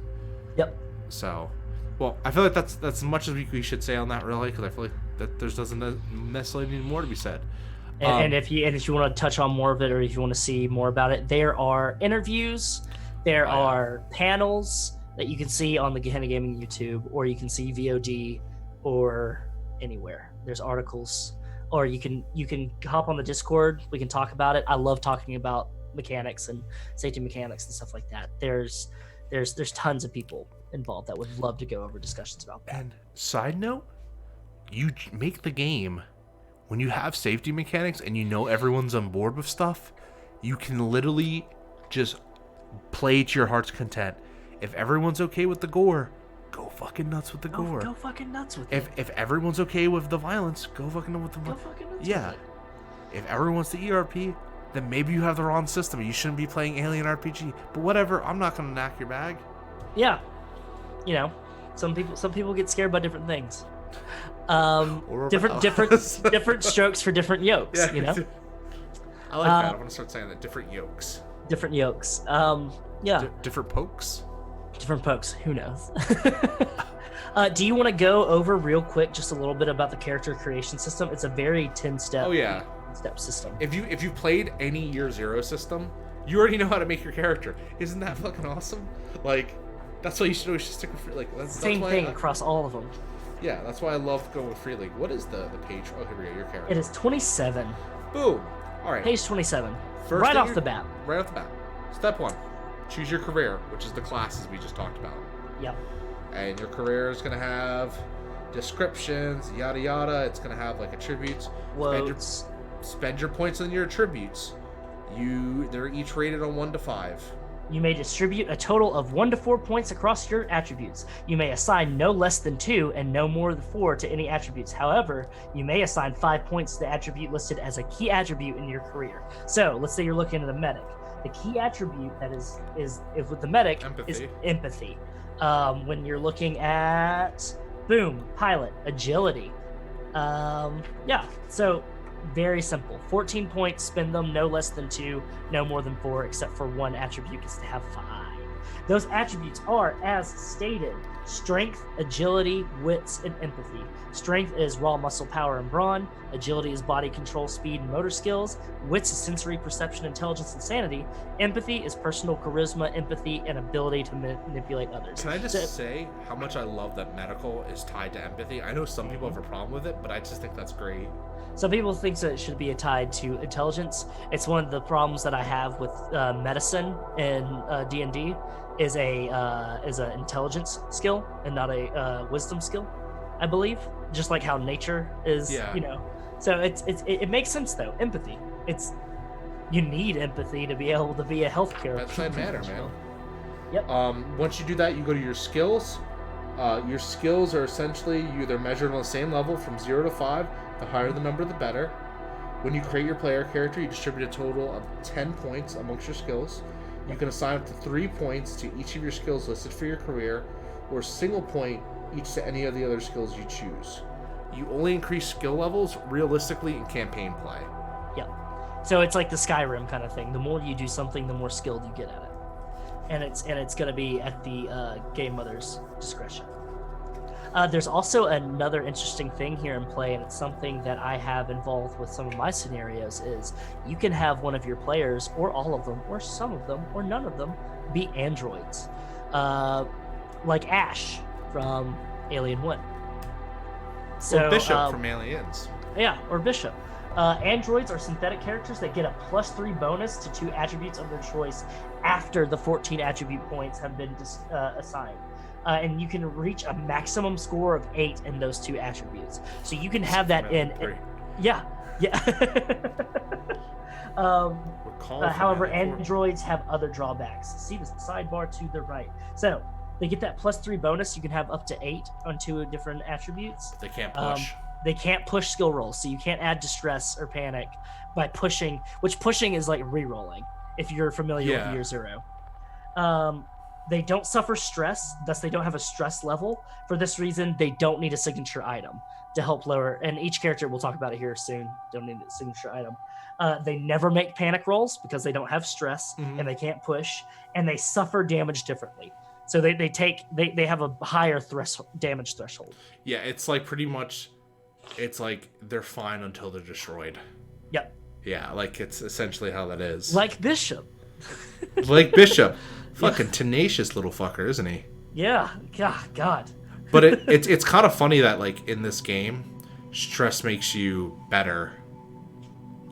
Yep. So, well, I feel like that's as much as we should say on that, really, because I feel like that there doesn't necessarily need more to be said. And if you want to touch on more of it, or if you want to see more about it, there are interviews, there are panels that you can see on the Gehenna Gaming YouTube, or you can see VOD, or anywhere. There's articles, or you can hop on the Discord. We can talk about it. I love talking about mechanics and safety mechanics and stuff like that. There's tons of people involved that would love to go over discussions about that. And side note, you make the game when you have safety mechanics and everyone's on board with stuff, you can literally just play to your heart's content. If everyone's okay with the gore, go fucking nuts with the gore. Go fucking nuts with it. If everyone's okay with the violence, go fucking nuts with the violence. Yeah. If everyone wants the ERP, then maybe you have the wrong system. You shouldn't be playing Alien RPG. But whatever, I'm not gonna knock your bag. Yeah. Some people get scared by different things. Different strokes for different yolks. I like that. I'm gonna start saying that. Different yolks. Different yolks. Different pokes. Different pokes. Who knows? Do you want to go over real quick just a little bit about the character creation system? It's a very 10-step. Oh yeah. Step system. If you played any Year Zero system, you already know how to make your character. Isn't that fucking awesome? Like, that's why you should always stick with free. Like, that's same thing across all of them. Yeah, that's why I love going with Free League. What is the page? Oh, here we go. Your character. It is 27. Boom. All right. Page 27. First right off the bat. Right off the bat. Step 1. Choose your career, which is the classes we just talked about. Yep. And your career is going to have descriptions, yada yada. It's going to have like attributes. Quotes. Spend your points on your attributes. They're each rated on 1 to 5. You may distribute a total of 1 to 4 points across your attributes. You may assign no less than 2 and no more than 4 to any attributes. However, you may assign 5 points to the attribute listed as a key attribute in your career. So, let's say you're looking at a medic. The key attribute that is with the medic is empathy. When you're looking at, pilot, agility. So very simple. 14 points, spend them, no less than 2, no more than 4, except for one attribute gets to have 5. Those attributes are, as stated, strength, agility, wits, and empathy. Strength is raw muscle power and brawn. Agility is body control, speed, and motor skills. Wits is sensory perception, intelligence, and sanity. Empathy is personal charisma, empathy, and ability to manipulate others. Can I just say how much I love that medical is tied to empathy? I know some people have a problem with it, but I just think that's great. Some people think that it should be tied to intelligence. It's one of the problems that I have with medicine in D&D is an intelligence skill and not a wisdom skill. I believe, just like how nature is. Yeah. So it makes sense though. Empathy. You need empathy to be able to be a healthcare Bedside manner, man. Yep. Once you do that, you go to your skills. Your skills are essentially either measured on the same level from 0 to 5. The higher the number, the better. When you create your player character, you distribute a total of 10 points amongst your skills. You can assign up to 3 points to each of your skills listed for your career, or a single point each to any of the other skills you choose. You only increase skill levels realistically in campaign play. Yep. So it's like the Skyrim kind of thing. The more you do something, the more skilled you get at it. And it's going to be at the game mother's discretion. There's also another interesting thing here in play, and it's something that I have involved with some of my scenarios, is you can have one of your players, or all of them, or some of them, or none of them, be androids. Like Ash from Alien 1. So, or Bishop from Aliens. Yeah, or Bishop. Androids are synthetic characters that get a +3 bonus to 2 attributes of their choice after the 14 attribute points have been assigned. And you can reach a maximum score of 8 in those 2 attributes. So you can have that in... Yeah. However, androids have other drawbacks. See the sidebar to the right. So they get that +3 bonus. You can have up to 8 on 2 different attributes. They can't push. They can't push skill rolls, so you can't add distress or panic by pushing, which pushing is like re-rolling, if you're familiar with Year Zero. They don't suffer stress, thus they don't have a stress level. For this reason, they don't need a signature item to help lower, and each character, we'll talk about it here soon, don't need a signature item. They never make panic rolls because they don't have stress, and they can't push, and they suffer damage differently. So they have a higher damage threshold. Yeah, it's like pretty much, it's like they're fine until they're destroyed. Yep. Yeah, like it's essentially how that is. Like Bishop. Like Bishop. Fucking tenacious little fucker, isn't he? Yeah. God. But it's kind of funny that, like, in this game, stress makes you better.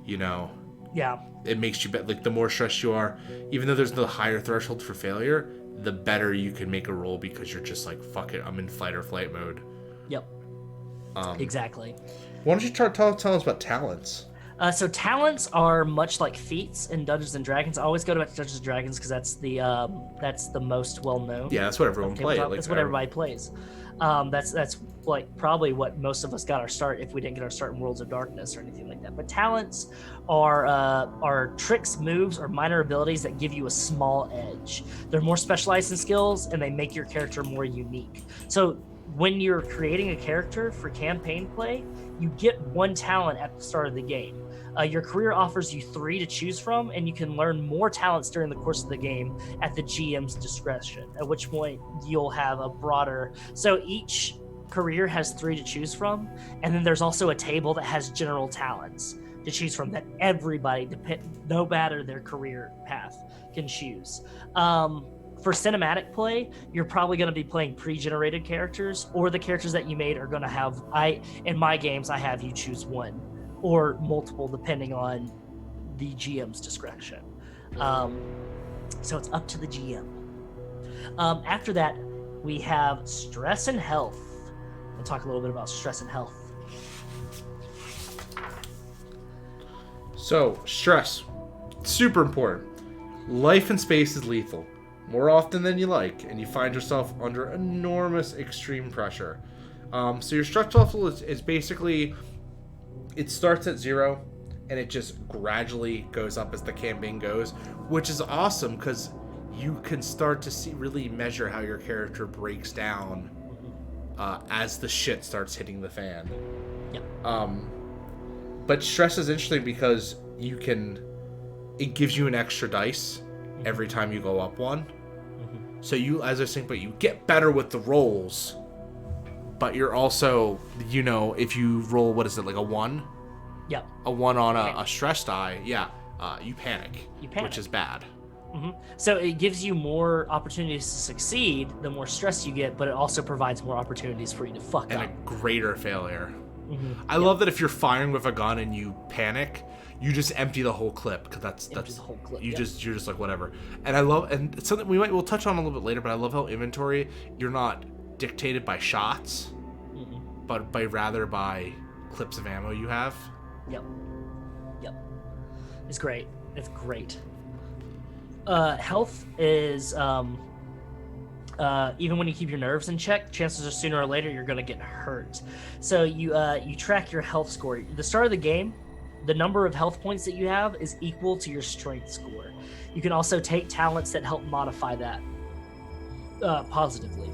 You know? Yeah. It makes you like, the more stressed you are, even though there's no higher threshold for failure, the better you can make a roll because you're just like, fuck it, I'm in fight or flight mode. Yep. Exactly. Why don't you tell us about talents? So talents are much like feats in Dungeons and Dragons. I always go to Dungeons and Dragons because that's the most well known. Yeah, that's what everyone plays. Like, that's what everybody plays. That's like probably what most of us got our start if we didn't get our start in Worlds of Darkness or anything like that. But talents are tricks, moves, or minor abilities that give you a small edge. They're more specialized in skills and they make your character more unique. So when you're creating a character for campaign play, you get 1 talent at the start of the game. Your career offers you 3 to choose from, and you can learn more talents during the course of the game at the GM's discretion, at which point you'll have a broader... So each career has 3 to choose from, and then there's also a table that has general talents to choose from that everybody, no matter their career path, can choose. For cinematic play, you're probably going to be playing pre-generated characters, or the characters that you made are going to have... In my games, I have you choose 1 or multiple depending on the GM's discretion. So it's up to the GM. After that, we have stress and health. We'll talk a little bit about stress and health. So, stress. Super important. Life in space is lethal. More often than you like, and you find yourself under enormous extreme pressure. So your stress level is basically... It starts at 0, and it just gradually goes up as the campaign goes, which is awesome because you can start to really measure how your character breaks down as the shit starts hitting the fan. Yep. But stress is interesting because it gives you an extra dice every time you go up 1. So you, as I was saying, but you get better with the rolls. But you're also, if you roll, what is it, like a 1? Yep. A 1 on a stress die, you panic. Which is bad. So it gives you more opportunities to succeed the more stress you get, but it also provides more opportunities for you to fuck up. And a greater failure. I love that if you're firing with a gun and you panic, you just empty the whole clip because that's the whole clip. You're just like whatever. And I love, and it's something we'll touch on a little bit later, but I love how inventory, you're not dictated by shots. but rather by clips of ammo you have. Yep. It's great. Health is even when you keep your nerves in check, chances are sooner or later you're going to get hurt. So you track your health score. At the start of the game, the number of health points that you have is equal to your strength score. You can also take talents that help modify that positively.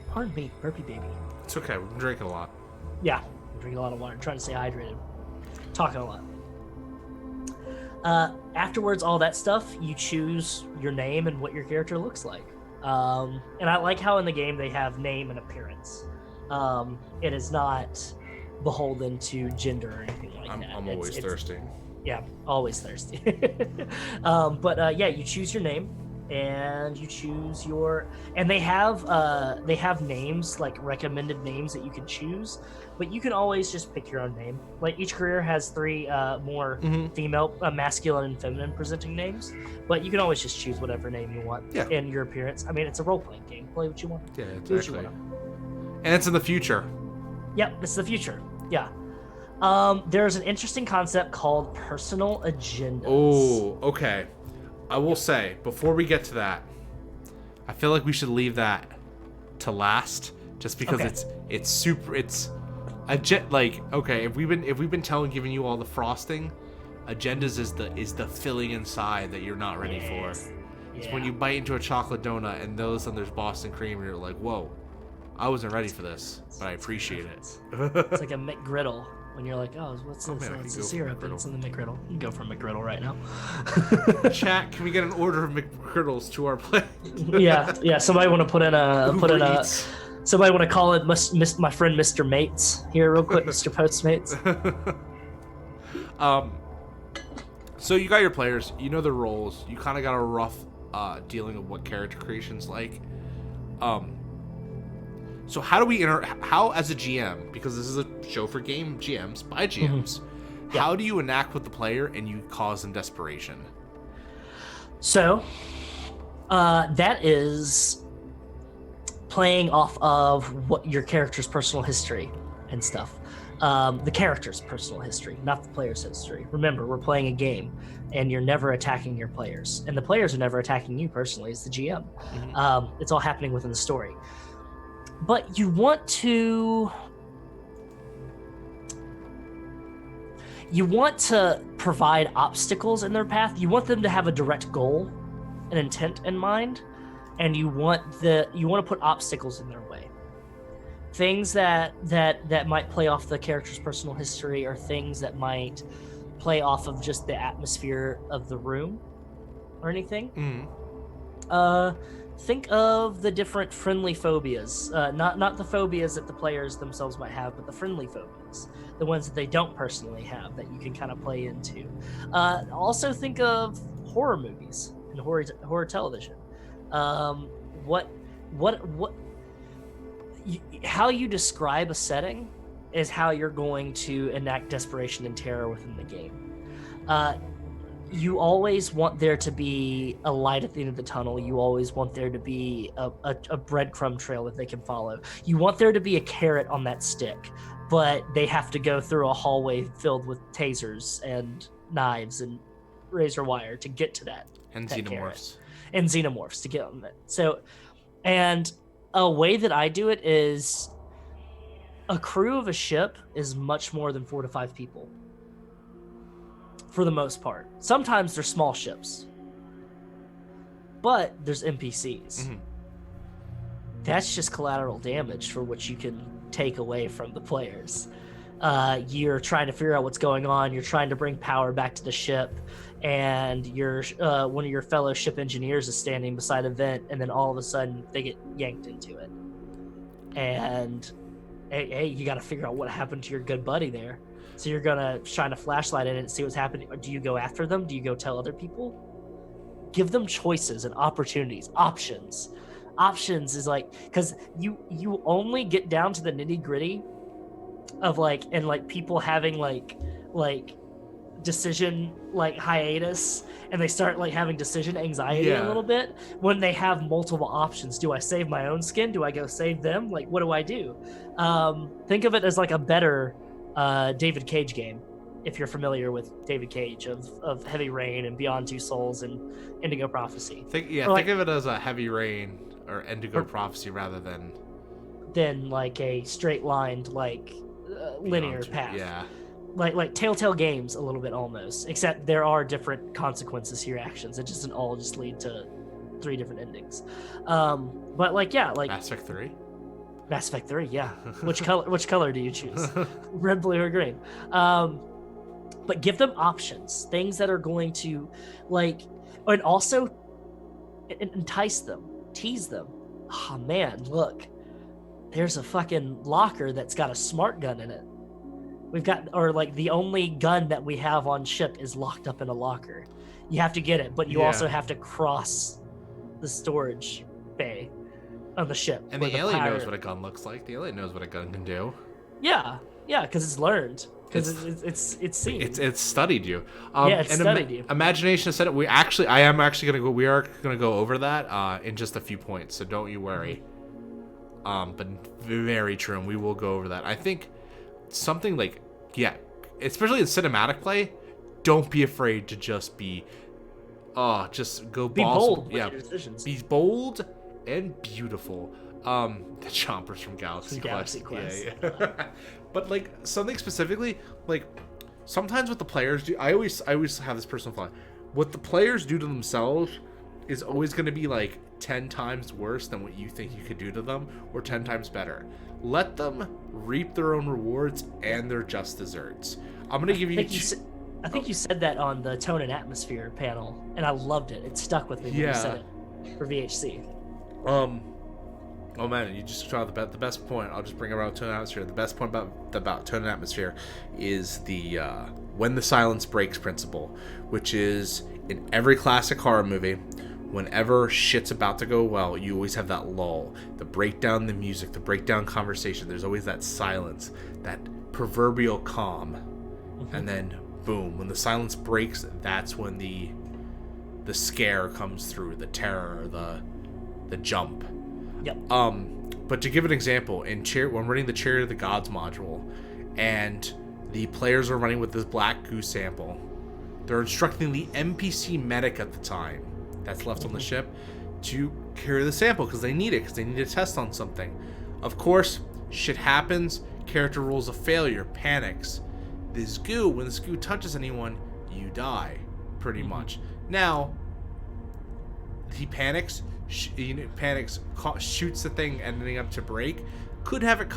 Pardon me, burpee baby. It's okay. We've been drinking a lot. Yeah, I'm drinking a lot of water. I'm trying to stay hydrated. Talking a lot. Afterwards, all that stuff, you choose your name and what your character looks like. And I like how in the game they have name and appearance. It is not beholden to gender or anything like that. I'm always thirsty. Yeah, always thirsty. But you choose your name and you choose your, and they have names, like recommended names that you can choose, but you can always just pick your own name. Like each career has three more female, masculine and feminine presenting names, but you can always just choose whatever name you want in your appearance. I mean, it's a role-playing game. Play what you want. Yeah, exactly. And it's in the future. Yep, it's the future. Yeah. There's an interesting concept called personal agendas. Oh, okay. I will say, before we get to that, I feel like we should leave that to last, just because it's super. It's okay. If we've been giving you all the frosting, agendas is the filling inside that you're not ready for. It's when you bite into a chocolate donut and there's Boston cream, and you're like, whoa, I wasn't ready for this, but I appreciate it. It's like a McGriddle. When you're like, oh, what's this? It's a syrup, and it's in the McGriddle. You can go for a McGriddle right now. Chat, can we get an order of McGriddles to our plate? yeah. Somebody want to somebody want to call it my friend Mr. Mates here real quick, Mr. Postmates. So you got your players, you know their roles, you kind of got a rough dealing of what character creation's like. So how do we how as a GM, because this is a show for game GMs by GMs, how do you enact with the player and you cause them desperation? So that is playing off of what your character's personal history and stuff. The character's personal history, not the player's history. Remember, we're playing a game and you're never attacking your players, and the players are never attacking you personally as the GM. It's all happening within the story. But you want to provide obstacles in their path. You want them to have a direct goal, an intent in mind, and you want to put obstacles in their way. Things that might play off the character's personal history, or things that might play off of just the atmosphere of the room or anything. Think of the different friendly phobias, not the phobias that the players themselves might have, but the friendly phobias, the ones that they don't personally have that you can kind of play into. Also think of horror movies and horror television. How you describe a setting is how you're going to enact desperation and terror within the game. You always want there to be a light at the end of the tunnel. You always want there to be a breadcrumb trail that they can follow. You want there to be a carrot on that stick, but they have to go through a hallway filled with tasers and knives and razor wire to get to that. And that xenomorphs. Carrot. And xenomorphs to get on that. So, and a way that I do it is a crew of a ship is much more than 4 to 5 people. For the most part. Sometimes they're small ships. But there's NPCs. That's just collateral damage for what you can take away from the players. You're trying to figure out what's going on. You're trying to bring power back to the ship. And one of your fellow ship engineers is standing beside a vent, and then all of a sudden they get yanked into it. And hey, you got to figure out what happened to your good buddy there. So you're gonna shine a flashlight in it and see what's happening. Or do you go after them? Do you go tell other people? Give them choices and opportunities, options. Options is like, because you only get down to the nitty gritty of people having like decision like hiatus, and they start like having decision anxiety a little bit when they have multiple options. Do I save my own skin? Do I go save them? Like, what do I do? Think of it as like a better David Cage game, if you're familiar with David Cage of Heavy Rain and Beyond Two Souls and Indigo Prophecy. Think of it as a Heavy Rain or Indigo Prophecy rather than like a straight lined like linear path. Yeah. Like Telltale games a little bit almost, except there are different consequences to your actions. It doesn't all just lead to 3 different endings. But like Mass Effect 3. Mass Effect 3, yeah. Which color do you choose? Red, blue, or green? But give them options, things that are going to and also entice them, tease them. Oh man, look, there's a fucking locker that's got a smart gun in it. The only gun that we have on ship is locked up in a locker. You have to get it, but you also have to cross the storage bay on the ship. And the alien knows what a gun looks like. The alien knows what a gun can do. Yeah, because it's learned. Because it's seen. It's studied you. Studied you. Imagination has said it. We are gonna go over that in just a few points, so don't you worry. But very true, and we will go over that. I think something especially in cinematic play, don't be afraid to just be just go be bold with your decisions. Be bold and beautiful. The chompers from Galaxy Quest. Yeah. But something specifically, sometimes what the players do, I always have this personal thought. What the players do to themselves is always going to be 10 times worse than what you think you could do to them, or 10 times better. Let them reap their own rewards and their just desserts. I'm going to give you... I think you said that on the Tone and Atmosphere panel, and I loved it. It stuck with me when you said it for VHC. Oh man, you just tried the best point. I'll just bring around Tone and Atmosphere. The best point about Tone and Atmosphere is the when the silence breaks principle, which is in every classic horror movie. Whenever shit's about to go well, you always have that lull, the breakdown, the music, the breakdown conversation. There's always that silence, that proverbial calm, and then boom, when the silence breaks, that's when the scare comes through, the terror, the jump. Yep. But to give an example, when running the Chariot of the Gods module, and the players are running with this black goo sample, they're instructing the NPC medic at the time that's left on the ship to carry the sample because they need it, because they need to test on something. Of course, shit happens, character rolls a failure, panics. When this goo touches anyone, you die, pretty much. Now, he panics, shoots the thing ending up to break. Could have it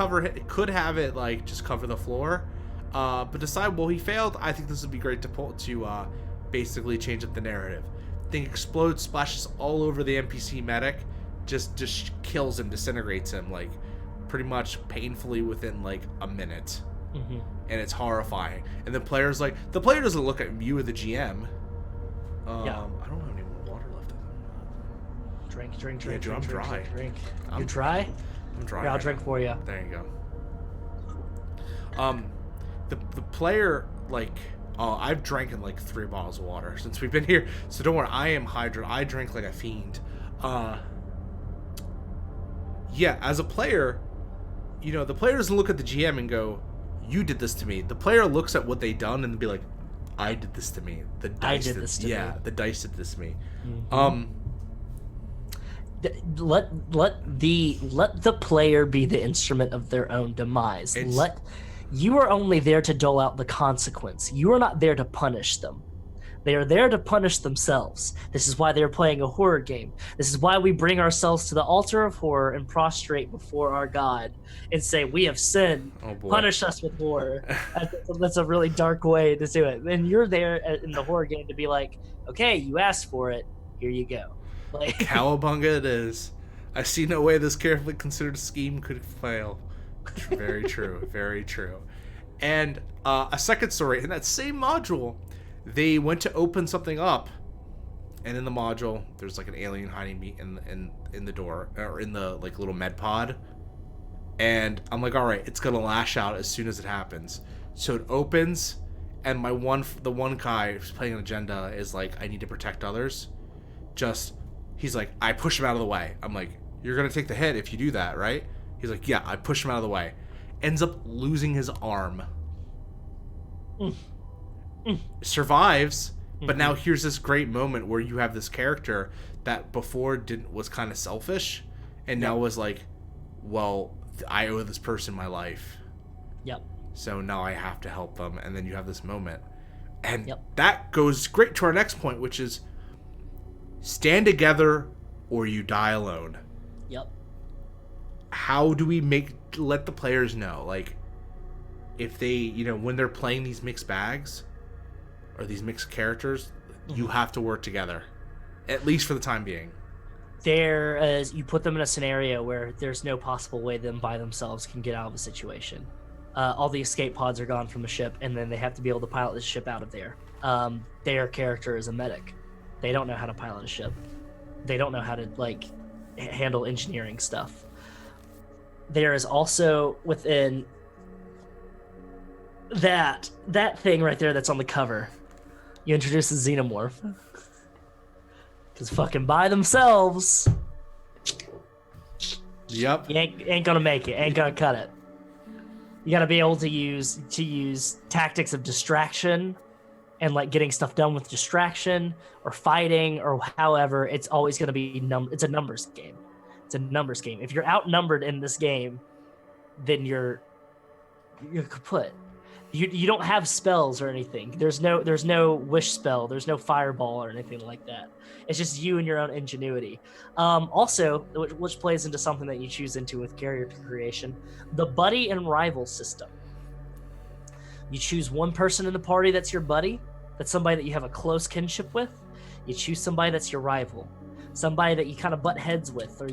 just cover the floor, but decide, well, he failed. I think this would be great to basically change up the narrative. Thing explodes, splashes all over the NPC medic, just kills him, disintegrates him, pretty much painfully within a minute. And it's horrifying. And the player doesn't look at you or the GM. I don't have any more water left in them. Drink. Yeah, dude, I'm dry. Drink. You dry? I'm dry. Here, I'll drink for you. There you go. The player I've drank in 3 bottles of water since we've been here, so don't worry. I am hydrated. I drink like a fiend. As a player, the player doesn't look at the GM and go, "You did this to me." The player looks at what they done and be like, "I did this to me. The dice did this to me. The dice did this to me." Let the player be the instrument of their own demise. You are only there to dole out the consequence. You are not there to punish them. They are there to punish themselves. This is why they're playing a horror game. This is why we bring ourselves to the altar of horror and prostrate before our God and say, "We have sinned. Punish us with horror." That's a really dark way to do it. And you're there in the horror game to be like, "Okay, you asked for it. Here you go." Cowabunga it is. I see no way this carefully considered scheme could fail. Very true. Very true. And a second story, in that same module, they went to open something up, and in the module, there's an alien hiding in the door, or in the little med pod. And I'm like, all right, it's gonna lash out as soon as it happens. So it opens, And the one guy who's playing an agenda is like, I need to protect others. He's like, I push him out of the way. I'm like, you're gonna take the hit if you do that, right? He's like, yeah, I push him out of the way. Ends up losing his arm. Survives, but now here's this great moment where you have this character that before was kind of selfish, and now was like, well, I owe this person my life. Yep. So now I have to help them, and then you have this moment. And that goes great to our next point, which is stand together or you die alone. Yep. How do we let the players know, like, if they, when they're playing these mixed bags or these mixed characters, you have to work together, at least for the time being. You put them in a scenario where there's no possible way them by themselves can get out of a situation. All the escape pods are gone from the ship, and then they have to be able to pilot the ship out of there. Their character is a medic. They don't know how to pilot a ship. They don't know how to handle engineering stuff. There is also within that thing right there that's on the cover, you introduce the Xenomorph. Because fucking by themselves, you ain't gonna make it, ain't gonna cut it. You gotta be able to use tactics of distraction and getting stuff done with distraction or fighting or however. It's always gonna be it's a numbers game. It's a numbers game. If you're outnumbered in this game, then you're kaput. You don't have spells or anything. There's no wish spell. There's no fireball or anything like that. It's just you and your own ingenuity. Also, which plays into something that you choose into with character creation, the buddy and rival system. You choose one person in the party that's your buddy. That's somebody that you have a close kinship with. You choose somebody that's your rival, somebody that you kind of butt heads with, or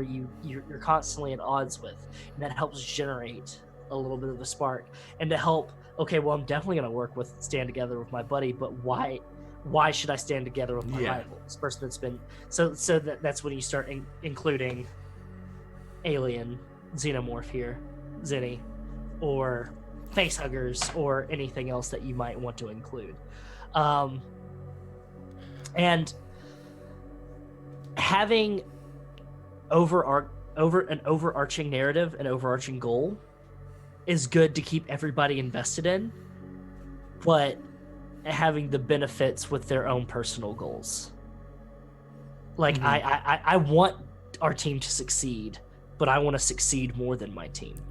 you're constantly at odds with, and that helps generate a little bit of a spark. And to help, okay, well, I'm definitely going to stand together with my buddy, but why should I stand together with my rival? This person that's been so that's when you start including Alien, Xenomorph here, Zenny, or facehuggers, or anything else that you might want to include. And having an overarching narrative, an overarching goal is good to keep everybody invested in, but having the benefits with their own personal goals. I want our team to succeed, but I want to succeed more than my team.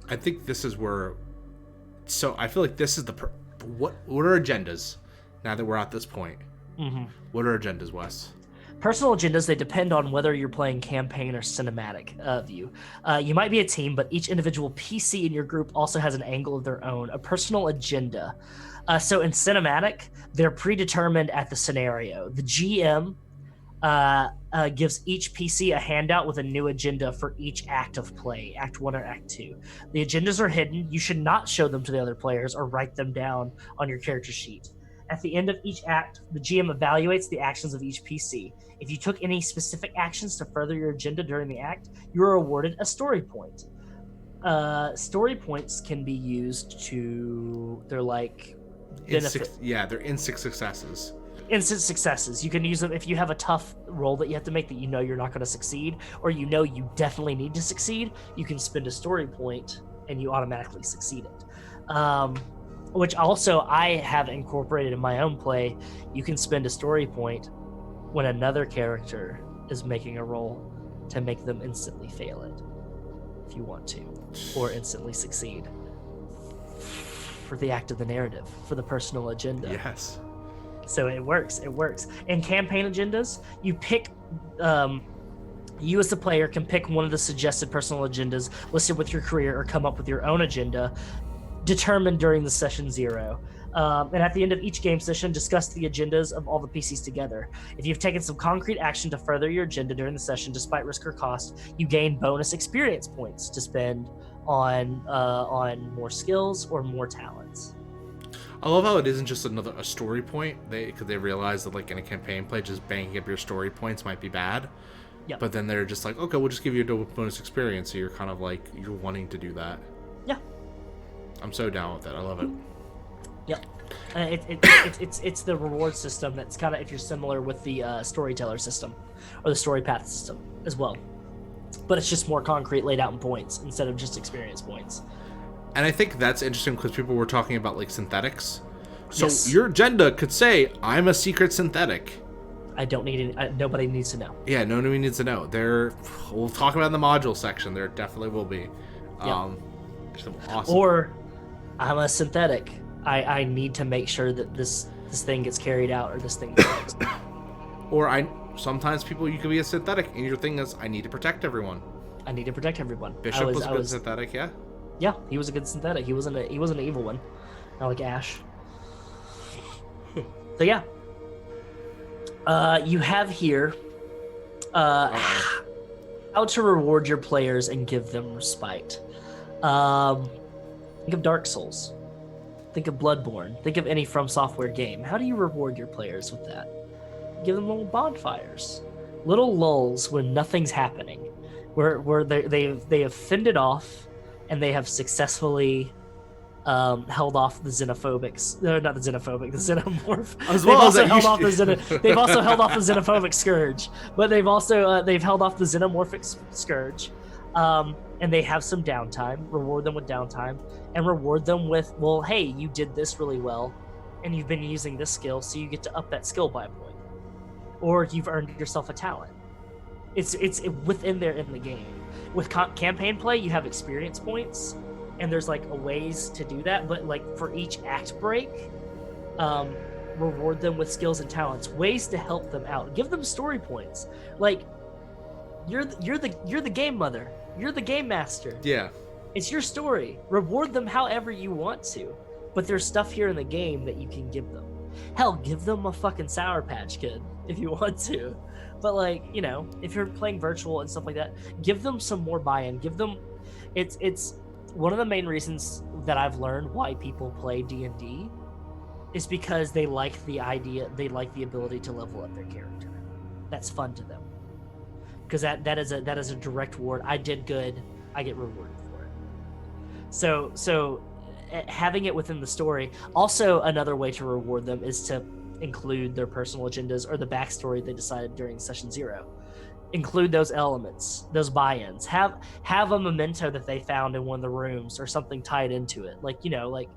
I think this is where, so I feel like this is what are agendas now that we're at this point? What are agendas, Wes? Personal agendas, they depend on whether you're playing campaign or cinematic view. You might be a team, but each individual PC in your group also has an angle of their own, a personal agenda. So in cinematic, they're predetermined at the scenario. The GM gives each PC a handout with a new agenda for each act of play, Act 1 or Act 2. The agendas are hidden. You should not show them to the other players or write them down on your character sheet. At the end of each act, the GM evaluates the actions of each PC. If you took any specific actions to further your agenda during the act, you are awarded a story point. Story points can be used they're like benefit. They're instant successes. Instant successes. You can use them if you have a tough roll that you have to make that you're not going to succeed, or you definitely need to succeed. You can spend a story point and you automatically succeed it. Which also I have incorporated in my own play. You can spend a story point when another character is making a roll to make them instantly fail it, if you want to, or instantly succeed. For the act of the narrative, for the personal agenda. Yes. So it works. In campaign agendas, you pick, you as the player can pick one of the suggested personal agendas listed with your career, or come up with your own agenda determined during the session 0. And at the end of each game session, discuss the agendas of all the PCs together. If you've taken some concrete action to further your agenda during the session, despite risk or cost, you gain bonus experience points to spend on more skills or more talents. I love how it isn't just a story point. Because they realize that in a campaign play, just banking up your story points might be bad. Yep. But then they're just like, okay, we'll just give you a bonus experience. So you're kind of you're wanting to do that. Yeah. I'm so down with it. I love it. Yep. It's the reward system that's kind of, if you're similar with the storyteller system or the story path system as well, but it's just more concrete, laid out in points instead of just experience points. And I think that's interesting because people were talking about like synthetics. So Yes. your agenda could say, "I'm a secret synthetic." I don't need any, nobody needs to know. Yeah, nobody needs to know. We'll talk about in the module section. There definitely will be. Some awesome. Or I'm a synthetic. I need to make sure that this thing gets carried out, or this thing works. Or sometimes people, you could be a synthetic and your thing is, I need to protect everyone. I need to protect everyone. Bishop was a good synthetic, yeah. Yeah, he was a good synthetic. He wasn't an evil one. Not like Ash. So yeah. You have here how to reward your players and give them respite. Think of Dark Souls. Think of Bloodborne. Think of any From Software game. How do you reward your players with that? Give them little bonfires, little lulls when nothing's happening, where they have fended off, and they have successfully held off the xenophobics. No, not the xenophobic, the xenomorph. They've also held off the xenophobic scourge, but they've held off the xenomorphic scourge. And they have some downtime. Reward them with downtime, and reward them with, well, hey, you did this really well, and you've been using this skill, so you get to up that skill by a point, or you've earned yourself a talent. It's within there in the game. With campaign play, you have experience points, and there's like ways to do that. But like for each act break, reward them with skills and talents, ways to help them out. Give them story points. Like you're the game mother. You're the game master. Yeah. It's your story. Reward them however you want to. But there's stuff here in the game that you can give them. Hell, give them a fucking Sour Patch Kid if you want to. But like, you know, if you're playing virtual and stuff like that, give them some more buy-in. Give them it's one of the main reasons that I've learned why people play D&D is because they like the the ability to level up their character. That's fun to them. Because that is a direct reward. I did good, I get rewarded for it. So having it within the story. Also, another way to reward them is to include their personal agendas or the backstory they decided during session 0. Include those elements, those buy-ins. Have a memento that they found in one of the rooms or something tied into it. Like, you know, like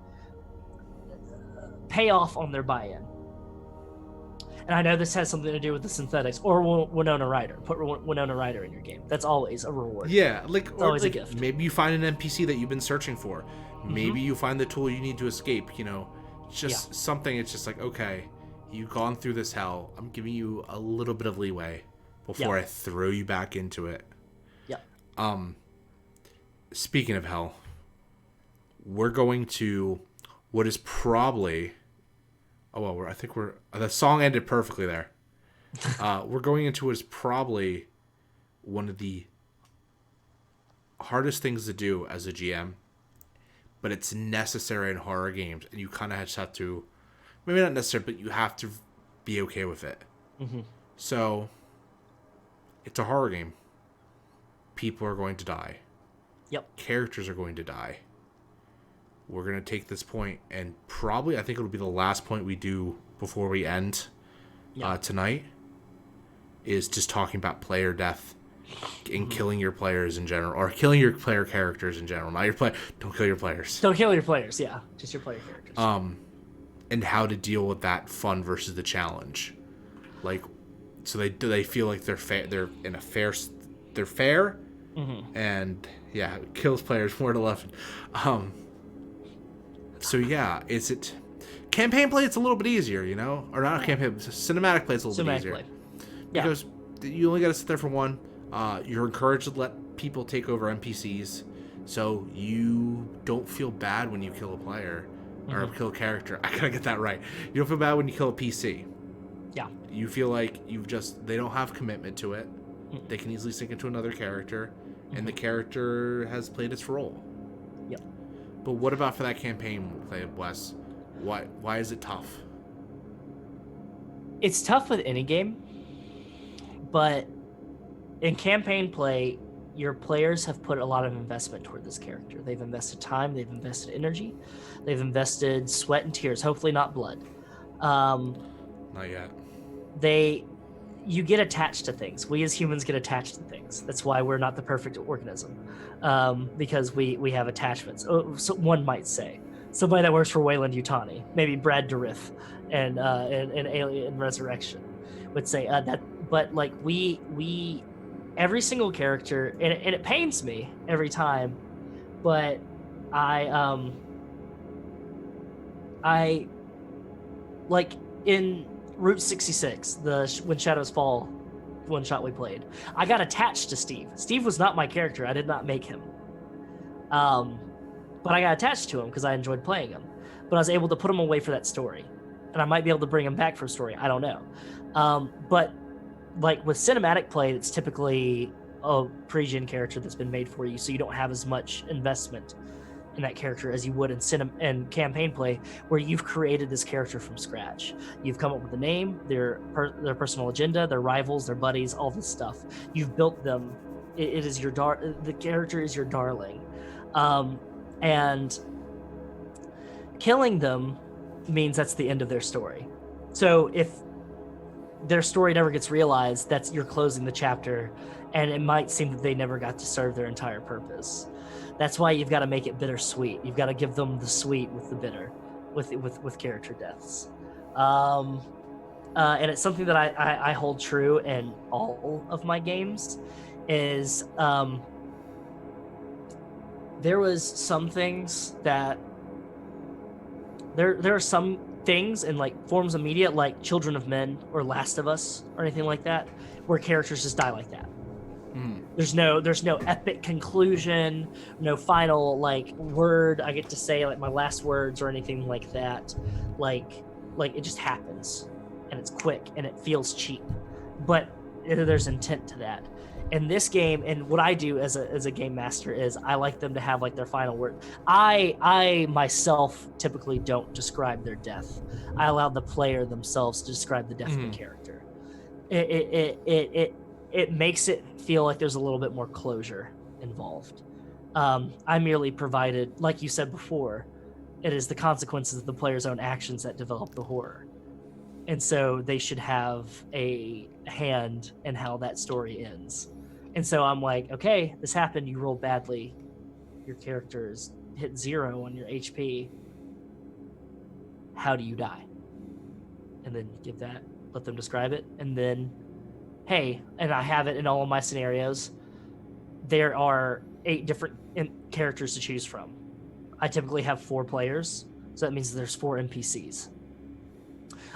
pay off on their buy-in. And I know this has something to do with the synthetics or Winona Ryder. Put Winona Ryder in your game. That's always a reward. Yeah, like, it's always like a gift. Maybe you find an NPC that you've been searching for. Maybe you find the tool you need to escape. You know, just something. It's just like, okay, you've gone through this hell. I'm giving you a little bit of leeway before I throw you back into it. Yeah. Speaking of hell, we're going to what is probably. Oh well, I think the song ended perfectly there. We're going into what is probably one of the hardest things to do as a GM, but it's necessary in horror games, and you kind of just have to, maybe not necessary, but you have to be okay with it. So, it's a horror game. People are going to die. Yep. Characters are going to die. We're going to take this point, and probably, I think it'll be the last point we do before we end tonight, is just talking about player death and killing your players in general, or killing your player characters in general. Not your player. Don't kill your players. Don't kill your players, yeah. Just your player characters. And how to deal with that fun versus the challenge. Like, so they feel like they're fair, and yeah, kills players more to left. So yeah, campaign play? It's a little bit easier, you know, or not campaign. Cinematic play is a little bit easier because you only got to sit there for one. You're encouraged to let people take over NPCs, so you don't feel bad when you kill a player or kill a character. I gotta get that right. You don't feel bad when you kill a PC. Yeah. You feel like they don't have commitment to it. They can easily sink into another character, and the character has played its role. Yep. But what about for that campaign play, Wes? Why is it tough? It's tough with any game, but in campaign play, your players have put a lot of investment toward this character. They've invested time, they've invested energy, they've invested sweat and tears, hopefully not blood. Not yet. You get attached to things. We as humans get attached to things. That's why we're not the perfect organism, because we have attachments. Oh, so one might say. Somebody that works for Wayland Yutani, maybe Brad Dourif and Alien Resurrection would say that. But like we every single character, and it pains me every time, but I like in Route 66, When Shadows Fall one shot we played, I got attached to Steve. Steve was not my character. I did not make him. But I got attached to him because I enjoyed playing him. But I was able to put him away for that story. And I might be able to bring him back for a story. I don't know. But like with cinematic play, it's typically a pre-gen character that's been made for you, so you don't have as much investment in that character as you would in campaign play, where you've created this character from scratch. You've come up with a name, their personal agenda, their rivals, their buddies, all this stuff. You've built them. It is the character is your darling, and killing them means that's the end of their story. So if their story never gets realized, you're closing the chapter, and it might seem that they never got to serve their entire purpose. That's why you've got to make it bittersweet. You've got to give them the sweet with the bitter, with character deaths, and it's something that I hold true in all of my games. Is there was some things that there are some things in like forms of media like Children of Men or Last of Us or anything like that, where characters just die like that. There's no epic conclusion, no final like word I get to say, like my last words or anything like that. Like it just happens, and it's quick and it feels cheap, but there's intent to that. In this game, and what I do as a game master is I like them to have like their final word. I myself typically don't describe their death. I allow the player themselves to describe the death of the character. It makes it feel like there's a little bit more closure involved. I merely provided, like you said before, it is the consequences of the player's own actions that develop the horror. And so they should have a hand in how that story ends. And so I'm like, okay, this happened, you rolled badly. Your character is hit 0 on your HP. How do you die? And then let them describe it, and then hey, and I have it in all of my scenarios, there are 8 different characters to choose from. I typically have 4 players, so that means there's 4 NPCs.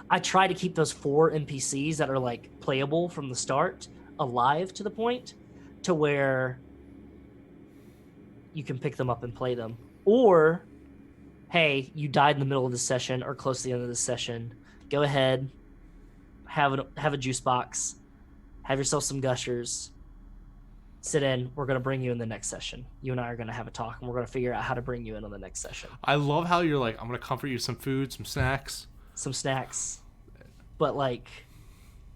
I try to keep those 4 NPCs that are like playable from the start alive to the point to where you can pick them up and play them. Or, hey, you died in the middle of the session or close to the end of the session. Go ahead, have a juice box, have yourself some gushers, sit in. We're going to bring you in the next session. You and I are going to have a talk, and we're going to figure out how to bring you in on the next session. I love how you're like, I'm going to comfort you some food, some snacks. But like,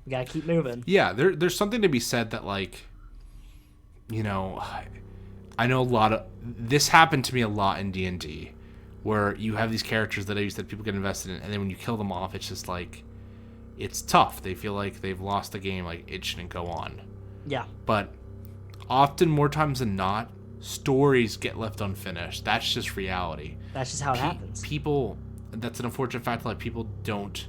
we got to keep moving. Yeah, there's something to be said that, like, you know, I know a lot of this happened to me a lot in D&D, where you have these characters that people get invested in, and then when you kill them off, it's just like, it's tough. They feel like they've lost the game, like it shouldn't go on. Yeah. But often, more times than not, stories get left unfinished. That's just reality. That's just how it happens. People, that's an unfortunate fact, like people don't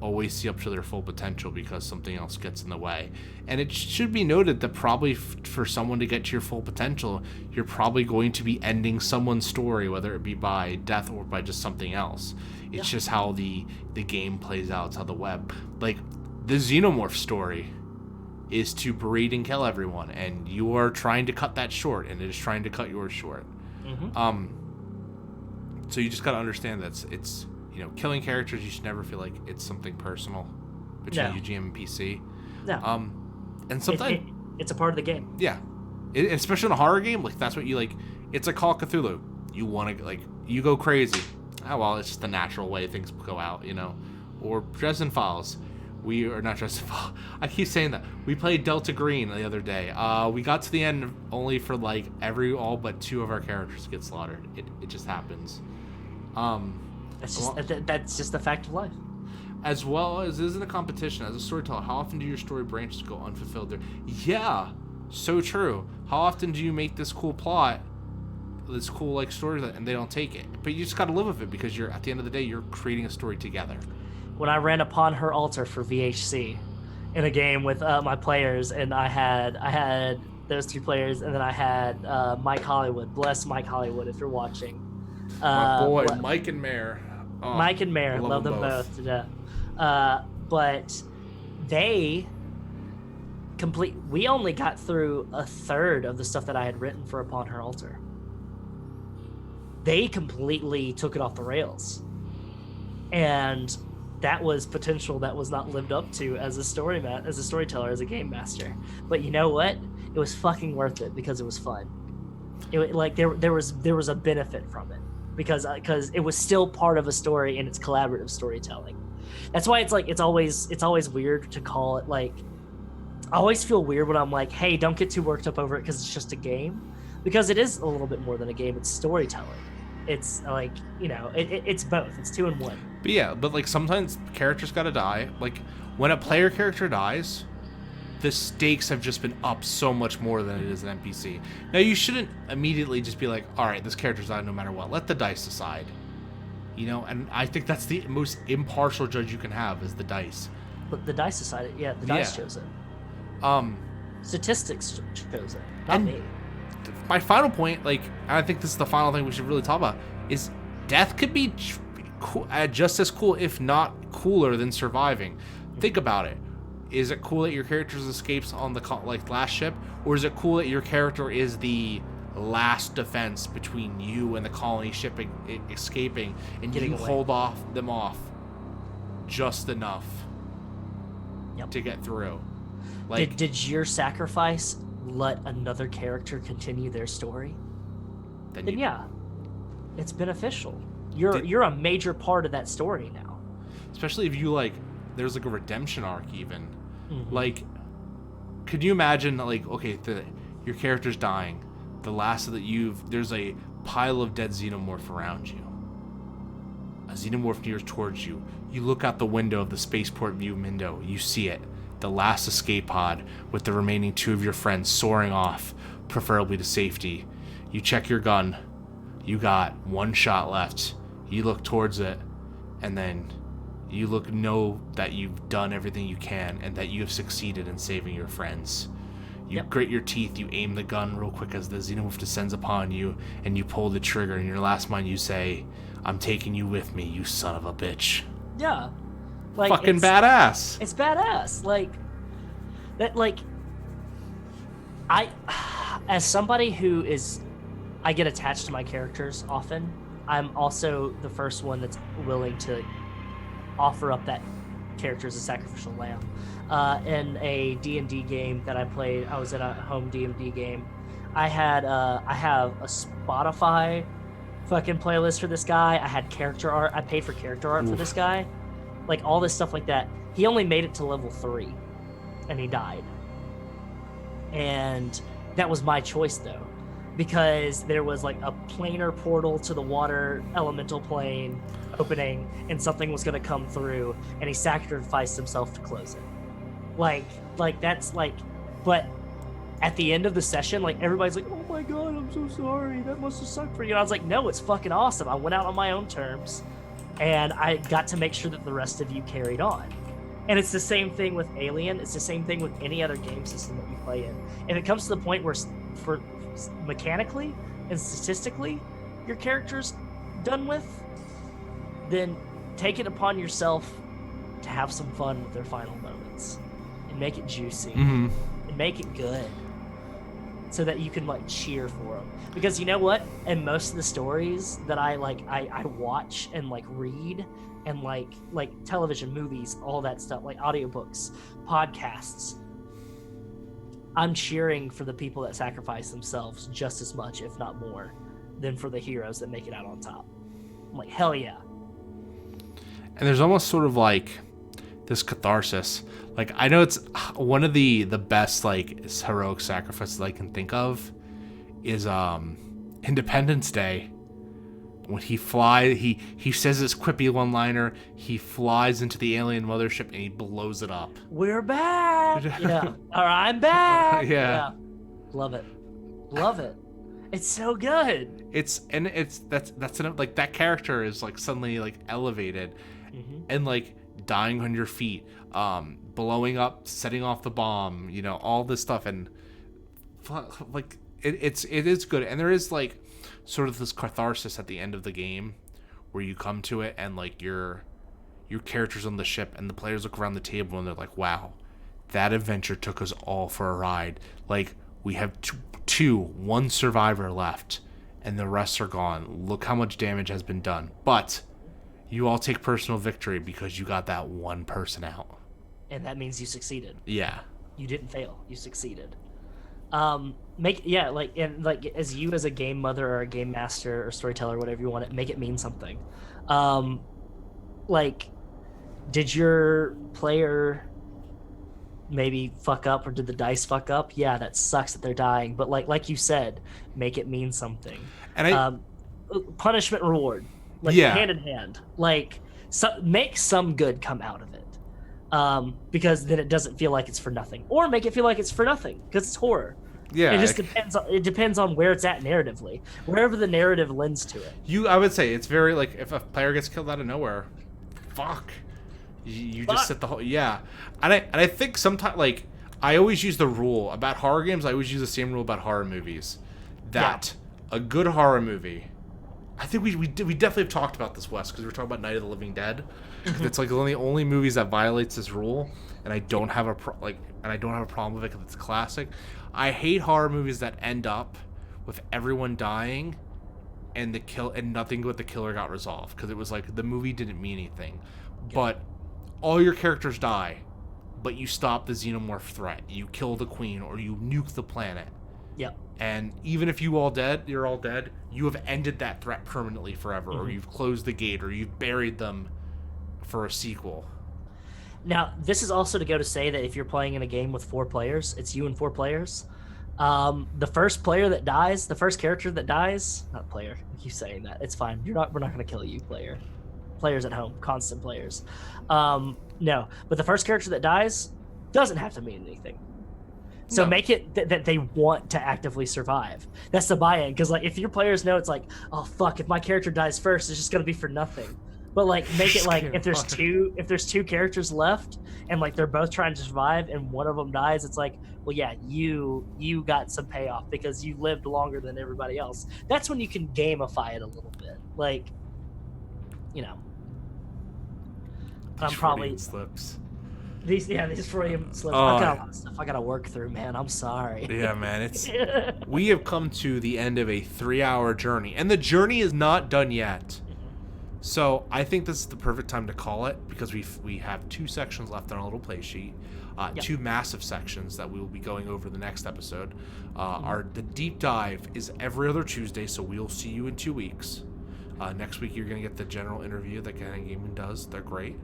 always see up to their full potential because something else gets in the way. And it should be noted that probably for someone to get to your full potential, you're probably going to be ending someone's story, whether it be by death or by just something else. It's just how the game plays out. It's how the web, like the Xenomorph story is to breed and kill everyone, and you are trying to cut that short, and it is trying to cut yours short. So you just got to understand that it's you know, killing characters, you should never feel like it's something personal between you, GM, and PC. No. And sometimes it's a part of the game. Yeah, especially in a horror game, like that's what you like. It's a Call of Cthulhu. You want to you go crazy. Oh well, it's just the natural way things go out, you know. Or Dresden Files, We are not just. I keep saying that. We played Delta Green the other day. We got to the end only for like all but 2 of our characters get slaughtered. It just happens. That's just a fact of life. As well as isn't a competition. As a storyteller, how often do your story branches go unfulfilled? There, yeah, so true. How often do you make this cool plot, this cool like story, and they don't take it? But you just got to live with it because you're at the end of the day, you're creating a story together. When I ran upon her altar for VHC in a game with my players, and I had those 2 players, and then I had Mike Hollywood. Bless Mike Hollywood if you're watching. My boy, Mike and Mare. Oh, Mike and Mare, love them both to death. But we only got through a third of the stuff that I had written for Upon Her Altar. They completely took it off the rails. And that was potential that was not lived up to as a storyteller, as a game master. But you know what? It was fucking worth it because it was fun. There was a benefit from it because it was still part of a story and it's collaborative storytelling. That's why it's always weird to call it like. I always feel weird when I'm like, hey, don't get too worked up over it because it's just a game, because it is a little bit more than a game. It's storytelling. It's like, it's both. It's 2 in 1. But yeah, like sometimes characters gotta die. Like when a player character dies, the stakes have just been up so much more than it is an NPC. Now you shouldn't immediately just be like, all right, this character's died no matter what. Let the dice decide. And I think that's the most impartial judge you can have is the dice. But the dice decided, the dice chose it. Statistics chose it, not me. My final point, like, I think this is the final thing we should really talk about, is death could be just as cool, if not cooler, than surviving. Think about it. Is it cool that your character escapes on the last ship, or is it cool that your character is the last defense between you and the colony ship escaping, and you hold them off just enough to get through? Like, did your sacrifice let another character continue their story? Then yeah, it's beneficial. You're a major part of that story now. Especially if you there's a redemption arc even. Mm-hmm. Like, could you imagine your character's dying, the last of there's a pile of dead xenomorph around you. A xenomorph nears towards you. You look out the window of the spaceport view window. You see it. The last escape pod with the remaining 2 of your friends soaring off, preferably to safety. You check your gun. You got 1 shot left. You look towards it, and then you know that you've done everything you can and that you have succeeded in saving your friends. You grit your teeth, you aim the gun real quick as the xenomorph descends upon you, and you pull the trigger. In your last mind, you say, "I'm taking you with me, you son of a bitch." Yeah. Fucking badass. It's badass. As somebody who I get attached to my characters often. I'm also the first one that's willing to offer up that character as a sacrificial lamb. In a D&D game that I played, I was in a home D&D game. I have a Spotify fucking playlist for this guy. I had character art. I paid for character art for this guy. All this stuff like that. He only made it to level 3 and he died. And that was my choice though, because there was a planar portal to the water elemental plane opening and something was going to come through and he sacrificed himself to close it. But at the end of the session, everybody's like, "Oh my God, I'm so sorry. That must have sucked for you." And I was like, "No, it's fucking awesome. I went out on my own terms and I got to make sure that the rest of you carried on." And it's the same thing with Alien. It's the same thing with any other game system that you play in. If it comes to the point where, for mechanically and statistically, your character's done with, then take it upon yourself to have some fun with their final moments and make it juicy and make it good, so that you can cheer for them. Because you know what? In most of the stories that I watch and read, and television, movies, all that stuff, audiobooks, podcasts, I'm cheering for the people that sacrifice themselves just as much, if not more, than for the heroes that make it out on top. I'm like, hell yeah. And there's almost sort of this catharsis. Like, I know it's one of the best like heroic sacrifices I can think of is Independence Day. When he says this quippy one-liner, he flies into the alien mothership and he blows it up. We're back. Yeah. Or I'm back. Yeah. Love it. Love it. It's so good. That's like that character is like suddenly like elevated, and like dying on your feet, blowing up, setting off the bomb, you know, all this stuff, and like it is good, and there is like sort of this catharsis at the end of the game where you come to it and like your character's on the ship and the players look around the table and they're like, wow, that adventure took us all for a ride. Like, we have one survivor left and the rest are gone. Look how much damage has been done. But you all take personal victory because you got that one person out. And that means you succeeded. Yeah. You didn't fail. You succeeded. As you as a game mother or a game master or storyteller, whatever you want it, make it mean something. Like, did your player maybe fuck up, or did the dice fuck up? Yeah, that sucks that they're dying, but like you said, make it mean something. And punishment reward, like, hand in hand, like, make some good come out of it, because then it doesn't feel like it's for nothing, or make it feel like it's for nothing because it's horror. Yeah, it just depends on where it's at narratively, wherever the narrative lends to it. I would say it's very like, if a player gets killed out of nowhere, fuck. You just set the whole, and I think sometimes, like, I always use the rule about horror games. I always use the same rule about horror movies, that a good horror movie. I think we definitely have talked about this, Wes, because we're talking about Night of the Living Dead. It's like one of the only movies that violates this rule, and I don't have a problem with it because it's classic. I hate horror movies that end up with everyone dying and nothing but the killer got resolved, because it was like the movie didn't mean anything. But all your characters die, but you stop the xenomorph threat. You kill the queen, or you nuke the planet. Yep. And even if you're all dead, you have ended that threat permanently forever, or you've closed the gate, or you've buried them for a sequel. Now, this is also to go to say that if you're playing in a game with 4 players, it's you and 4 players. The first player that dies, the first character that dies, not player, I keep saying that. It's fine. We're not going to kill you, player. Players at home, constant players. No, but the first character that dies doesn't have to mean anything. So make it that they want to actively survive. That's the buy-in, because like, if your players know, it's like, oh fuck, if my character dies first, it's just gonna be for nothing. But like, make it like, if there's two characters left and like they're both trying to survive and one of them dies, it's like, well, yeah, you got some payoff because you lived longer than everybody else. That's when you can gamify it a little bit, like, you know. I'm probably slips. These Freudian slips. I've got a lot of stuff I gotta work through, man. I'm sorry. Yeah, man. We have come to the end of a 3-hour journey, and the journey is not done yet. So I think this is the perfect time to call it, because we have 2 sections left on our little play sheet, 2 massive sections that we will be going over the next episode. The deep dive is every other Tuesday, so we'll see you in 2 weeks. Next week you're gonna get the general interview that Gehenna Gaming does. They're great.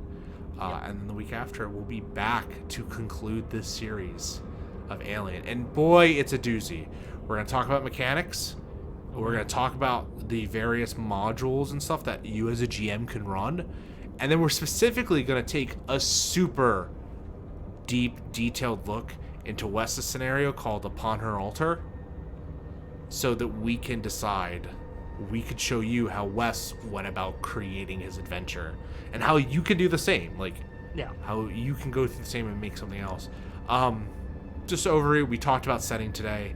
And then the week after, we'll be back to conclude this series of Alien. And boy, it's a doozy. We're going to talk about mechanics. We're going to talk about the various modules and stuff that you as a GM can run. And then we're specifically going to take a super deep, detailed look into Wes's scenario called Upon Her Altar, so that we can decide, we could show you how Wes went about creating his adventure, and how you can do the same, like, how you can go through the same and make something else. Just over it, we talked about setting today.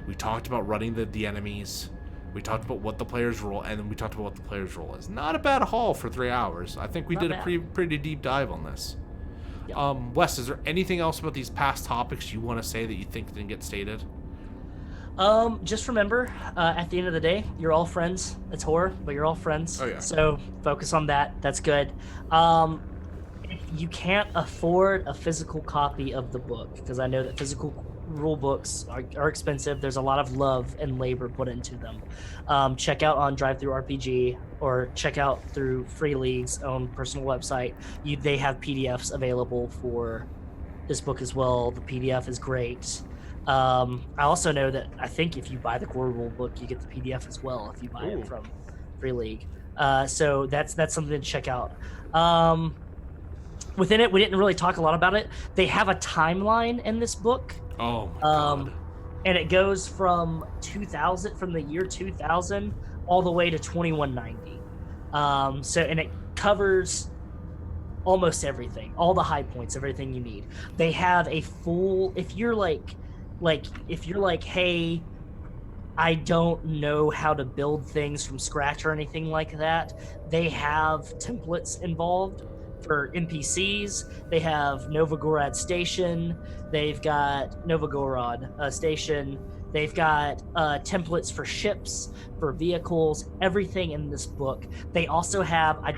We talked about running the enemies. We talked about what the player's role, and then we talked about what the player's role is. Not a bad haul for 3 hours. I think we did a pretty deep dive on this. Yep. Wes, is there anything else about these past topics you want to say that you think didn't get stated? Just remember, at the end of the day, you're all friends. It's horror, but you're all friends. Oh, yeah. So focus on that. That's good. If you can't afford a physical copy of the book, because I know that physical rule books are expensive. There's a lot of love and labor put into them. Check out on Drive Through RPG or check out through Free League's own personal website. They have PDFs available for this book as well. The PDF is great. I also know that I think if you buy the core rule book, you get the PDF as well if you buy it from Free League. So that's something to check out. Within it, we didn't really talk a lot about it. They have a timeline in this book. Oh my god! And it goes from the year 2000 all the way to 2190. And it covers almost everything, all the high points, everything you need. They have a full. If you're like, hey, I don't know how to build things from scratch or anything like that, they have templates involved for NPCs. They have Novgorod Station. They've got Novgorod Station. They've got templates for ships, for vehicles, everything in this book. They also have, and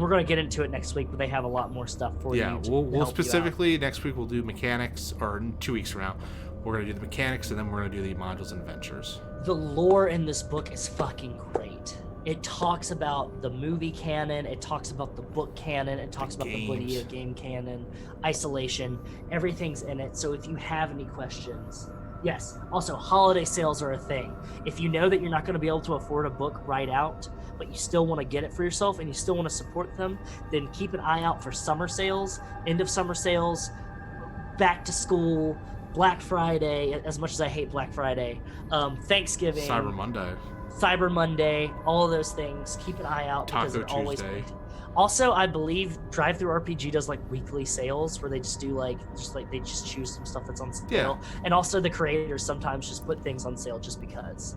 we're going to get into it next week, but they have a lot more stuff for you. Yeah, we'll specifically next week we'll do mechanics, or 2 weeks from now, we're going to do the mechanics, and then we're going to do the modules and adventures. The lore in this book is fucking great. It talks about the movie canon, it talks about the book canon, it talks about the video game canon, Isolation, everything's in it. So if you have any questions, yes. Also, holiday sales are a thing. If you know that you're not going to be able to afford a book right out, but you still want to get it for yourself and you still want to support them, then keep an eye out for summer sales, end of summer sales, back to school, Black Friday, as much as I hate Black Friday, Thanksgiving, Cyber Monday, all of those things. Keep an eye out because they're always great. Also, I believe Drive Through RPG does like weekly sales where they just do they just choose some stuff that's on sale. Yeah. And also the creators sometimes just put things on sale just because.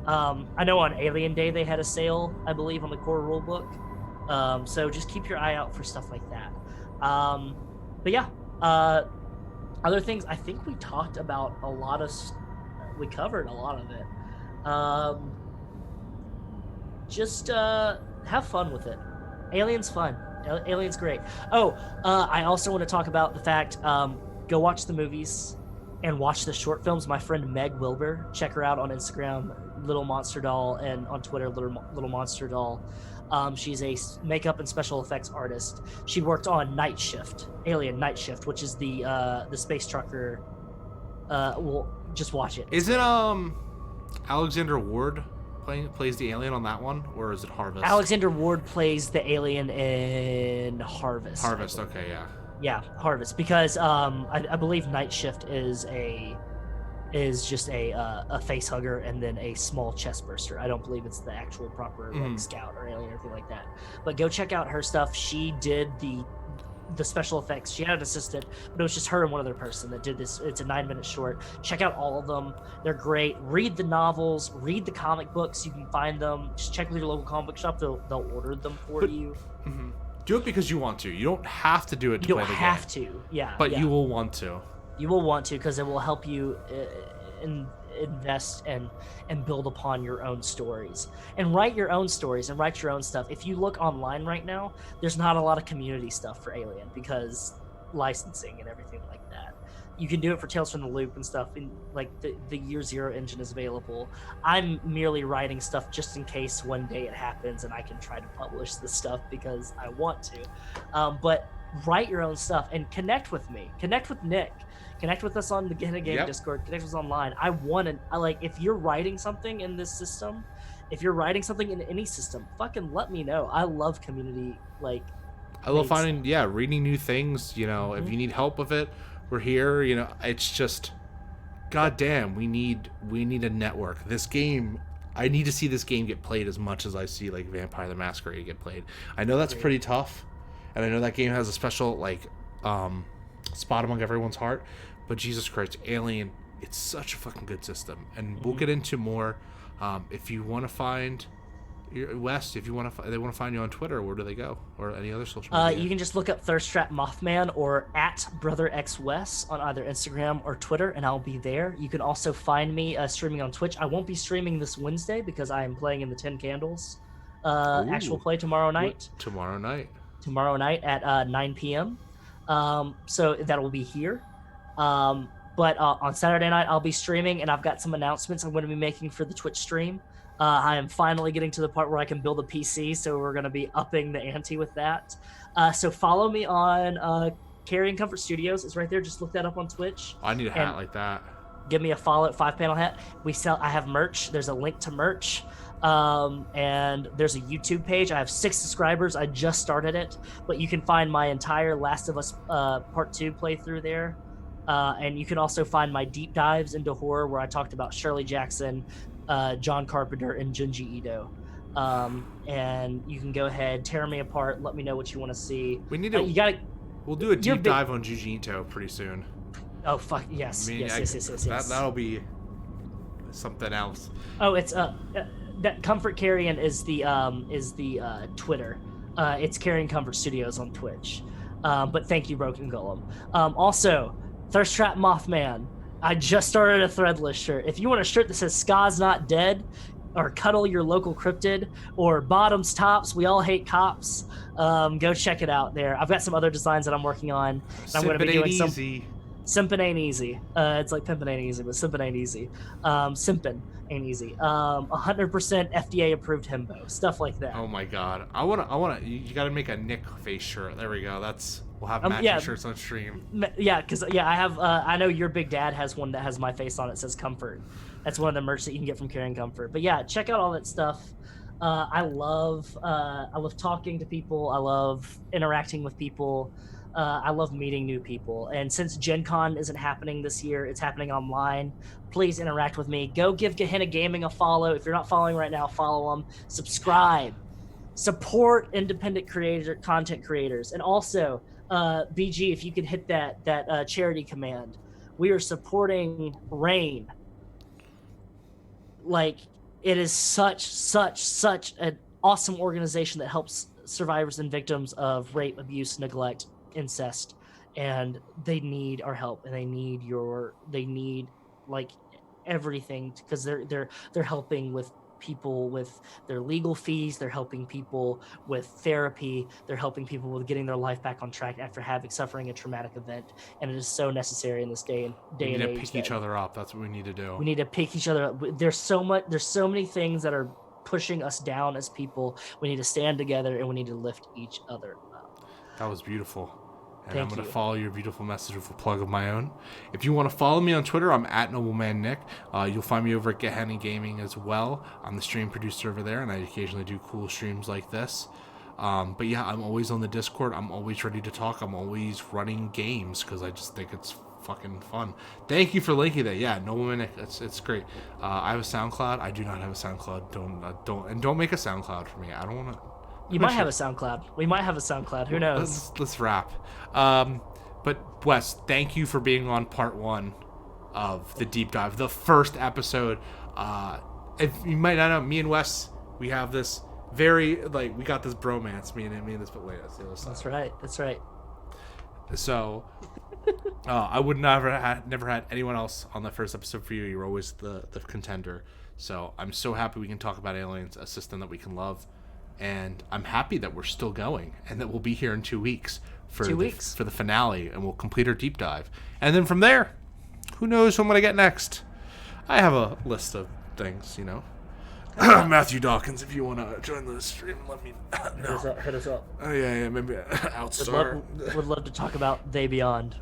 I know on Alien Day they had a sale, I believe, on the core rulebook. So just keep your eye out for stuff like that. But yeah, other things, I think we talked about a lot of, we covered a lot of it. Just have fun with it. Alien's fun. Alien's great. I also want to talk about the fact, go watch the movies and watch the short films. My friend Meg Wilbur, check her out on Instagram, Little Monster Doll, and on Twitter, Little Monster Doll. She's a makeup and special effects artist. She worked on Night Shift, Alien Night Shift, which is the space trucker. Well, just watch it. Is it Alexander Ward plays the alien on that one, or is it Harvest? Alexander Ward plays the alien in Harvest. Harvest, okay, yeah. Yeah, Harvest, because I believe Night Shift is just a face hugger and then a small chest burster. I don't believe it's the actual proper like scout or alien or anything like that. But go check out her stuff. She did the special effects. She had an assistant, but it was just her and one other person that did this. It's a 9-minute short. Check out all of them. They're great. Read the novels, read the comic books. You can find them. Just check with your local comic book shop. They'll order them for you. Mm-hmm. Do it because you want to. You don't have to do it to play the game. You don't have to, yeah. But you will want to. You will want to because it will help you invest and build upon your own stories. And write your own stories and write your own stuff. If you look online right now, there's not a lot of community stuff for Alien because licensing and everything like that. You can do it for Tales from the Loop and stuff, and like the Year Zero engine is available. I'm merely writing stuff just in case one day it happens and I can try to publish the stuff because I want to. But write your own stuff and connect with me. Connect with Nick. Connect with us on the Gehenna Gaming Discord. Connect with us online. If you're writing something in this system, if you're writing something in any system, fucking let me know. I love community. I love finding, reading new things. If you need help with it, we're here. It's just, goddamn, we need a network. This game, I need to see this game get played as much as I see like Vampire the Masquerade get played. I know that's pretty tough, and I know that game has a special spot among everyone's heart, but Jesus Christ, Alien, it's such a fucking good system, and we'll get into more. If you want to find West, if you want to, they want to find you on Twitter, where do they go, or any other social media? You can just look up Thirst Trap Mothman or at BrotherXWes on either Instagram or Twitter, and I'll be there. You can also find me streaming on Twitch. I won't be streaming this Wednesday because I am playing in the 10 Candles actual play tomorrow night. Tomorrow night at 9 p.m. So that will be here. But on Saturday night, I'll be streaming, and I've got some announcements I'm going to be making for the Twitch stream. I am finally getting to the part where I can build a PC, so we're going to be upping the ante with that. So follow me on Carrion Comfort Studios. It's right there. Just look that up on Twitch. I need a hat like that. Give me a follow at 5-Panel Hat. I have merch. There's a link to merch. And there's a YouTube page. I have 6 subscribers. I just started it, but you can find my entire Last of Us Part 2 playthrough there. And you can also find my deep dives into horror where I talked about Shirley Jackson, John Carpenter, and Junji Ito. And you can go ahead, tear me apart, let me know what you want to see. We need to. We'll do a deep dive on Junji Ito pretty soon. Oh fuck yes, yes. That'll be something else. Oh, it's that Comfort Carrion is the Twitter. It's Carrion Comfort Studios on Twitch. But thank you, Broken Golem. Also, Thirst Trap Mothman. I just started a threadless shirt. If you want a shirt that says Ska's not dead, or cuddle your local cryptid, or bottoms tops, we all hate cops, go check it out there. I've got some other designs that I'm working on. I'm going to be doing some. Simpin' ain't easy. It's like pimpin' ain't easy, but simpin' ain't easy. Simpin' ain't easy. 100% FDA approved himbo, stuff like that. Oh my god, I wanna. You gotta make a Nick face shirt. There we go. We'll have matching shirts on stream. Yeah, because I have. I know your big dad has one that has my face on it. Says Comfort. That's one of the merch that you can get from Carrion Comfort. But yeah, check out all that stuff. I love talking to people. I love interacting with people. I love meeting new people. And since Gen Con isn't happening this year, it's happening online. Please interact with me. Go give Gehenna Gaming a follow. If you're not following right now, follow them. Subscribe. Support independent content creators. And also, BG, if you could hit that charity command. We are supporting RAIN. Like, it is such an awesome organization that helps survivors and victims of rape, abuse, neglect, incest, and they need our help, and they need like everything, because they're helping with people with their legal fees, they're helping people with therapy, they're helping people with getting their life back on track after suffering a traumatic event, and it is so necessary in this day and age. We need to pick each other up. That's what we need to do. We need to pick each other up. There's so many things that are pushing us down as people. We need to stand together, and we need to lift each other up. That was beautiful. And Thank I'm going you. to follow your beautiful message with a plug of my own. If you want to follow me on Twitter, I'm at NoblemanNick. You'll find me over at Gehenna Gaming as well. I'm the stream producer over there, and I occasionally do cool streams like this. But yeah, I'm always on the Discord. I'm always ready to talk. I'm always running games because I just think it's fucking fun. Thank you for linking that. Yeah, NoblemanNick, it's great. I have a SoundCloud. I do not have a SoundCloud. Don't make a SoundCloud for me. I don't want to. You might have a SoundCloud. We might have a SoundCloud. Who knows? Let's wrap. But Wes, thank you for being on part 1 of the deep dive, the first episode. If you might not know, me and Wes, we have this we got this bromance. Me and this, but wait, that's the other side. That's right. So, I would never had anyone else on the first episode for you. You're always the contender. So I'm so happy we can talk about Aliens, a system that we can love. And I'm happy that we're still going and that we'll be here in 2 weeks for the finale, and we'll complete our deep dive. And then from there, who knows what I'm going to get next. I have a list of things, Matthew Dawkins, if you want to join the stream, let me know. Hit us up. Oh, yeah, maybe Outstar. Would love to talk about They Beyond.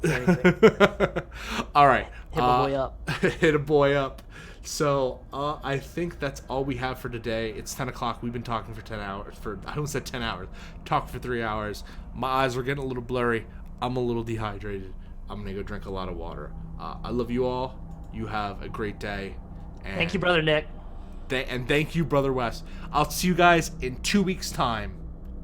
All right. Hit a boy up. Hit a boy up. So, I think that's all we have for today. It's 10 o'clock. We've been talking for 10 hours. I almost said 10 hours. Talked for 3 hours. My eyes were getting a little blurry. I'm a little dehydrated. I'm going to go drink a lot of water. I love you all. You have a great day. And thank you, Brother Nick. And thank you, Brother Wes. I'll see you guys in 2 weeks' time.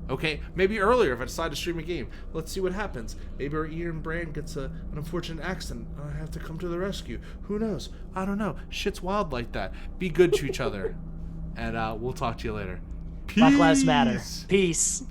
Okay, maybe earlier if I decide to stream a game. Let's see what happens. Maybe our Ian Brand gets an unfortunate accident. I have to come to the rescue. Who knows? I don't know. Shit's wild like that. Be good to each other. And we'll talk to you later. Peace. Black Lives Matter. Peace.